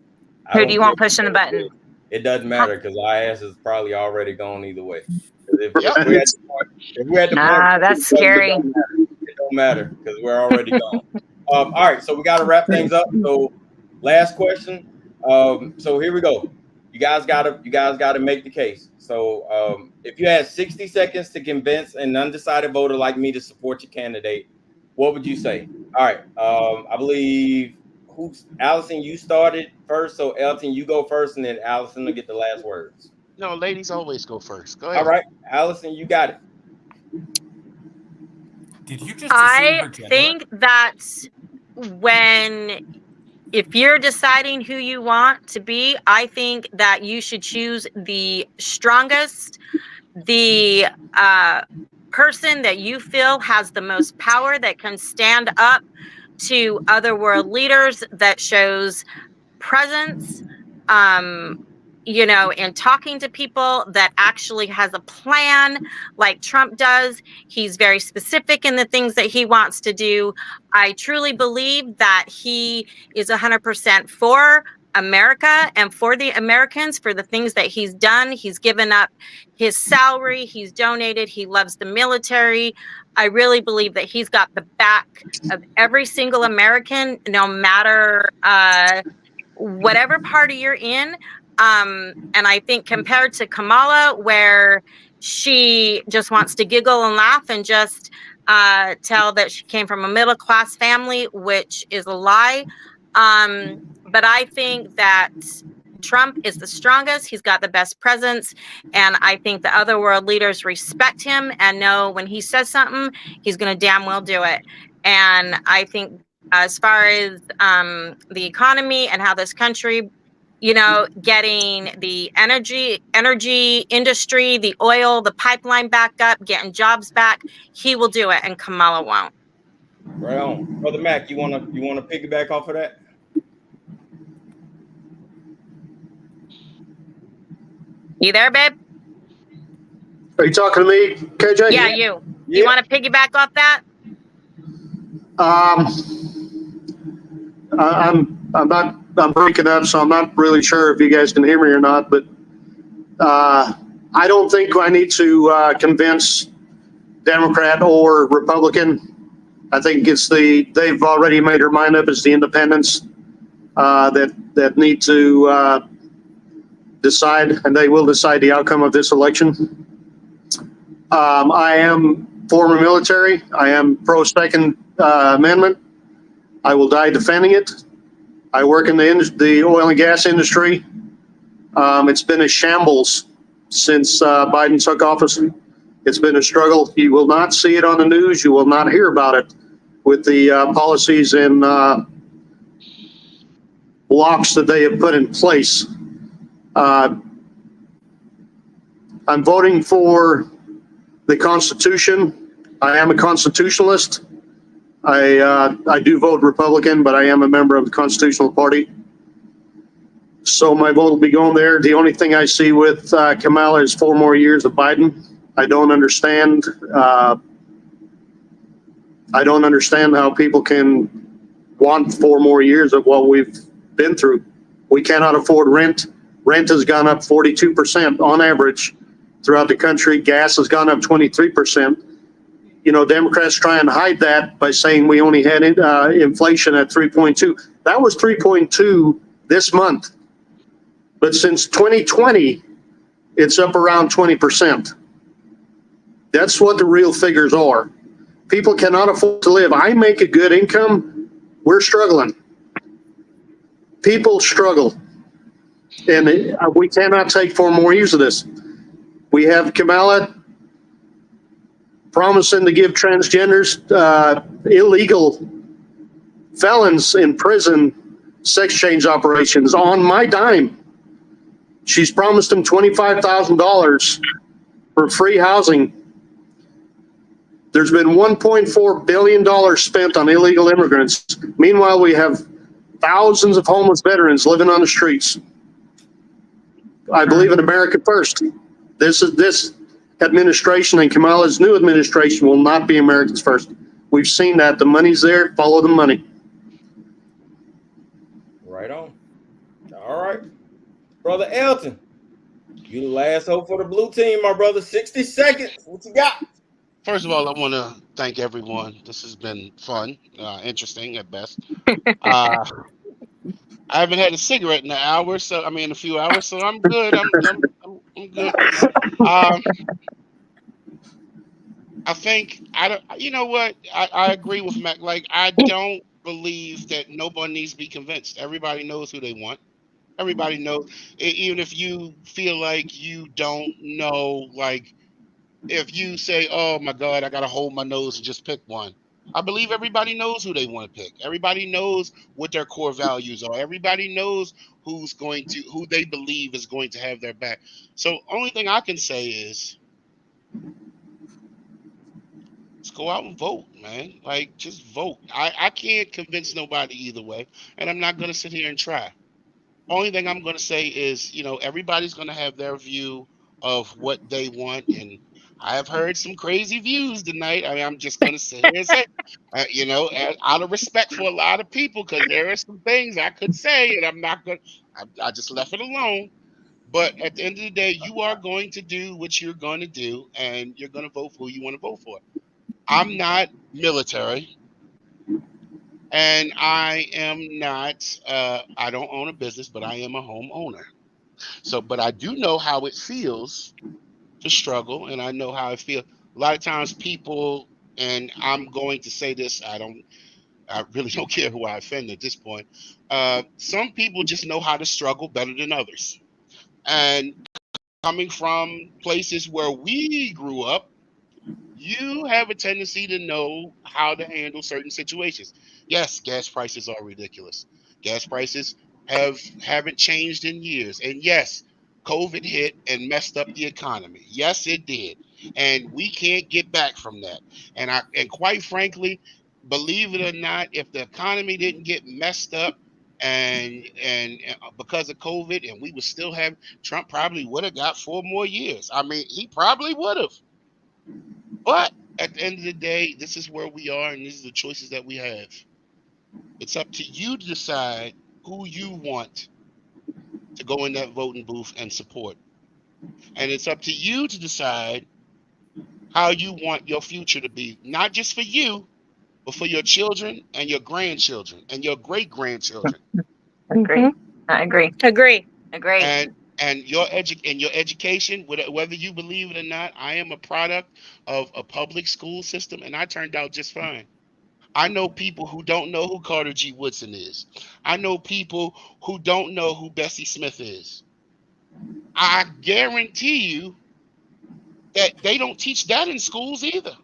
Who do you want pushing the button? It doesn't matter, because our ass is probably already gone either way. If we're at the point, that's scary. It don't matter, because we're already gone. All right, so we got to wrap things up. So last question. So here we go. You guys gotta make the case. So if you had 60 seconds to convince an undecided voter like me to support your candidate, what would you say? All right. I believe Allison, you started first. So Elton, you go first, and then Allison will get the last words. No, ladies always go first. Go ahead. All right, Allison, you got it. Did you just? I think that's if you're deciding who you want to be, I think that you should choose the strongest, the person that you feel has the most power, that can stand up to other world leaders, that shows presence, in talking to people, that actually has a plan like Trump does. He's very specific in the things that he wants to do. I truly believe that he is 100% for America and for the Americans, for the things that he's done. He's given up his salary, he's donated, he loves the military. I really believe that he's got the back of every single American, no matter whatever party you're in. And I think compared to Kamala, where she just wants to giggle and laugh and just tell that she came from a middle class family, which is a lie. But I think that Trump is the strongest. He's got the best presence. And I think the other world leaders respect him and know when he says something, he's going to damn well do it. And I think as far as the economy and how this country, getting the energy industry, the oil, the pipeline back up, getting jobs back, he will do it, and Kamala won't. Right on. Brother Mac, you wanna piggyback off of that? You there, babe? Are you talking to me, KJ? Yeah, you. You want to piggyback off that? I'm breaking up, so I'm not really sure if you guys can hear me or not, but I don't think I need to convince Democrat or Republican. I think they've already made their mind up. It's the independents that need to decide, and they will decide the outcome of this election. I am former military. I am pro Second Amendment. I will die defending it. I work in the oil and gas industry. It's been a shambles since Biden took office. It's been a struggle. You will not see it on the news. You will not hear about it with the policies and blocks that they have put in place. I'm voting for the Constitution. I am a constitutionalist. I do vote Republican, but I am a member of the Constitutional Party. So my vote will be going there. The only thing I see with Kamala is 4 more years of Biden. I don't understand. I don't understand how people can want 4 more years of what we've been through. We cannot afford rent. Rent has gone up 42% on average throughout the country. Gas has gone up 23%. Democrats try and hide that by saying we only had inflation at 3.2. That was 3.2 this month. But since 2020, it's up around 20%. That's what the real figures are. People cannot afford to live. I make a good income. We're struggling. People struggle. And we cannot take 4 more years of this. We have Kamala promising to give transgenders, illegal felons in prison, sex change operations on my dime. She's promised them $25,000 for free housing. There's been $1.4 billion spent on illegal immigrants. Meanwhile, we have thousands of homeless veterans living on the streets. I believe in America first. This administration and Kamala's new administration will not be Americans first. We've seen that. The money's there. Follow the money. Right on. All right. Brother Elton, you the last hope for the blue team, my brother. 60 seconds. What you got? First of all, I want to thank everyone. This has been fun, interesting at best. I haven't had a cigarette in an hour, so a few hours, so I'm good. I'm good. I think you know what? I agree with Mac. Like, I don't believe that nobody needs to be convinced. Everybody knows who they want. Everybody knows, even if you feel like you don't know, like if you say, oh my God, I got to hold my nose and just pick one. I believe everybody knows who they want to pick. Everybody knows what their core values are. Everybody knows who they believe is going to have their back. So only thing I can say is Just go out and vote, man. Like, just vote. I can't convince nobody either way, and I'm not going to sit here and try. Only thing I'm going to say is, everybody's going to have their view of what they want, and I have heard some crazy views tonight. I mean, I'm just going to sit here and say, out of respect for a lot of people, because there are some things I could say, and I'm not going to, I just left it alone. But at the end of the day, you are going to do what you're going to do, and you're going to vote for who you want to vote for. I'm not military, and I am not, I don't own a business, but I am a homeowner. So, but I do know how it feels to struggle, and I know how it feels. A lot of times people, and I'm going to say this, I really don't care who I offend at this point. Some people just know how to struggle better than others. And coming from places where we grew up, you have a tendency to know how to handle certain situations. Yes, gas prices are ridiculous. Gas prices haven't changed in years. And yes, COVID hit and messed up the economy. Yes, it did. And we can't get back from that. And quite frankly, believe it or not, if the economy didn't get messed up and because of COVID, and we would still have, Trump probably would have got 4 more years. I mean, he probably would have. But at the end of the day, this is where we are, and these are the choices that we have. It's up to you to decide who you want to go in that voting booth and support. And it's up to you to decide how you want your future to be, not just for you, but for your children and your grandchildren and your great-grandchildren. Agree. I agree. Agree. And your education, whether you believe it or not, I am a product of a public school system, and I turned out just fine. I know people who don't know who Carter G. Woodson is. I know people who don't know who Bessie Smith is. I guarantee you that they don't teach that in schools either.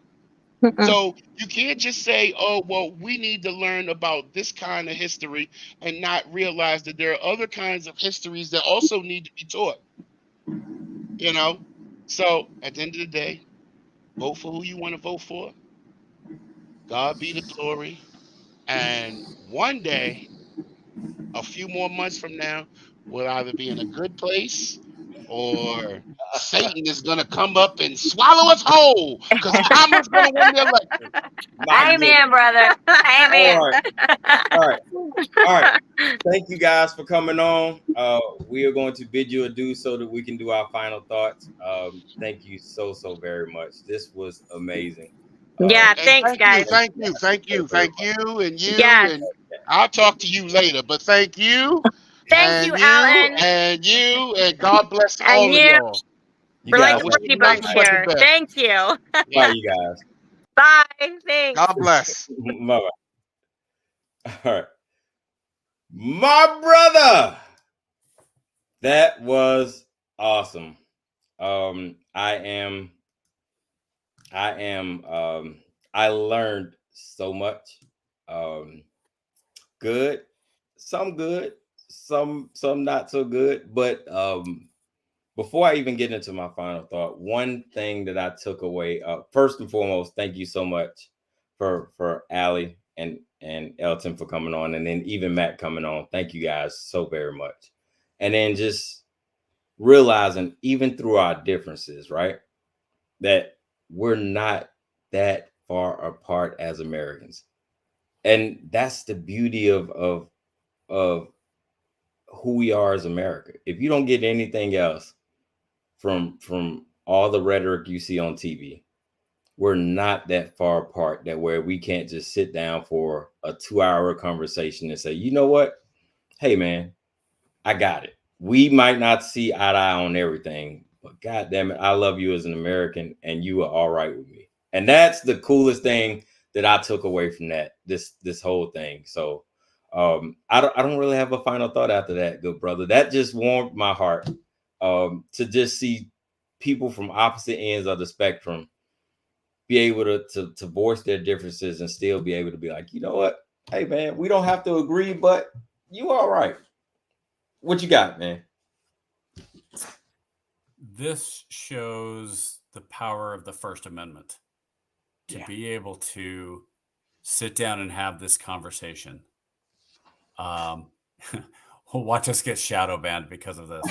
So you can't just say, oh, well, we need to learn about this kind of history and not realize that there are other kinds of histories that also need to be taught. So at the end of the day, vote for who you want to vote for. God be the glory. And one day, a few more months from now, we'll either be in a good place or Satan is going to come up and swallow us whole because Kamala's going to win the election. Amen, brother. Amen. All right. Thank you guys for coming on. We are going to bid you adieu so that we can do our final thoughts. Thank you so very much. This was amazing. Yeah, thanks, guys. Thank you, and you, and I'll talk to you later. But thank you. Thank you, Alan. And you, and God bless all of y'all. We're like the Brady Bunch here. Thank you. Bye, you guys. Bye. Thanks. God bless. Bye. All right. My brother. That was awesome. I learned so much. Good, some not so good. But before I even get into my final thought, one thing that I took away, first and foremost, thank you so much for Allie and Elton for coming on, and then even Matt coming on. Thank you guys so very much. And then just realizing, even through our differences, right, that we're not that far apart as Americans. And that's the beauty of who we are as America. If you don't get anything else from all the rhetoric you see on TV, we're not that far apart that where we can't just sit down for a 2-hour conversation and say, you know what? Hey, man, I got it. We might not see eye to eye on everything, but God damn it, I love you as an American and you are all right with me. And that's the coolest thing that I took away from this whole thing. So I don't really have a final thought after that, good brother. That just warmed my heart to just see people from opposite ends of the spectrum be able to voice their differences and still be able to be like, you know what? Hey, man, we don't have to agree, but you all right. What you got, man? This shows the power of the First Amendment to be able to sit down and have this conversation. Watch us get shadow banned because of this.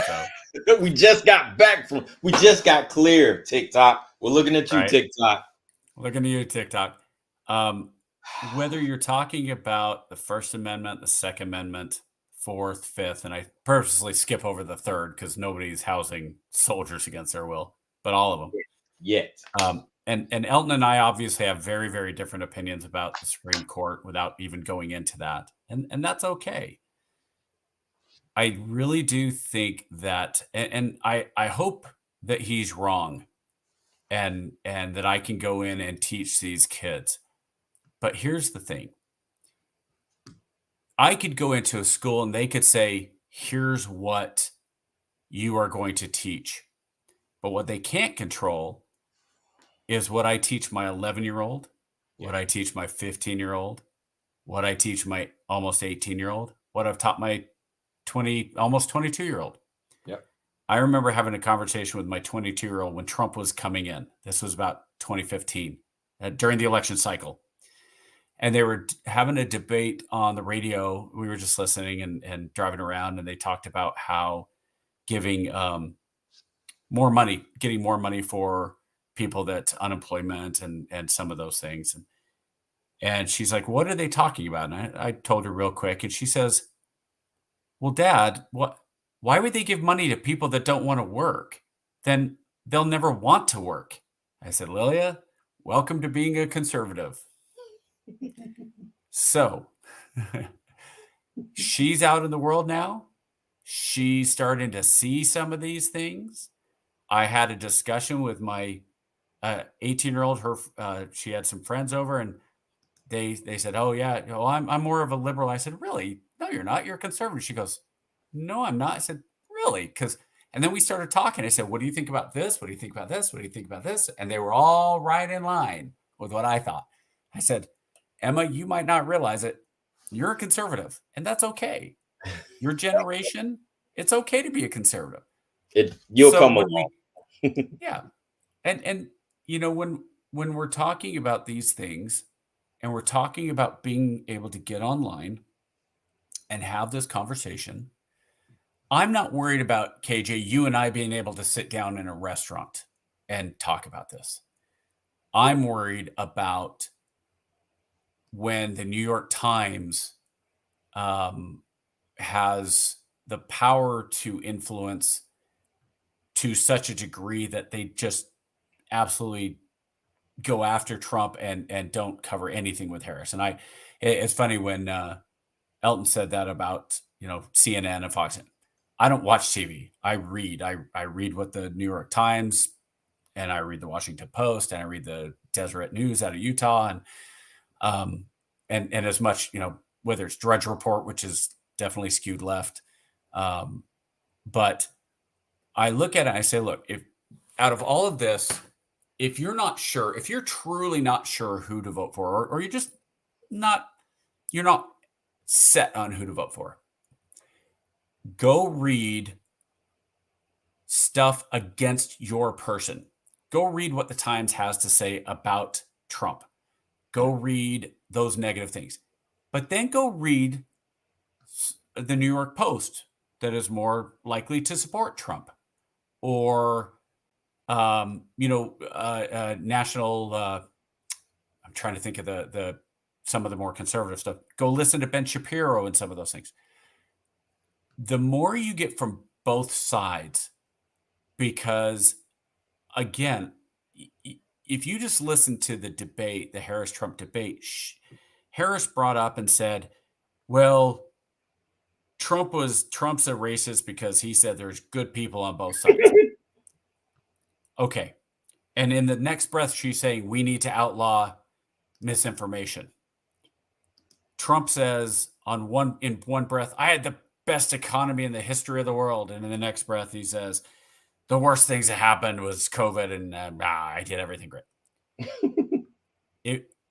So we just got clear, TikTok. We're looking at you, right? TikTok. Looking at you, TikTok. Whether you're talking about the First Amendment, the Second Amendment, Fourth, Fifth, and I purposely skip over the third because nobody's housing soldiers against their will, but all of them. Yet. And Elton and I obviously have very, very different opinions about the Supreme Court without even going into that. And that's okay. I really do think that, and I hope that he's wrong and that I can go in and teach these kids. But here's the thing. I could go into a school and they could say, here's what you are going to teach. But what they can't control is what I teach my 11-year-old, what I teach my 15-year-old, what I teach my almost 18-year-old, what I've taught my almost 22-year-old. Yep. I remember having a conversation with my 22-year-old when Trump was coming in. This was about 2015, during the election cycle. And they were having a debate on the radio. We were just listening and driving around, and they talked about how giving getting more money for people that's unemployment and some of those things. And she's like, what are they talking about? And I told her real quick, and she says, well, Dad, why would they give money to people that don't want to work? Then they'll never want to work. I said, Lilia, welcome to being a conservative. So she's out in the world now. She's starting to see some of these things. I had a discussion with my 18-year-old. She had some friends over, and they said, "Oh yeah, I'm more of a liberal." I said, "Really? No, you're not. You're a conservative." She goes, "No, I'm not." I said, "Really?" And then we started talking. I said, "What do you think about this? What do you think about this? What do you think about this?" And they were all right in line with what I thought. I said, "Emma, you might not realize it. You're a conservative, and that's okay. Your generation, it's okay to be a conservative. You'll come along." Yeah. And when we're talking about these things and we're talking about being able to get online and have this conversation, I'm not worried about, KJ, you and I being able to sit down in a restaurant and talk about this. I'm worried about when the New York Times has the power to influence to such a degree that they just absolutely go after Trump and don't cover anything with Harris. And it's funny when Elton said that about, CNN and Fox. I don't watch TV. I read. I read what the New York Times, and I read the Washington Post, and I read the Deseret News out of Utah, and as much, whether it's Drudge Report, which is definitely skewed left, but I look at it and I say, look, if out of all of this, if you're not sure, if you're truly not sure who to vote for, or you're just you're not set on who to vote for, go read stuff against your person. Go read what the Times has to say about Trump. Go read those negative things. But then go read the New York Post that is more likely to support Trump, or national. I'm trying to think of some of the more conservative stuff. Go listen to Ben Shapiro and some of those things. The more you get from both sides, because again, if you just listen to the debate, the Harris-Trump debate, Harris brought up and said, well, Trump's a racist because he said there's good people on both sides. Okay. And in the next breath, she's saying we need to outlaw misinformation. Trump says in one breath, I had the best economy in the history of the world. And in the next breath, he says, the worst things that happened was COVID, and I did everything great.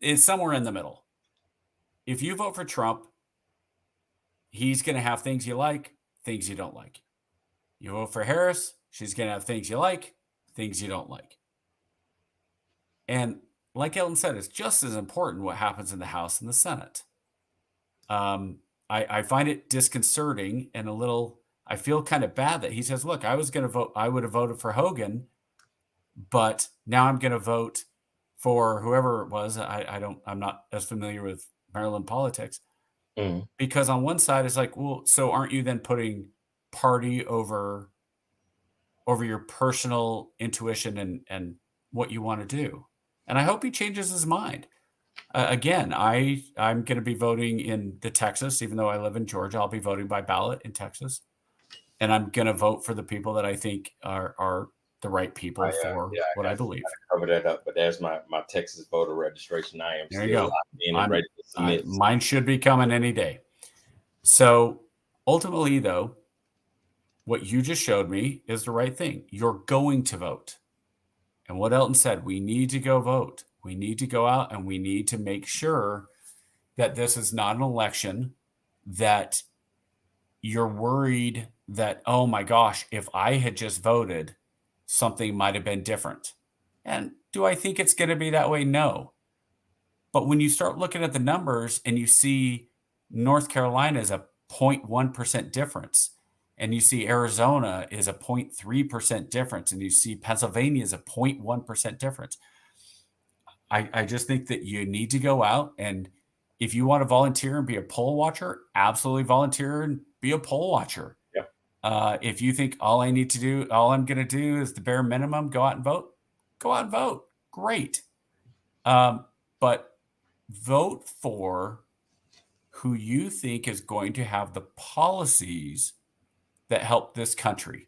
It's somewhere in the middle. If you vote for Trump, he's going to have things you like, things you don't like. You vote for Harris, she's going to have things you like, things you don't like. And like Ellen said, it's just as important what happens in the House and the Senate. I find it disconcerting and a little, I feel kind of bad that he says, look, I was going to vote, I would have voted for Hogan, but now I'm going to vote for whoever it was. I'm not as familiar with Maryland politics. Because on one side it's like, well, so aren't you then putting party over your personal intuition and what you want to do? And I hope he changes his mind. Again, I'm going to be voting in the Texas, even though I live in Georgia. I'll be voting by ballot in Texas, and I'm going to vote for the people that I think are the right people for what I believe. Cover that up, but there's my Texas voter registration. I am there you go. Ready to submit. Mine should be coming any day. So ultimately, though, what you just showed me is the right thing. You're going to vote. And what Elton said, we need to go vote. We need to go out and we need to make sure that this is not an election that you're worried that, oh my gosh, if I had just voted, something might have been different. And do I think it's going to be that way? No. But when you start looking at the numbers and you see North Carolina is a 0.1% difference, and you see Arizona is a 0.3% difference, and you see Pennsylvania is a 0.1% difference, I just think that you need to go out, and if you want to volunteer and be a poll watcher, absolutely volunteer and be a poll watcher. Yeah. If you think all I'm going to do is the bare minimum, go out and vote. Go out and vote. Great. But vote for who you think is going to have the policies that help this country.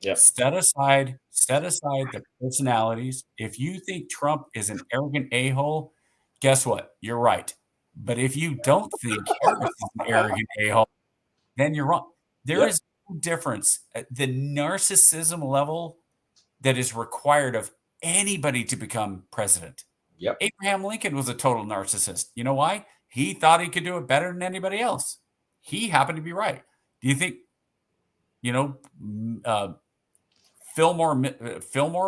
Yeah. Set aside the personalities. If you think Trump is an arrogant a-hole, guess what? You're right. But if you don't think Harris is an arrogant a-hole, then you're wrong. There is no difference. The narcissism level that is required of anybody to become president. Yep. Abraham Lincoln was a total narcissist. You know why? He thought he could do it better than anybody else. He happened to be right. Do you think, Fillmore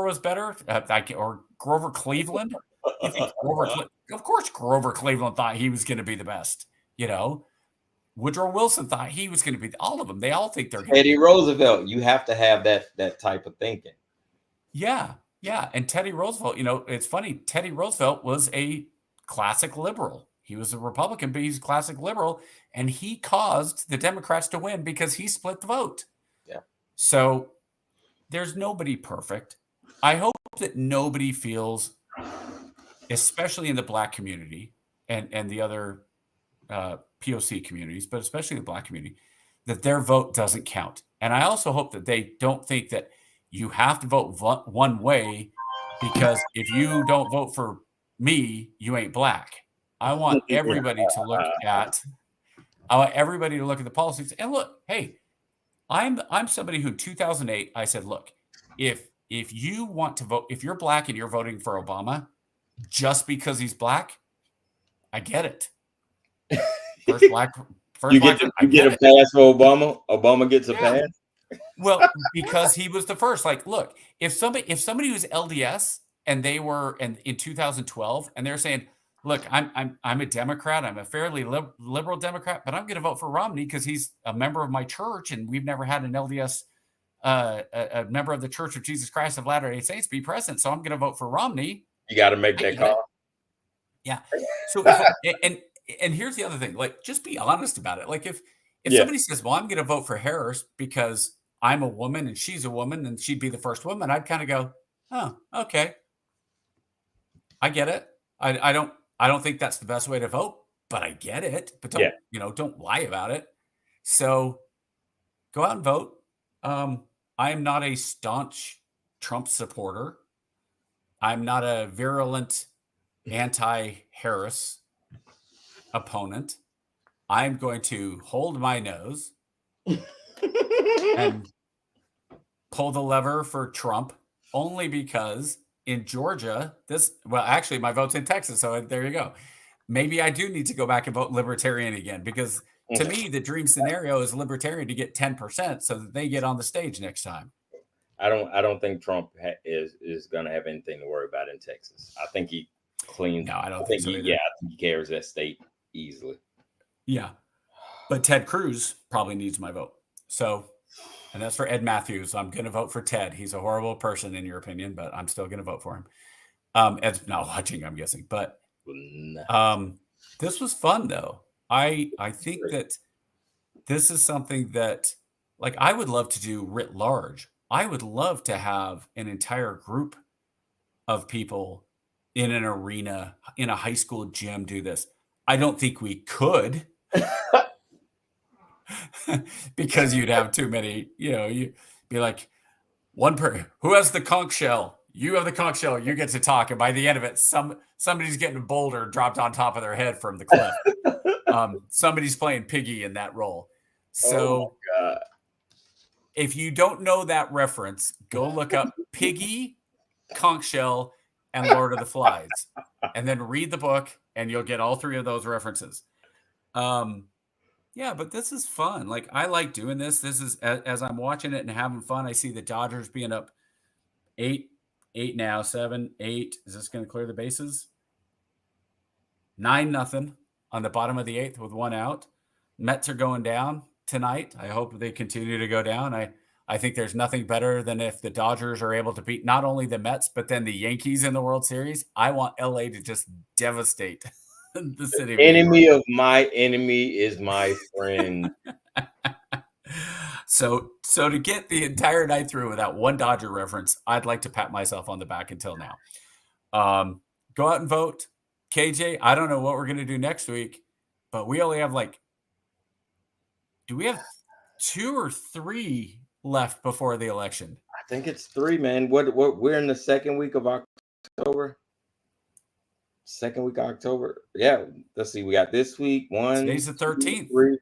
was better, or Grover Cleveland? You think of course, Grover Cleveland thought he was going to be the best. Woodrow Wilson thought he was going to be. All of them. They all think they're. Teddy Roosevelt. You have to have that type of thinking. Yeah, and Teddy Roosevelt. It's funny. Teddy Roosevelt was a classic liberal. He was a Republican, but he's a classic liberal, and he caused the Democrats to win because he split the vote. Yeah. So there's nobody perfect. I hope that nobody feels, especially in the Black community and the other POC communities, but especially the Black community, that their vote doesn't count. And I also hope that they don't think that you have to vote one way because if you don't vote for me, you ain't Black. I want everybody to look at the policies and look, hey, I'm somebody who in 2008, I said, look, if you want to vote, if you're Black and you're voting for Obama just because he's Black, I get it. You get a pass for Obama. Obama gets a pass. Well, because he was the first. Like, look, if somebody was LDS and they were in 2012 and they're saying, look, I'm a Democrat. I'm a fairly liberal Democrat, but I'm going to vote for Romney because he's a member of my church, and we've never had an LDS, a member of the Church of Jesus Christ of Latter-day Saints be president. So I'm going to vote for Romney. You got to make that call. Yeah. So and here's the other thing. Like, just be honest about it. Like, if somebody says, "Well, I'm going to vote for Harris because I'm a woman and she's a woman and she'd be the first woman," I'd kind of go, "Oh, okay, I get it. I don't think that's the best way to vote, but I get it. But don't lie about it. So go out and vote. I am not a staunch Trump supporter. I'm not a virulent anti-Harris opponent. I'm going to hold my nose and pull the lever for Trump only because in Georgia, actually my vote's in Texas. So there you go. Maybe I do need to go back and vote libertarian again, because to me, the dream scenario is libertarian to get 10% so that they get on the stage next time. I don't think Trump is going to have anything to worry about in Texas. I think clean. No, I don't think so either. Yeah, he carries that state easily. Yeah. But Ted Cruz probably needs my vote. So, and that's for Ed Matthews. I'm going to vote for Ted. He's a horrible person in your opinion, but I'm still going to vote for him. Ed's not watching, I'm guessing. But this was fun, though. I think that this is something that, like, I would love to do writ large. I would love to have an entire group of people in an arena, in a high school gym do this. I don't think we could because you'd have too many, you'd be like, who has the conch shell? You have the conch shell. You get to talk. And by the end of it, somebody's getting a boulder dropped on top of their head from the cliff. Somebody's playing Piggy in that role. So if you don't know that reference, go look up Piggy, conch shell, and Lord of the Flies, and then read the book, and you'll get all three of those references. Yeah, but this is fun. Like, I like doing this. This is, as I'm watching it and having fun, I see the Dodgers being up 8 now, 7, 8. Is this going to clear the bases? 9-0 on the bottom of the 8th with 1 out. Mets are going down tonight. I hope they continue to go down. I think there's nothing better than if the Dodgers are able to beat not only the Mets, but then the Yankees in the World Series. I want LA to just devastate the city. The enemy of my enemy is my friend. So to get the entire night through without one Dodger reference, I'd like to pat myself on the back until now. Go out and vote. KJ, I don't know what we're going to do next week, but we only have do we have 2 or 3 left before the election? I think it's 3, man. What we're in the second week of October. Second week of October. Yeah. Let's see. We got this week 1. Today's the 13th. 3.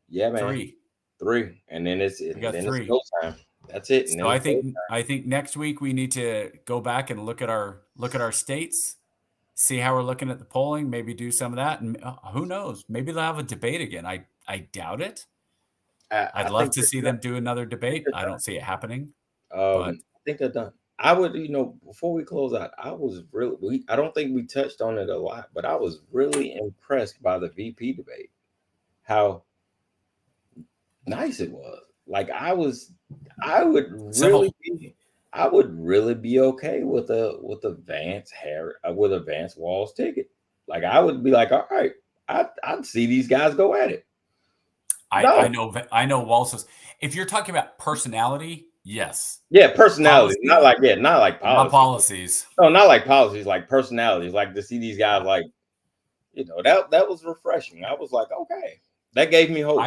Yeah, man. 3. And then it's 3. It's go time. That's it. So I think next week we need to go back and look at our states, see how we're looking at the polling, maybe do some of that, and who knows? Maybe they'll have a debate again. I doubt it. I'd love to see them do another debate. I don't see it happening. I think they're done. I would, before we close out, I don't think we touched on it a lot, but I was really impressed by the VP debate. How nice it was. Like I would really be okay with a Vance Walls ticket. Like I would be like, all right, I'd see these guys go at it. I know Walls. If you're talking about personality, yes. Yeah, personality. Not like policies. Not policies. No, not like policies, like personalities. Like to see these guys, like, that was refreshing. I was like, okay. That gave me hope.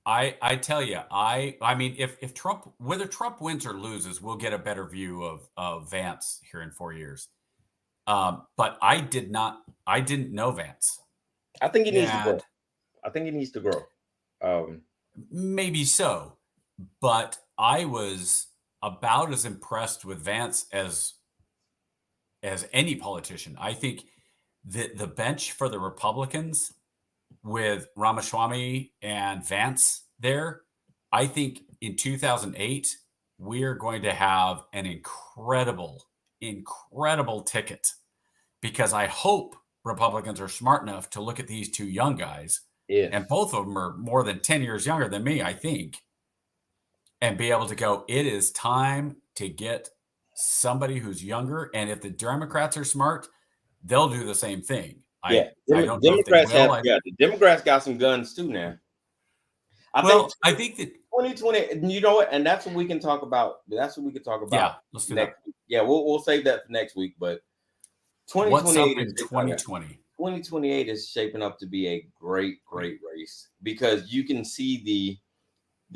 I tell you, I mean, if Trump, whether Trump wins or loses, we'll get a better view of Vance here in 4 years. But I didn't know Vance. I think he needs to grow. Maybe so, but I was about as impressed with Vance as any politician. I think that the bench for the Republicans with Ramaswamy and Vance there, I think in 2008, we are going to have an incredible ticket, because I hope Republicans are smart enough to look at these 2 young guys. Yeah. And both of them are more than 10 years younger than me, I think, and be able to go, it is time to get somebody who's younger. And if the Democrats are smart, they'll do the same thing. Yeah. I don't know if they will. The Democrats got some guns too now. I think that 2020, you know what? And that's what we can talk about. Yeah, let's do that. Yeah, we'll save that for next week. But 2028 what's up in 2020? 2028 is shaping up to be a great race, because you can see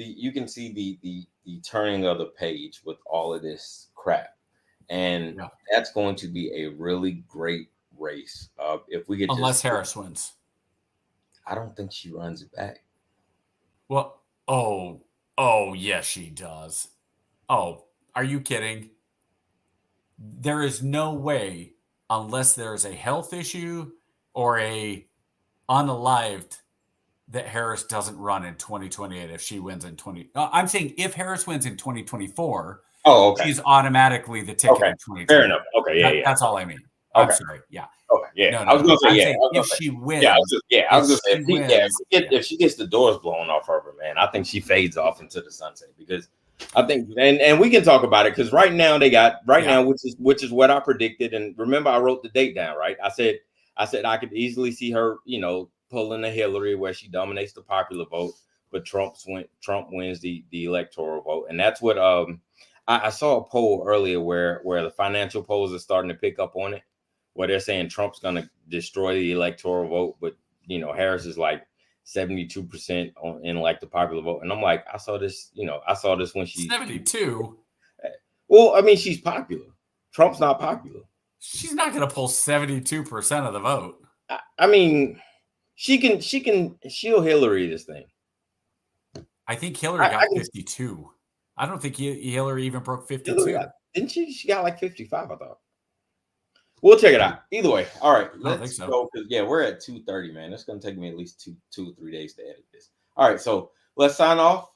the turning of the page with all of this crap, and that's going to be a really great race. If we get unless Harris wins, I don't think she runs it back. Well, oh yes, she does. Oh, are you kidding? There is no way, unless there is a health issue or a unalived, that Harris doesn't run in 2028 if she wins in 20. I'm saying if Harris wins in 2024, she's automatically the ticket in 2020. Fair enough. Okay, yeah. That's all I mean. I'm sorry. Yeah. Okay. Yeah. No, I was gonna say if she wins. I was gonna say if she gets the doors blown off of her, man, I think she fades off into the sunset because I think and we can talk about it because right now which is what I predicted. And remember, I wrote the date down, right? I said I could easily see her, pulling a Hillary where she dominates the popular vote, but Trump wins the electoral vote. And that's what I saw a poll earlier where the financial polls are starting to pick up on it, where they're saying Trump's going to destroy the electoral vote, but Harris is like 72% in like the popular vote. And I'm like, I saw this when she 72. Well, I mean, she's popular. Trump's not popular. She's not going to pull 72% of the vote. I mean, she'll Hillary this thing. I think Hillary got 52. I don't think Hillary even broke 52. Didn't she? She got like 55, I thought. We'll check it out. Either way. All right. Let's go. Because we're at 2:30, man. It's gonna take me at least two or 3 days to edit this. All right, so let's sign off.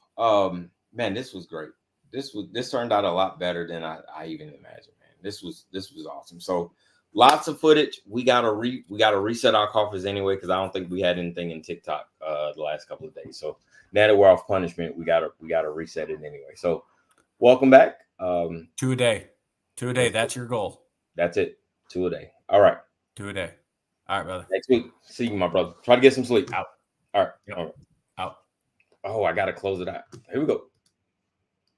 Man, this was great. This turned out a lot better than I even imagined, man. This was awesome. So lots of footage. We gotta reset our coffers anyway, because I don't think we had anything in TikTok the last couple of days. So now that we're off punishment, we gotta reset it anyway. So welcome back. 2 a day. 2 a day. That's your goal. That's it. 2 a day. All right. 2 a day. All right, brother. Next week. See you, my brother. Try to get some sleep. Out. All right. Yep. All right. Out. Oh, I gotta close it out. Here we go.